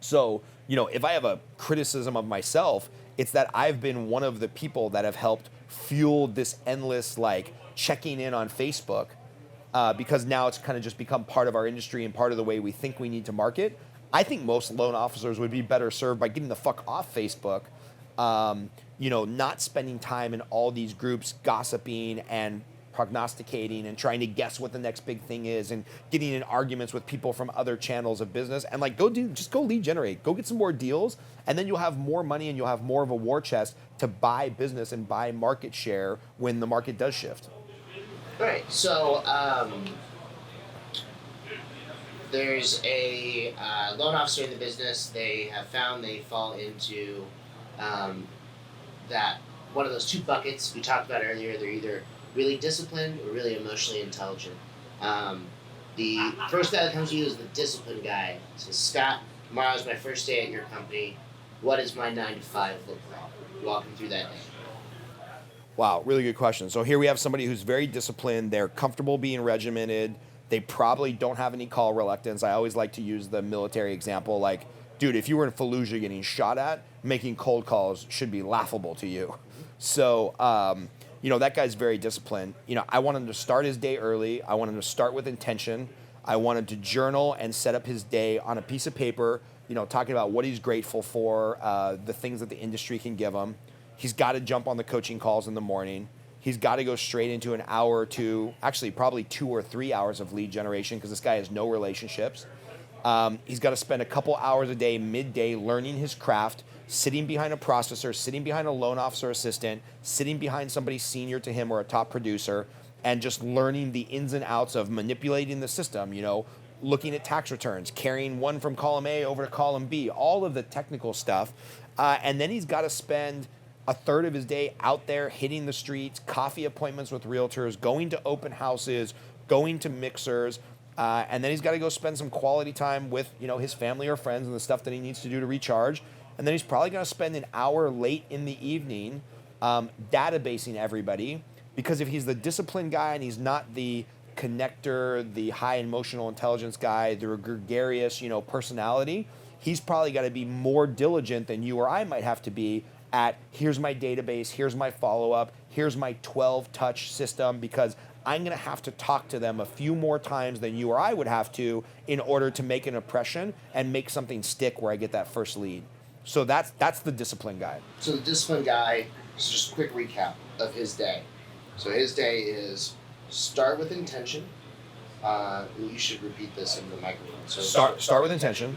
So, if I have a criticism of myself, it's that I've been one of the people that have helped fuel this endless checking in on Facebook because now it's kind of just become part of our industry and part of the way we think we need to market. I think most loan officers would be better served by getting the fuck off Facebook, not spending time in all these groups gossiping and prognosticating and trying to guess what the next big thing is and getting in arguments with people from other channels of business and go lead generate, go get some more deals, and then you'll have more money and you'll have more of a war chest to buy business and buy market share when the market does shift. All right, so there's a loan officer in the business. They have found they fall into that one of those two buckets we talked about earlier. They're either really disciplined or really emotionally intelligent. The first guy that comes to you is the disciplined guy. Says, Scott, tomorrow's my first day at your company. What does my 9 to 5 look like? Walk me through that day. Wow, really good question. So here we have somebody who's very disciplined. They're comfortable being regimented. They probably don't have any call reluctance. I always like to use the military example. Dude, if you were in Fallujah getting shot at, making cold calls should be laughable to you. So, that guy's very disciplined. I want him to start his day early. I want him to start with intention. I want him to journal and set up his day on a piece of paper, talking about what he's grateful for, the things that the industry can give him. He's got to jump on the coaching calls in the morning. He's got to go straight into an hour or two, actually probably 2 or 3 hours of lead generation because this guy has no relationships. He's got to spend a couple hours a day, midday, learning his craft, sitting behind a processor, sitting behind a loan officer assistant, sitting behind somebody senior to him or a top producer, and just learning the ins and outs of manipulating the system, looking at tax returns, carrying one from column A over to column B, all of the technical stuff. And then he's got to spend a third of his day out there hitting the streets, coffee appointments with realtors, going to open houses, going to mixers, and then he's got to go spend some quality time with, his family or friends and the stuff that he needs to do to recharge. And then he's probably going to spend an hour late in the evening databasing everybody, because if he's the disciplined guy and he's not the connector, the high emotional intelligence guy, the gregarious, personality, he's probably got to be more diligent than you or I might have to be at here's my database, here's my follow-up, here's my 12-touch system, because I'm going to have to talk to them a few more times than you or I would have to in order to make an impression and make something stick where I get that first lead. So that's the disciplined guy. So the disciplined guy, just a quick recap of his day. So his day is start with intention. You should repeat this in the microphone. So start with intention.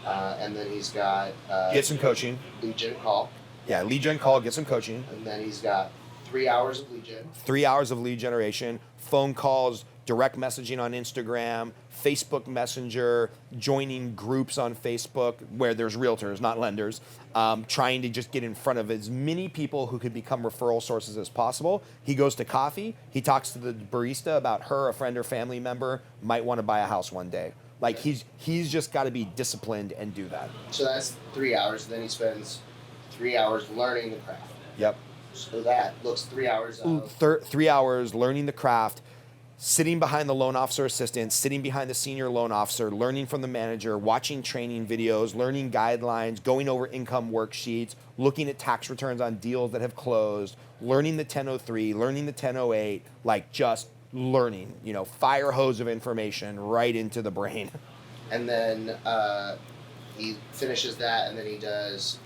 And then he's got... get some coaching. Lead gen call. Yeah, lead gen call, get some coaching. And then he's got 3 hours of lead gen. 3 hours of lead generation, phone calls, direct messaging on Instagram, Facebook Messenger, joining groups on Facebook where there's realtors, not lenders, trying to just get in front of as many people who could become referral sources as possible. He goes to coffee. He talks to the barista about her, a friend or family member might want to buy a house one day. Like he's just got to be disciplined and do that. So that's 3 hours. Then he spends 3 hours learning the craft. Yep. So that looks 3 hours of 3 hours learning the craft, sitting behind the loan officer assistant, sitting behind the senior loan officer, learning from the manager, watching training videos, learning guidelines, going over income worksheets, looking at tax returns on deals that have closed, learning the 1003, learning the 1008, like just learning, fire hose of information right into the brain. And then he finishes that, and then he does,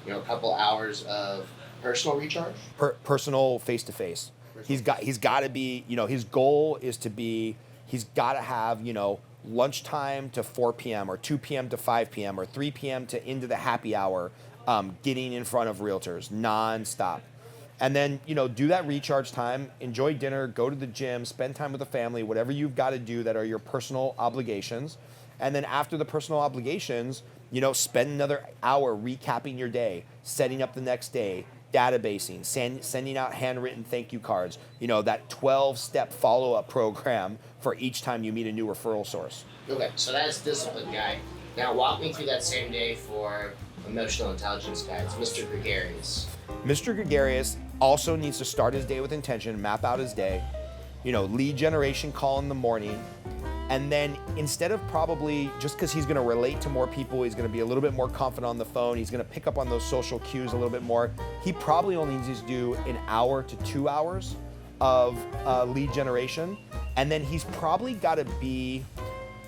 a couple hours of personal recharge. Personal face-to-face. He's got to be, his goal is to be, he's got to have, lunchtime to 4 p.m. or 2 p.m. to 5 p.m. or 3 p.m. to into the happy hour, getting in front of realtors nonstop. And then, do that recharge time, enjoy dinner, go to the gym, spend time with the family, whatever you've got to do that are your personal obligations. And then after the personal obligations, spend another hour recapping your day, setting up the next day, databasing, sending out handwritten thank you cards, that 12-step follow-up program for each time you meet a new referral source. Okay, so that's discipline guy. Now walk me through that same day for emotional intelligence guy. It's Mr. Gregarious. Mr. Gregarious also needs to start his day with intention, map out his day, lead generation call in the morning. And then instead of probably, just because he's going to relate to more people, he's going to be a little bit more confident on the phone, he's going to pick up on those social cues a little bit more, he probably only needs to do an hour to 2 hours of lead generation. And then he's probably got to be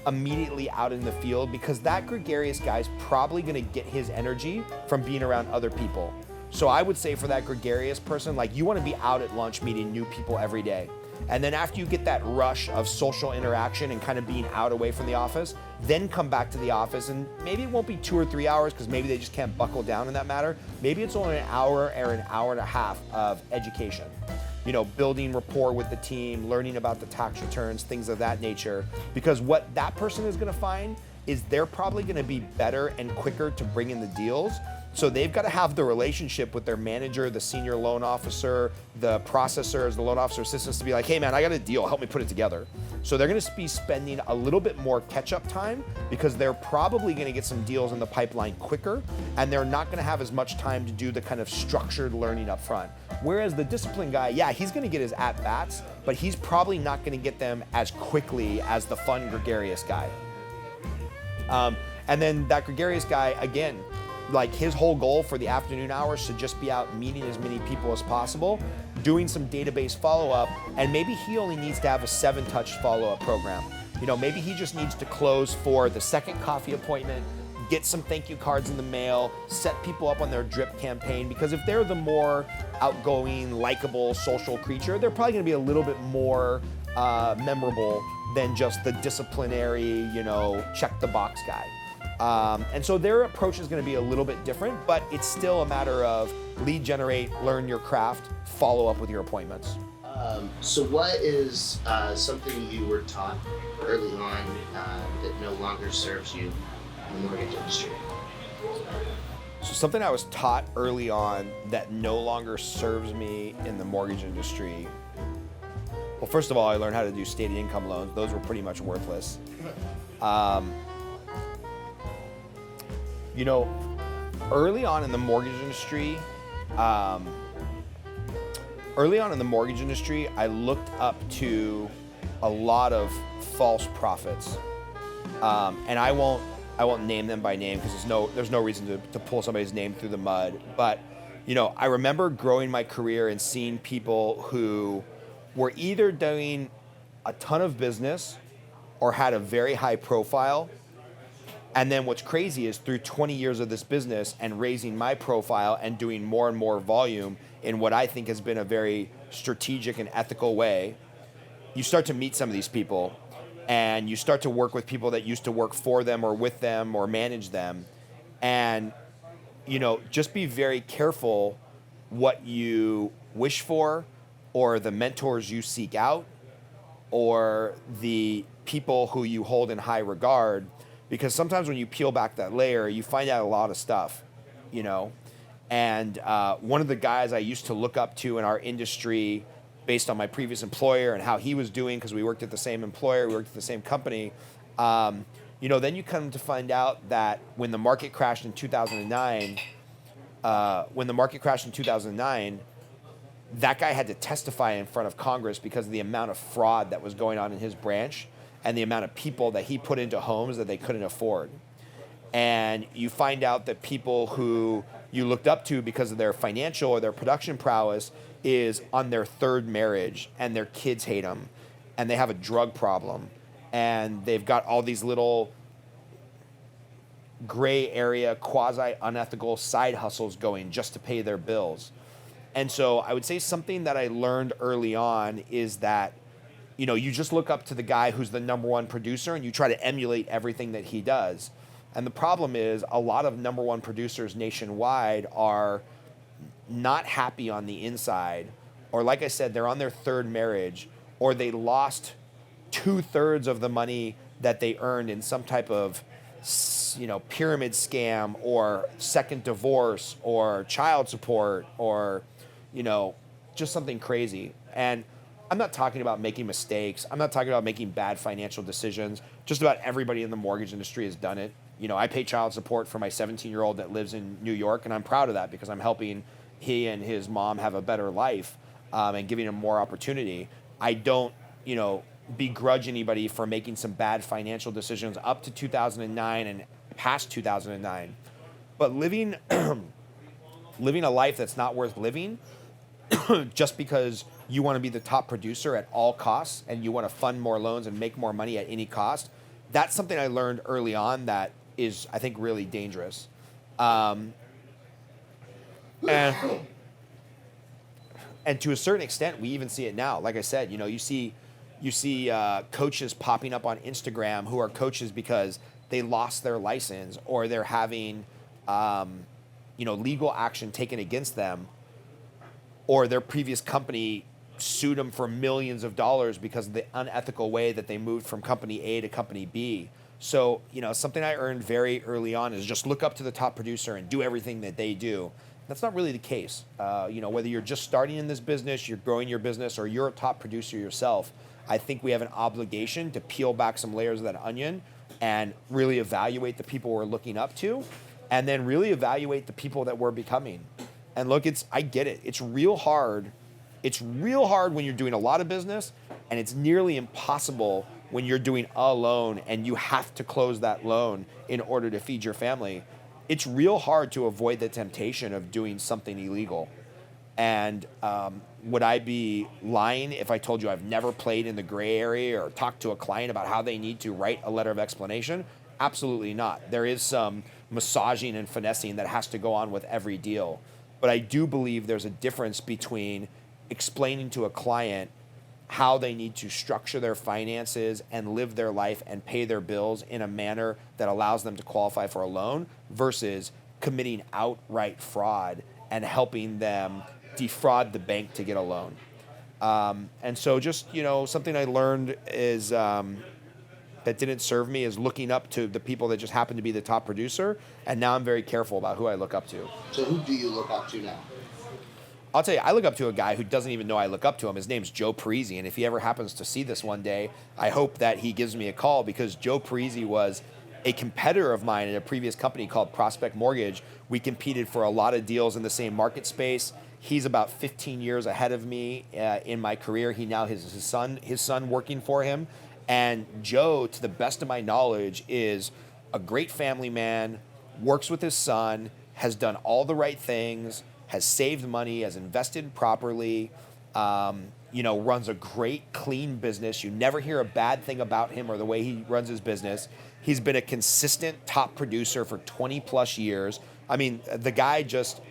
immediately out in the field, because that gregarious guy's probably going to get his energy from being around other people. So I would say for that gregarious person, like, you want to be out at lunch meeting new people every day. And then after you get that rush of social interaction and kind of being out away from the office, then come back to the office, and maybe it won't be 2 or 3 hours because maybe they just can't buckle down in that matter. Maybe it's only an hour or an hour and a half of education. Building rapport with the team, learning about the tax returns, things of that nature. Because what that person is going to find is they're probably going to be better and quicker to bring in the deals. So they've got to have the relationship with their manager, the senior loan officer, the processors, the loan officer assistants to be like, hey man, I got a deal, help me put it together. So they're going to be spending a little bit more catch-up time because they're probably going to get some deals in the pipeline quicker, and they're not going to have as much time to do the kind of structured learning up front. Whereas the discipline guy, yeah, he's going to get his at-bats, but he's probably not going to get them as quickly as the fun, gregarious guy. And then that gregarious guy, again, like, his whole goal for the afternoon hours should just be out meeting as many people as possible, doing some database follow-up, and maybe he only needs to have a 7-touch follow-up program. Maybe he just needs to close for the second coffee appointment, get some thank you cards in the mail, set people up on their drip campaign, because if they're the more outgoing, likable, social creature, they're probably gonna be a little bit more memorable than just the disciplinary, check the box guy. And so their approach is going to be a little bit different, but it's still a matter of lead generate, learn your craft, follow up with your appointments. So what is something you were taught early on that no longer serves you in the mortgage industry? So something I was taught early on that no longer serves me in the mortgage industry. Well, first of all, I learned how to do stated income loans. Those were pretty much worthless. Early on in the mortgage industry, I looked up to a lot of false prophets, and I won't name them by name because there's no reason to pull somebody's name through the mud. But I remember growing my career and seeing people who were either doing a ton of business or had a very high profile. And then what's crazy is through 20 years of this business and raising my profile and doing more and more volume in what I think has been a very strategic and ethical way, you start to meet some of these people and you start to work with people that used to work for them or with them or manage them. And, just be very careful what you wish for or the mentors you seek out or the people who you hold in high regard. Because sometimes when you peel back that layer, you find out a lot of stuff, And one of the guys I used to look up to in our industry based on my previous employer and how he was doing, because we worked at the same employer, we worked at the same company, then you come to find out that when the market crashed in 2009, that guy had to testify in front of Congress because of the amount of fraud that was going on in his branch and the amount of people that he put into homes that they couldn't afford. And you find out that people who you looked up to because of their financial or their production prowess is on their third marriage, and their kids hate them, and they have a drug problem, and they've got all these little gray area, quasi unethical side hustles going just to pay their bills. And so I would say something that I learned early on is that, you just look up to the guy who's the number one producer and you try to emulate everything that he does. And the problem is a lot of number one producers nationwide are not happy on the inside, or like I said, they're on their third marriage, or they lost 2/3 of the money that they earned in some type of pyramid scam or second divorce or child support or just something crazy. And I'm not talking about making mistakes. I'm not talking about making bad financial decisions. Just about everybody in the mortgage industry has done it. I pay child support for my 17-year-old that lives in New York, and I'm proud of that because I'm helping he and his mom have a better life and giving him more opportunity. I don't, begrudge anybody for making some bad financial decisions up to 2009 and past 2009. But living a life that's not worth living just because you want to be the top producer at all costs and you want to fund more loans and make more money at any cost, that's something I learned early on that is, I think, really dangerous. And to a certain extent, we even see it now. Like I said, you see coaches popping up on Instagram who are coaches because they lost their license or they're having, legal action taken against them, or their previous company sued them for millions of dollars because of the unethical way that they moved from company A to company B. So, something I earned very early on is just look up to the top producer and do everything that they do. That's not really the case. Whether you're just starting in this business, you're growing your business, or you're a top producer yourself, I think we have an obligation to peel back some layers of that onion and really evaluate the people we're looking up to, and then really evaluate the people that we're becoming. And look, I get it. It's real hard. It's real hard when you're doing a lot of business, and it's nearly impossible when you're doing a loan and you have to close that loan in order to feed your family. It's real hard to avoid the temptation of doing something illegal. And would I be lying if I told you I've never played in the gray area or talked to a client about how they need to write a letter of explanation? Absolutely not. There is some massaging and finessing that has to go on with every deal. But I do believe there's a difference between explaining to a client how they need to structure their finances and live their life and pay their bills in a manner that allows them to qualify for a loan versus committing outright fraud and helping them defraud the bank to get a loan. And so just, something I learned is that didn't serve me is looking up to the people that just happen to be the top producer. And now I'm very careful about who I look up to. So who do you look up to now? I'll tell you, I look up to a guy who doesn't even know I look up to him. His name's Joe Parisi, and if he ever happens to see this one day, I hope that he gives me a call, because Joe Parisi was a competitor of mine in a previous company called Prospect Mortgage. We competed for a lot of deals in the same market space. He's about 15 years ahead of me in my career. He now has his son working for him. And Joe, to the best of my knowledge, is a great family man, works with his son, has done all the right things, has saved money, has invested properly, runs a great, clean business. You never hear a bad thing about him or the way he runs his business. He's been a consistent top producer for 20 plus years. I mean, the guy just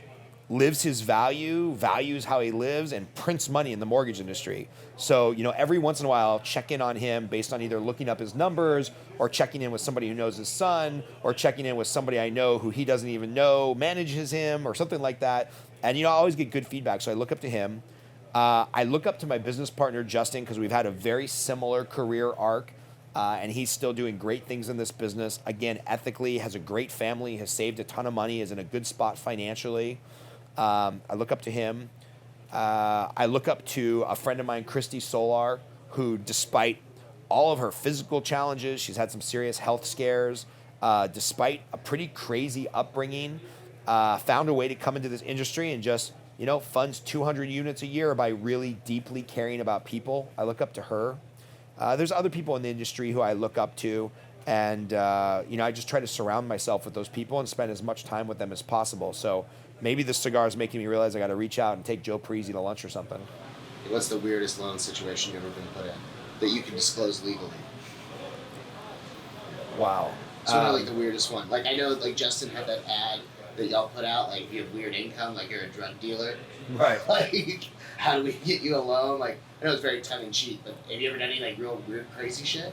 lives his values how he lives, and prints money in the mortgage industry. So, every once in a while, I'll check in on him based on either looking up his numbers or checking in with somebody who knows his son or checking in with somebody I know who he doesn't even know manages him or something like that. And, I always get good feedback, so I look up to him. I look up to my business partner, Justin, because we've had a very similar career arc, and he's still doing great things in this business. Again, ethically, has a great family, has saved a ton of money, is in a good spot financially. I look up to him. I look up to a friend of mine, Christy Solar, who, despite all of her physical challenges. She's had some serious health scares. Despite a pretty crazy upbringing, found a way to come into this industry and just, funds 200 units a year by really deeply caring about people. I look up to her. There's other people in the industry who I look up to, and I just try to surround myself with those people and spend as much time with them as possible. So maybe this cigar is making me realize I got to reach out and take Joe Parisi to lunch or something. What's the weirdest loan situation you've ever been put in that you can disclose legally? Wow. It's really the weirdest one. Like, I know, like, Justin had that ad that y'all put out, like, you have weird income, like you're a drug dealer. Right. Like, how do we get you a loan? Like, I know it's very tongue-in-cheek, but have you ever done any, like, real weird, crazy shit?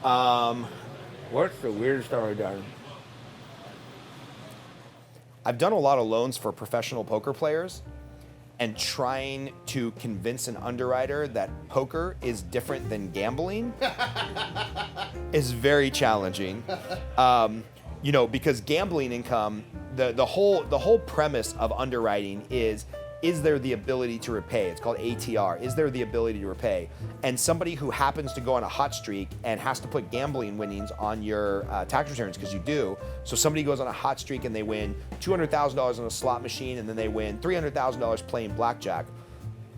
What's the weirdest I've done? I've done a lot of loans for professional poker players, and trying to convince an underwriter that poker is different than gambling is very challenging. Because gambling income, the whole premise of underwriting is there the ability to repay? It's called ATR. Is there the ability to repay? And somebody who happens to go on a hot streak and has to put gambling winnings on your tax returns, because you do. So somebody goes on a hot streak and they win $200,000 on a slot machine, and then they win $300,000 playing blackjack.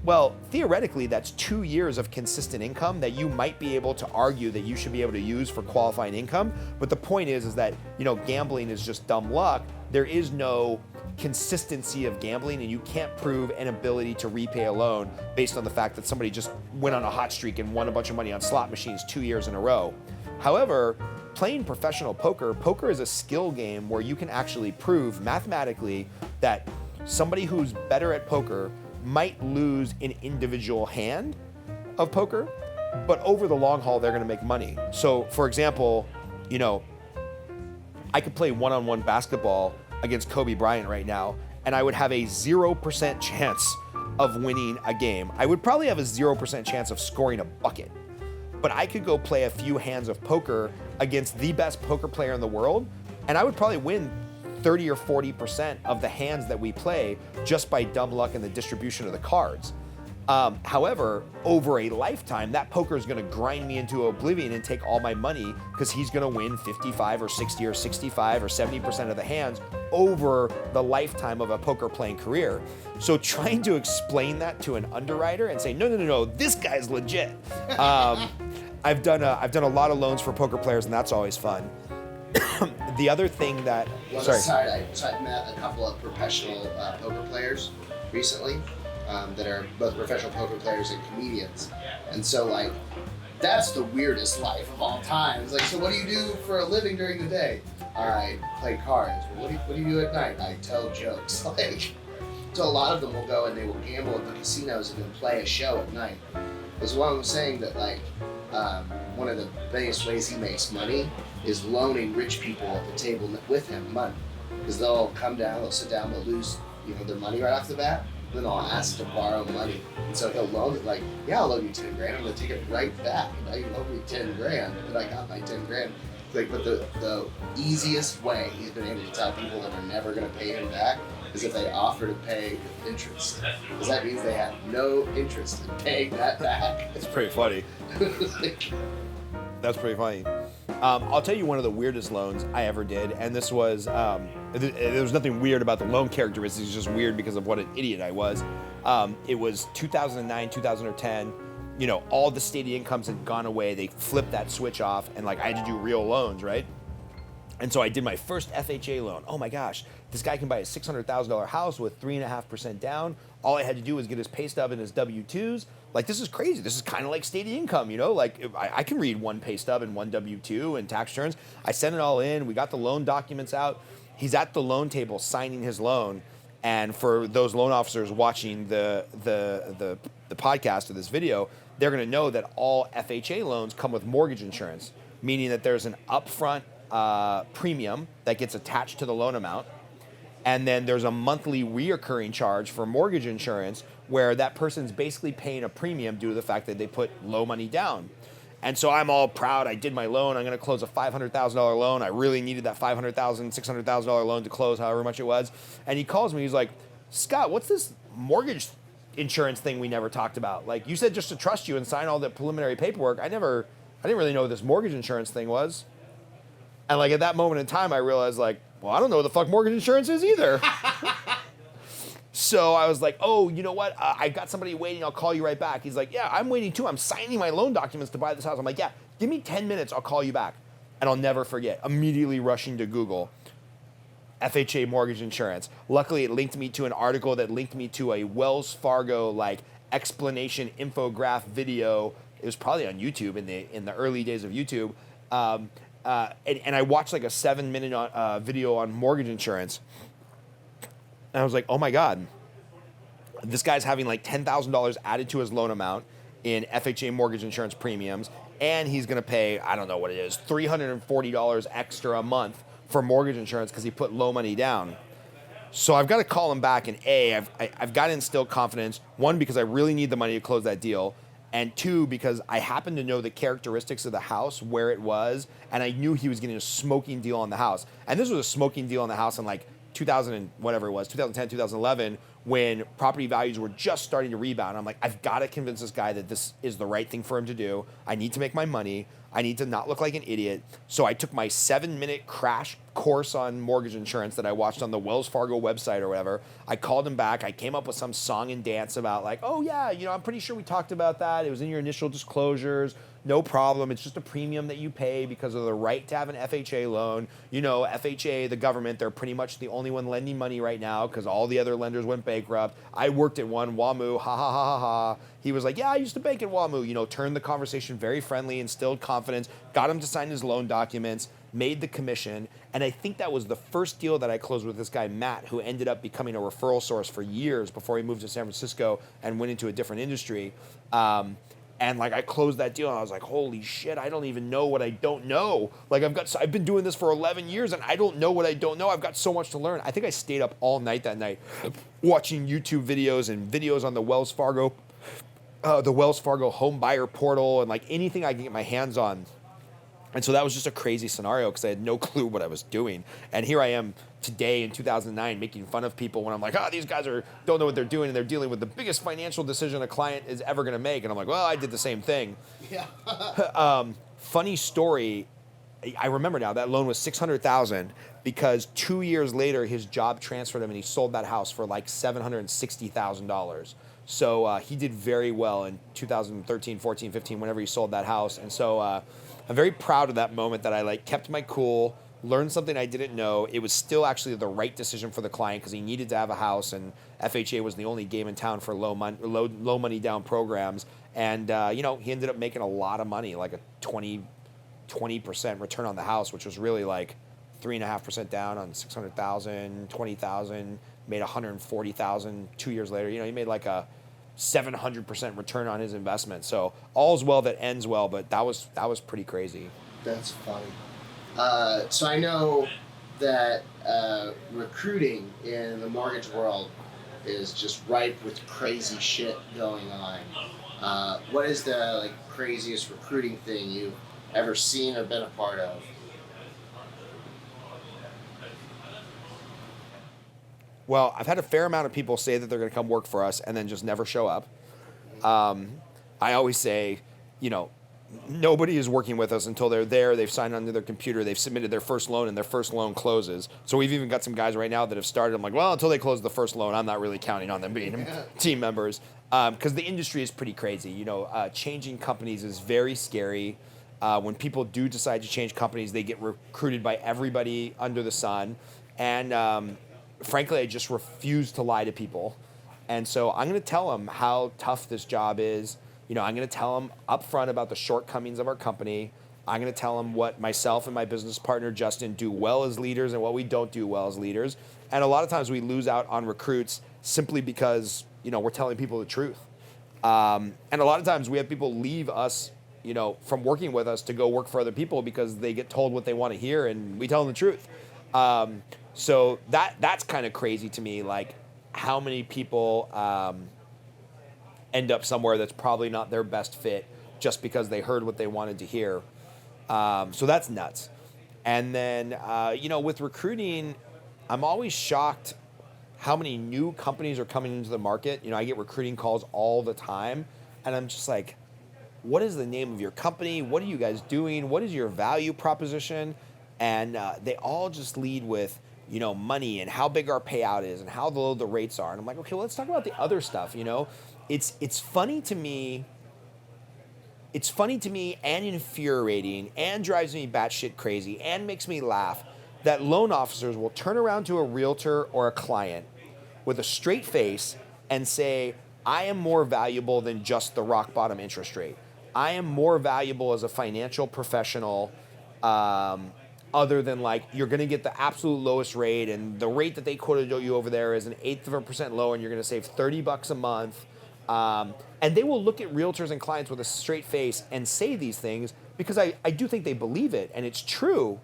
Well, theoretically, that's 2 years of consistent income that you might be able to argue that you should be able to use for qualifying income. But the point is that, gambling is just dumb luck. There is no consistency of gambling, and you can't prove an ability to repay a loan based on the fact that somebody just went on a hot streak and won a bunch of money on slot machines 2 years in a row. However, playing professional poker is a skill game where you can actually prove mathematically that somebody who's better at poker might lose an individual hand of poker, but over the long haul, they're going to make money. So, for example, I could play one-on-one basketball against Kobe Bryant right now, and I would have a 0% chance of winning a game. I would probably have a 0% chance of scoring a bucket. But I could go play a few hands of poker against the best poker player in the world, and I would probably win 30 or 40% of the hands that we play just by dumb luck and the distribution of the cards. However, over a lifetime, that poker is going to grind me into oblivion and take all my money, because he's going to win 55 or 60 or 65 or 70% of the hands over the lifetime of a poker playing career. So trying to explain that to an underwriter and say, no, this guy's legit. I've done a lot of loans for poker players, and that's always fun. The other thing that... I met a couple of professional poker players recently. That are both professional poker players and comedians. And so, like, that's the weirdest life of all time. It's like, so what do you do for a living during the day? I play cards. Well, what do you do at night? I tell jokes. Like, so a lot of them will go and they will gamble at the casinos and then play a show at night. Because one was saying that, like, one of the biggest ways he makes money is loaning rich people at the table with him money. Because they'll come down, they'll sit down, they'll lose, their money right off the bat. Then I'll ask to borrow money. And so he'll loan it, like, yeah, I'll loan you 10 grand. I'm gonna take it right back. You loan me 10 grand, and I got my 10 grand. Like, but the easiest way he's been able to tell people that are never gonna pay him back is if they offer to pay with interest. Because that means they have no interest in paying that back. It's pretty funny. That's pretty funny. I'll tell you one of the weirdest loans I ever did, and this was, there was nothing weird about the loan characteristics, it's just weird because of what an idiot I was. It was 2009, 2010, all the state incomes had gone away, they flipped that switch off, and like I had to do real loans, right? And so I did my first FHA loan. Oh my gosh, this guy can buy a $600,000 house with 3.5% down. All I had to do was get his pay stub and his W-2s. Like, this is crazy. This is kind of like state income, Like, I can read one pay stub and one W-2 and tax returns. I sent it all in. We got the loan documents out. He's at the loan table signing his loan. And for those loan officers watching the podcast or this video, they're going to know that all FHA loans come with mortgage insurance, meaning that there's an upfront premium that gets attached to the loan amount. And then there's a monthly reoccurring charge for mortgage insurance where that person's basically paying a premium due to the fact that they put low money down. And so I'm all proud. I did my loan. I'm going to close a $500,000 loan. I really needed that $500,000, $600,000 loan to close, however much it was. And he calls me. He's like, Scott, what's this mortgage insurance thing we never talked about? Like, you said just to trust you and sign all the preliminary paperwork. I I didn't really know what this mortgage insurance thing was. And like at that moment in time, I realized like, well, I don't know what the fuck mortgage insurance is either. So I was like, oh, you know what? I got somebody waiting. I'll call you right back. He's like, yeah, I'm waiting too. I'm signing my loan documents to buy this house. I'm like, yeah, give me 10 minutes. I'll call you back. And I'll never forget, immediately rushing to Google, FHA mortgage insurance. Luckily, it linked me to an article that linked me to a Wells Fargo like explanation infograph video. It was probably on YouTube in the early days of YouTube. And I watched like a 7-minute video on mortgage insurance. And I was like, oh my God, this guy's having like $10,000 added to his loan amount in FHA mortgage insurance premiums. And he's going to pay, I don't know what it is, $340 extra a month for mortgage insurance because he put low money down. So I've got to call him back, and I've got to instill confidence. One, because I really need the money to close that deal. And two, because I happen to know the characteristics of the house, where it was, and I knew he was getting a smoking deal on the house. And this was a smoking deal on the house in like 2000 and whatever it was, 2010, 2011, when property values were just starting to rebound. I'm like, I've got to convince this guy that this is the right thing for him to do. I need to make my money. I need to not look like an idiot. So I took my 7-minute crash course on mortgage insurance that I watched on the Wells Fargo website or whatever. I called him back. I came up with some song and dance about like, oh yeah, you know, I'm pretty sure we talked about that. It was in your initial disclosures. No problem. It's just a premium that you pay because of the right to have an FHA loan. You know, FHA, the government, they're pretty much the only one lending money right now because all the other lenders went bankrupt. I worked at one, WAMU, ha ha ha ha ha. He was like, yeah, I used to bank at WAMU. You know, turned the conversation very friendly, instilled confidence, got him to sign his loan documents, made the commission. And I think that was the first deal that I closed with this guy, Matt, who ended up becoming a referral source for years before he moved to San Francisco and went into a different industry. And like I closed that deal and I was like, holy shit, I don't even know what I don't know. Like I've been doing this for 11 years and I don't know what I don't know. I've got so much to learn. I think I stayed up all night that night watching YouTube videos and videos on the Wells Fargo home buyer portal and like anything I can get my hands on. And so that was just a crazy scenario because I had no clue what I was doing. And here I am today in 2009 making fun of people when I'm like, these guys don't know what they're doing and they're dealing with the biggest financial decision a client is ever going to make. And I'm like, well, I did the same thing. Yeah. Funny story. I remember now that loan was $600,000 because 2 years later his job transferred him and he sold that house for like $760,000. So he did very well in 2013, 14, 15, whenever he sold that house. And so I'm very proud of that moment that I like kept my cool, learned something I didn't know. It was still actually the right decision for the client because he needed to have a house, and FHA was the only game in town for low money down programs. And he ended up making a lot of money, like a 20% return on the house, which was really like 3.5% down on 600,000, 20,000, made 140,000 2 years later. You know, he made like a 700% return on his investment. So all's well that ends well, but that was pretty crazy. That's funny. So I know that recruiting in the mortgage world is just ripe with crazy shit going on. What is the craziest recruiting thing you've ever seen or been a part of? Well, I've had a fair amount of people say that they're going to come work for us and then just never show up. I always say, nobody is working with us until they're there, they've signed onto their computer, they've submitted their first loan, and their first loan closes. So we've even got some guys right now that have started. I'm like, well, until they close the first loan, I'm not really counting on them being team members. Because the industry is pretty crazy. Changing companies is very scary. When people do decide to change companies, they get recruited by everybody under the sun. And frankly, I just refuse to lie to people. And so I'm going to tell them how tough this job is. I'm going to tell them up front about the shortcomings of our company. I'm going to tell them what myself and my business partner, Justin, do well as leaders and what we don't do well as leaders. And a lot of times we lose out on recruits simply because, we're telling people the truth. And a lot of times we have people leave us, from working with us to go work for other people because they get told what they want to hear and we tell them the truth. So that's kind of crazy to me, like how many people end up somewhere that's probably not their best fit just because they heard what they wanted to hear. So that's nuts. And then, with recruiting, I'm always shocked how many new companies are coming into the market. I get recruiting calls all the time, and I'm just like, what is the name of your company? What are you guys doing? What is your value proposition? And they all just lead with, money and how big our payout is and how low the rates are. And I'm like, okay, well, let's talk about the other stuff. It's funny to me. It's funny to me and infuriating and drives me batshit crazy and makes me laugh that loan officers will turn around to a realtor or a client with a straight face and say, I am more valuable than just the rock bottom interest rate. I am more valuable as a financial professional, other than like, you're gonna get the absolute lowest rate, and the rate that they quoted you over there is 1/8% lower, and you're gonna save $30 a month. And they will look at realtors and clients with a straight face and say these things because I do think they believe it and it's true.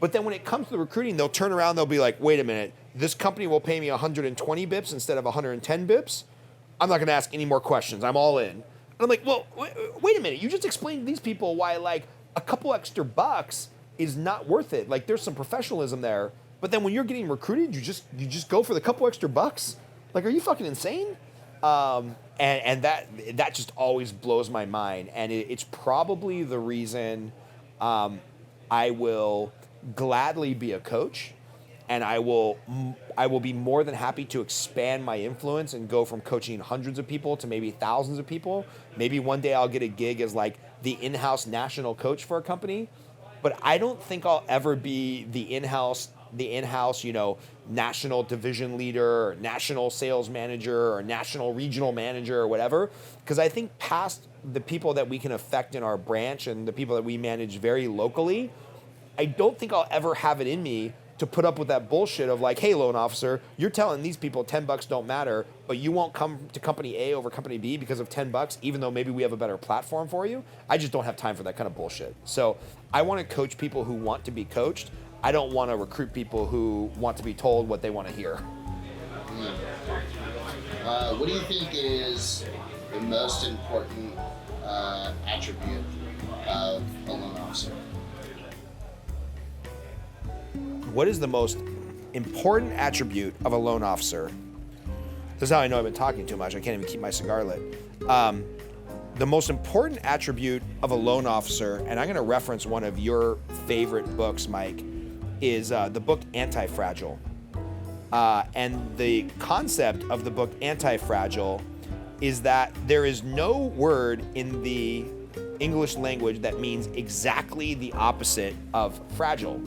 But then when it comes to the recruiting, they'll turn around, they'll be like, wait a minute, this company will pay me 120 bips instead of 110 bips. I'm not gonna ask any more questions. I'm all in. And I'm like, well, wait a minute. You just explained to these people why like a couple extra bucks is not worth it. Like there's some professionalism there. But then when you're getting recruited, you just go for the couple extra bucks. Like, are you fucking insane? And that just always blows my mind. And it's probably the reason I will gladly be a coach, and I will be more than happy to expand my influence and go from coaching hundreds of people to maybe thousands of people. Maybe one day I'll get a gig as like the in-house national coach for a company, but I don't think I'll ever be the in-house, national division leader or national sales manager or national regional manager or whatever. Because I think past the people that we can affect in our branch and the people that we manage very locally, I don't think I'll ever have it in me to put up with that bullshit of like, hey, loan officer, you're telling these people $10 don't matter, but you won't come to company A over company B because of $10, even though maybe we have a better platform for you. I just don't have time for that kind of bullshit. So I want to coach people who want to be coached. I don't want to recruit people who want to be told what they want to hear. What do you think is the most important attribute of a loan officer? What is the most important attribute of a loan officer? This is how I know I've been talking too much. I can't even keep my cigar lit. The most important attribute of a loan officer, and I'm going to reference one of your favorite books, Mike, is the book Anti-Fragile. And the concept of the book Anti-Fragile is that there is no word in the English language that means exactly the opposite of fragile.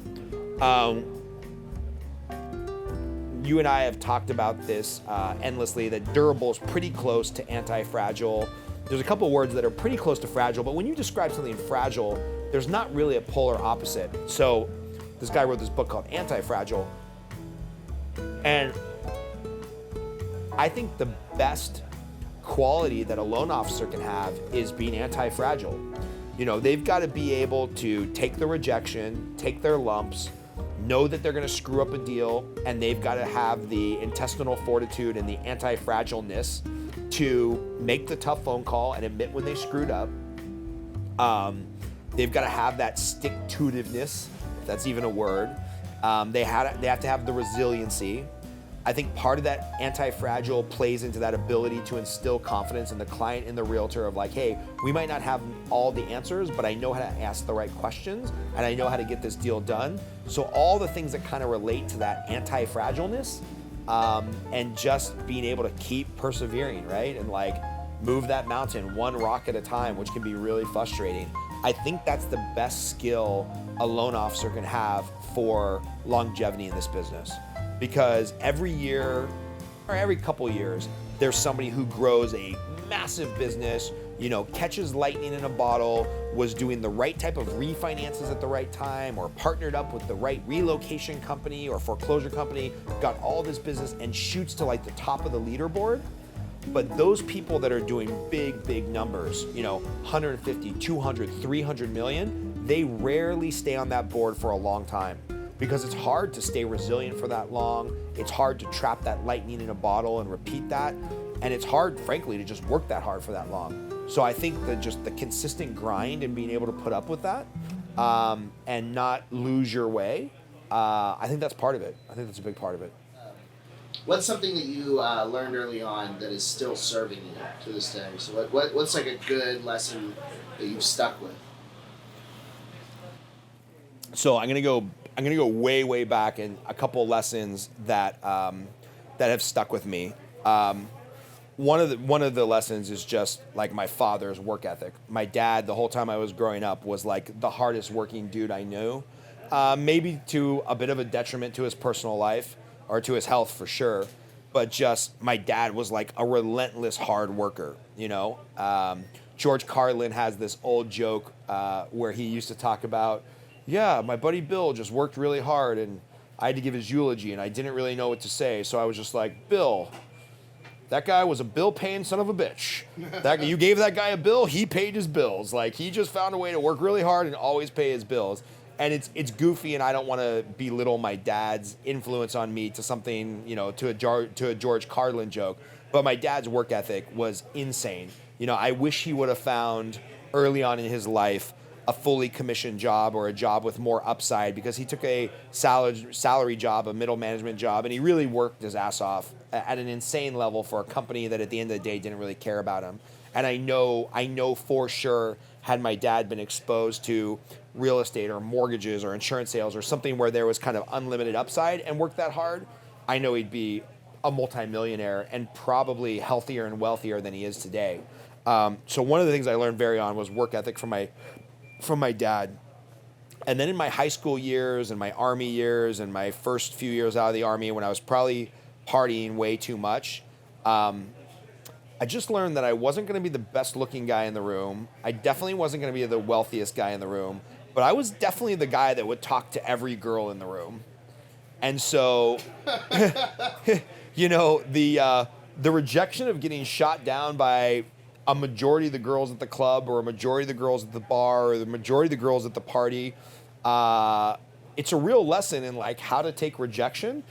You and I have talked about this endlessly, that durable is pretty close to anti-fragile. There's a couple words that are pretty close to fragile, but when you describe something fragile, there's not really a polar opposite. So this guy wrote this book called Anti-Fragile. And I think the best quality that a loan officer can have is being anti-fragile. They've got to be able to take the rejection, take their lumps, know that they're going to screw up a deal, and they've got to have the intestinal fortitude and the anti-fragileness to make the tough phone call and admit when they screwed up. They've got to have that stick-to-itiveness, if that's even a word. They have to have the resiliency. I think part of that anti-fragile plays into that ability to instill confidence in the client and the realtor of like, hey, we might not have all the answers, but I know how to ask the right questions and I know how to get this deal done. So all the things that kind of relate to that anti-fragileness, and just being able to keep persevering, right? And like move that mountain one rock at a time, which can be really frustrating. I think that's the best skill a loan officer can have for longevity in this business. Because every year or every couple years, there's somebody who grows a massive business, catches lightning in a bottle, was doing the right type of refinances at the right time, or partnered up with the right relocation company or foreclosure company, got all this business and shoots to like the top of the leaderboard. But those people that are doing big numbers, 150, 200, 300 million, they rarely stay on that board for a long time. Because it's hard to stay resilient for that long. It's hard to trap that lightning in a bottle and repeat that. And it's hard, frankly, to just work that hard for that long. So I think that just the consistent grind and being able to put up with that and not lose your way, I think that's part of it. I think that's a big part of it. What's something that you learned early on that is still serving you to this day? So what's like a good lesson that you've stuck with? So I'm gonna go way back in a couple of lessons that that have stuck with me. One of the lessons is just like my father's work ethic. My dad, the whole time I was growing up, was like the hardest working dude I knew. Maybe to a bit of a detriment to his personal life or to his health for sure. But just my dad was like a relentless hard worker. George Carlin has this old joke where he used to talk about, yeah, my buddy Bill just worked really hard and I had to give his eulogy and I didn't really know what to say. So I was just like, Bill, that guy was a bill-paying son of a bitch. You gave that guy a bill, he paid his bills. Like, he just found a way to work really hard and always pay his bills. And it's goofy, and I don't want to belittle my dad's influence on me to something, to a George Carlin joke. But my dad's work ethic was insane. I wish he would have found early on in his life a fully commissioned job or a job with more upside, because he took a salary job, a middle management job, and he really worked his ass off at an insane level for a company that at the end of the day didn't really care about him. And I know for sure, had my dad been exposed to real estate or mortgages or insurance sales or something where there was kind of unlimited upside and worked that hard, I know he'd be a multimillionaire and probably healthier and wealthier than he is today. So one of the things I learned very on was work ethic from my dad. And then in my high school years and my Army years and my first few years out of the Army, when I was probably partying way too much, I just learned that I wasn't going to be the best looking guy in the room. I definitely wasn't going to be the wealthiest guy in the room, but I was definitely the guy that would talk to every girl in the room. And so, the rejection of getting shot down by a majority of the girls at the club or a majority of the girls at the bar or the majority of the girls at the party, it's a real lesson in like how to take rejection.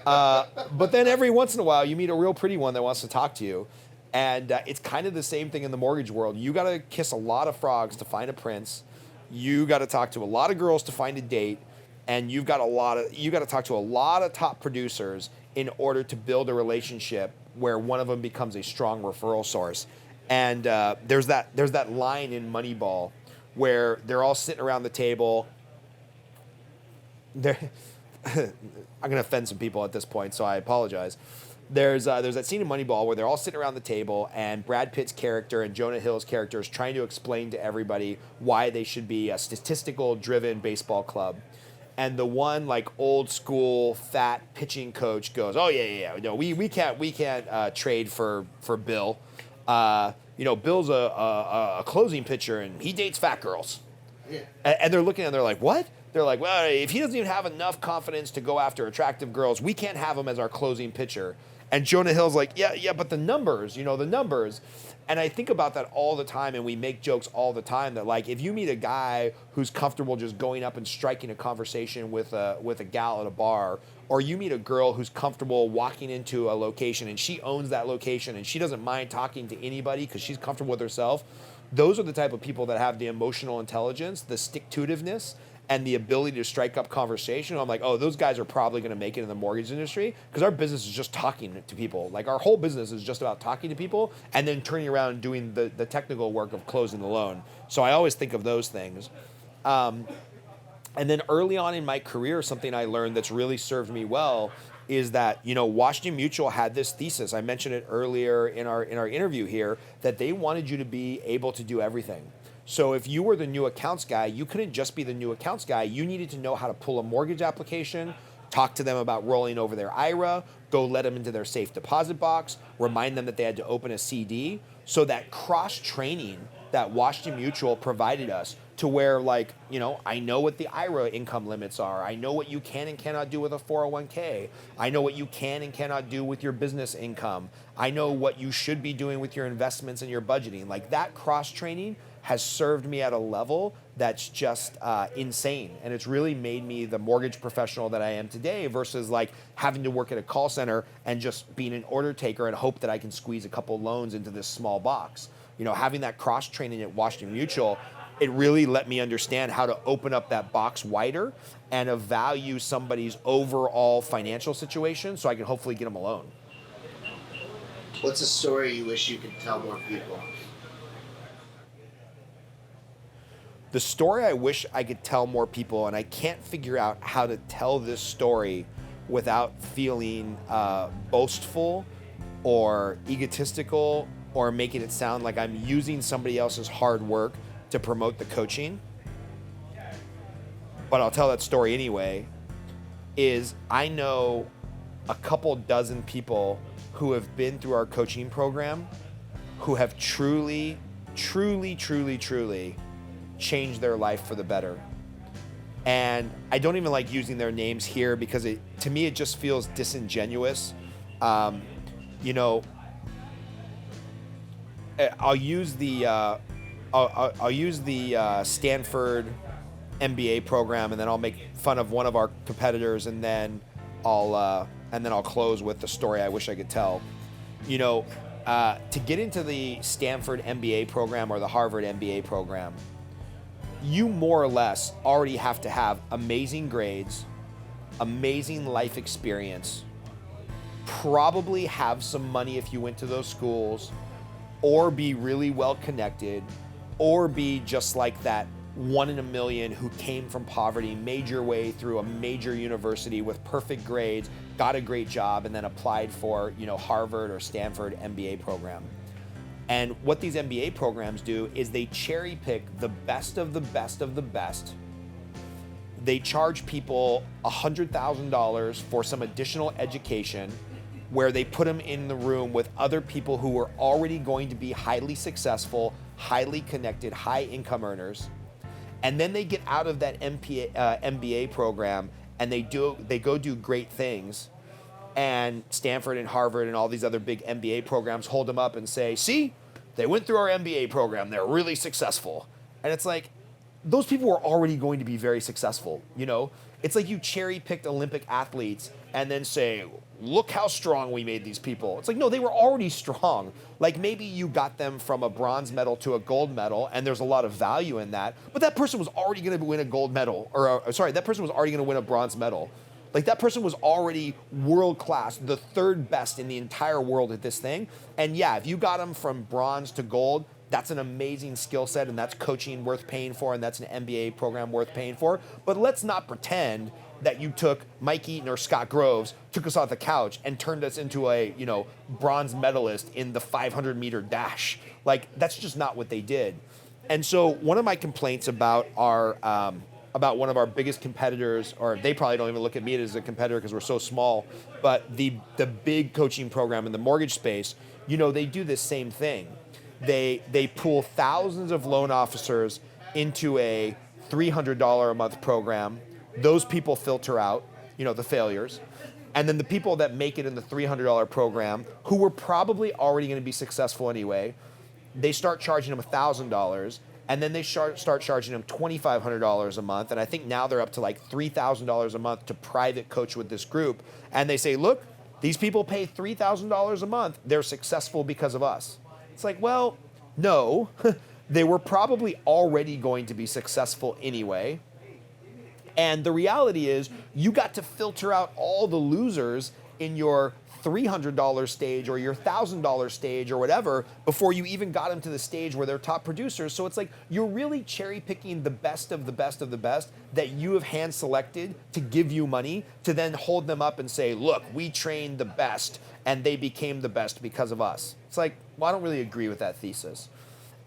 But then every once in a while you meet a real pretty one that wants to talk to you. And it's kind of the same thing in the mortgage world. You got to kiss a lot of frogs to find a prince. You got to talk to a lot of girls to find a date. And you got to talk to a lot of top producers in order to build a relationship where one of them becomes a strong referral source. And there's that line in Moneyball where they're all sitting around the table. I'm going to offend some people at this point, so I apologize. There's that scene in Moneyball where they're all sitting around the table, and Brad Pitt's character and Jonah Hill's character is trying to explain to everybody why they should be a statistical-driven baseball club. And the one like old school fat pitching coach goes, "Oh yeah, no, we can't trade for Bill. Bill's a closing pitcher and he dates fat girls." Yeah. And they're looking and they're like, "What?" They're like, "Well, if he doesn't even have enough confidence to go after attractive girls, we can't have him as our closing pitcher." And Jonah Hill's like, yeah, but the numbers, the numbers. And I think about that all the time, and we make jokes all the time that, like, if you meet a guy who's comfortable just going up and striking a conversation with a gal at a bar, or you meet a girl who's comfortable walking into a location and she owns that location and she doesn't mind talking to anybody because she's comfortable with herself, those are the type of people that have the emotional intelligence, the stick-to-itiveness, and the ability to strike up conversation. I'm like, oh, those guys are probably going to make it in the mortgage industry because our business is just talking to people. Like, our whole business is just about talking to people and then turning around and doing the technical work of closing the loan. So I always think of those things. And then early on in my career, something I learned that's really served me well is that, Washington Mutual had this thesis. I mentioned it earlier in our interview here, that they wanted you to be able to do everything. So if you were the new accounts guy, you couldn't just be the new accounts guy. You needed to know how to pull a mortgage application, talk to them about rolling over their IRA, go let them into their safe deposit box, remind them that they had to open a CD. So that cross-training that Washington Mutual provided us to where, like, I know what the IRA income limits are. I know what you can and cannot do with a 401k. I know what you can and cannot do with your business income. I know what you should be doing with your investments and your budgeting. Like, that cross-training has served me at a level that's just insane. And it's really made me the mortgage professional that I am today versus like having to work at a call center and just being an order taker and hope that I can squeeze a couple loans into this small box. Having that cross training at Washington Mutual it really let me understand how to open up that box wider and evaluate somebody's overall financial situation so I can hopefully get them a loan. What's a story you wish you could tell more people? The story I wish I could tell more people, and I can't figure out how to tell this story without feeling boastful or egotistical or making it sound like I'm using somebody else's hard work to promote the coaching. But I'll tell that story anyway, is I know a couple dozen people who have been through our coaching program who have truly changed their life for the better. And I don't even like using their names here because to me it just feels disingenuous. You know, I'll use the Stanford MBA program, and then I'll make fun of one of our competitors, and then I'll close with the story I wish I could tell. You know, to get into the Stanford MBA program or the Harvard MBA program, you more or less already have to have amazing grades, amazing life experience, probably have some money if you went to those schools, or be really well connected, or be just like that 1 in a million who came from poverty, made your way through a major university with perfect grades, got a great job, and then applied for, you know, Harvard or Stanford MBA program. And what these MBA programs do is they cherry pick the best of the best of the best. They charge people $100,000 for some additional education, where they put them in the room with other people who are already going to be highly successful, highly connected, high income earners. And then they get out of that MBA program and they go do great things. And Stanford and Harvard and all these other big MBA programs hold them up and say, see, they went through our MBA program, they're really successful. And it's like, those people were already going to be very successful, you know? It's like you cherry-picked Olympic athletes and then say, look how strong we made these people. It's like, no, they were already strong. Like, maybe you got them from a bronze medal to a gold medal, and there's a lot of value in that, but that person was already going to win a gold medal, that person was already going to win a bronze medal. Like, that person was already world-class, the third best in the entire world at this thing. And yeah, if you got them from bronze to gold, that's an amazing skill set, and that's coaching worth paying for, and that's an MBA program worth paying for. But let's not pretend that you took Mike Eaton or Scott Groves, took us off the couch, and turned us into a, you know, bronze medalist in the 500-meter dash. Like, that's just not what they did. And so one of my complaints about about one of our biggest competitors, or they probably don't even look at me as a competitor because we're so small, but the big coaching program in the mortgage space, you know, they do this same thing. They pool thousands of loan officers into a $300 a month program. Those people filter out, you know, the failures. And then the people that make it in the $300 program, who were probably already going to be successful anyway, they start charging them $1,000, and then they start charging them $2,500 a month. And I think now they're up to like $3,000 a month to private coach with this group. And they say, look, these people pay $3,000 a month. They're successful because of us. It's like, well, no, they were probably already going to be successful anyway. And the reality is you got to filter out all the losers in your $300 stage or your $1,000 stage or whatever before you even got them to the stage where they're top producers. So it's like you're really cherry picking the best of the best of the best that you have hand selected to give you money to then hold them up and say, look, we trained the best and they became the best because of us. It's like, well, I don't really agree with that thesis.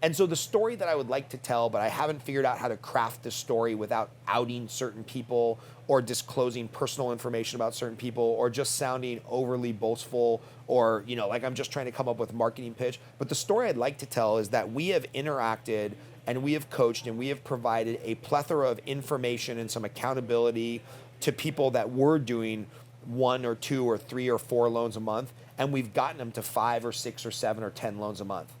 And so the story that I would like to tell, but I haven't figured out how to craft this story without outing certain people or disclosing personal information about certain people or just sounding overly boastful or, you know, like I'm just trying to come up with a marketing pitch. But the story I'd like to tell is that we have interacted and we have coached and we have provided a plethora of information and some accountability to people that were doing 1 or 2 or 3 or 4 loans a month, and we've gotten them to 5 or 6 or 7 or 10 loans a month.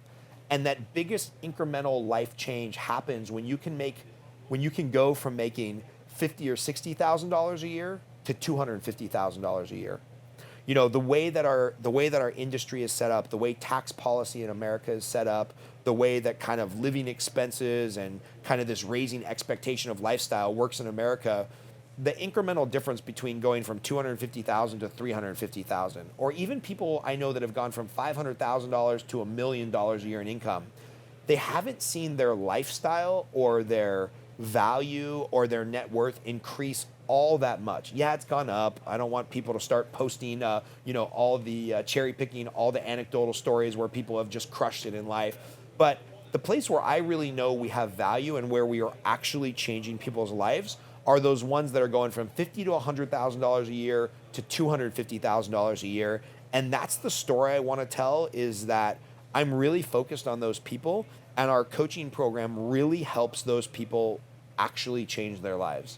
And that biggest incremental life change happens when you can go from making $50,000 or $60,000 a year to $250,000 a year. the way that our industry is set up, the way tax policy in America is set up, the way that kind of living expenses and kind of this raising expectation of lifestyle works in America, the incremental difference between going from 250,000 to 350,000, or even people I know that have gone from $500,000 to $1 million a year in income, they haven't seen their lifestyle or their value or their net worth increase all that much. Yeah, it's gone up. I don't want people to start posting, all the cherry picking, all the anecdotal stories where people have just crushed it in life. But the place where I really know we have value and where we are actually changing people's lives are those ones that are going from $50,000 to $100,000 a year to $250,000 a year. And that's the story I want to tell, is that I'm really focused on those people, and our coaching program really helps those people actually change their lives.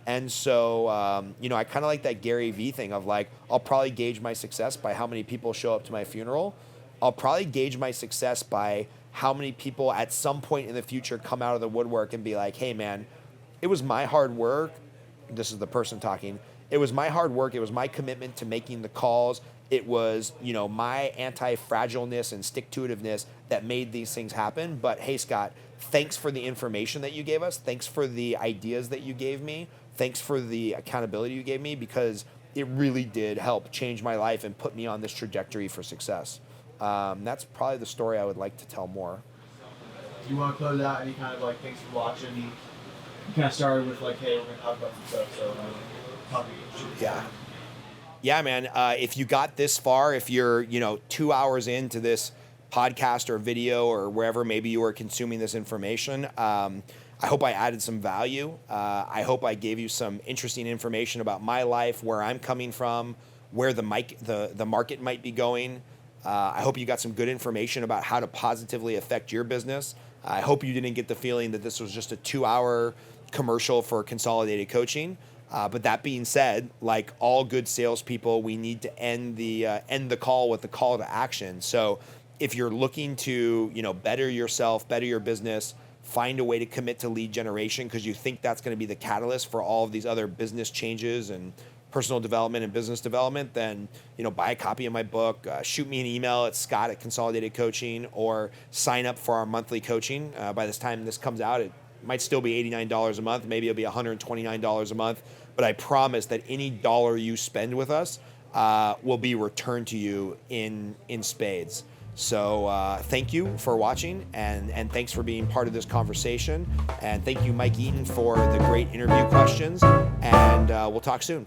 And so, I kind of like that Gary Vee thing of like, I'll probably gauge my success by how many people show up to my funeral. I'll probably gauge my success by how many people at some point in the future come out of the woodwork and be like, hey man, it was my hard work. This is the person talking. It was my hard work. It was my commitment to making the calls. It was, my anti-fragileness and stick-to-itiveness that made these things happen. But hey, Scott, thanks for the information that you gave us. Thanks for the ideas that you gave me. Thanks for the accountability you gave me, because it really did help change my life and put me on this trajectory for success. That's probably the story I would like to tell more. Do you want to close out any kind of like thanks for watching? You kind of started with like, hey, we're going to talk about some stuff, so Yeah, man. If you got this far, if you're, 2 hours into this podcast or video or wherever maybe you are consuming this information, I hope I added some value. I hope I gave you some interesting information about my life, where I'm coming from, where the market might be going. I hope you got some good information about how to positively affect your business. I hope you didn't get the feeling that this was just a 2-hour commercial for Consolidated Coaching. But that being said, like all good salespeople, we need to end the call with the call to action. So if you're looking to, better yourself, better your business, find a way to commit to lead generation because you think that's going to be the catalyst for all of these other business changes and personal development and business development, then, buy a copy of my book, shoot me an email at Scott@Consolidated Coaching, or sign up for our monthly coaching. By this time this comes out, it might still be $89 a month. Maybe it'll be $129 a month. But I promise that any dollar you spend with us will be returned to you in spades. So thank you for watching, and thanks for being part of this conversation. And thank you, Mike Eaton, for the great interview questions. And we'll talk soon.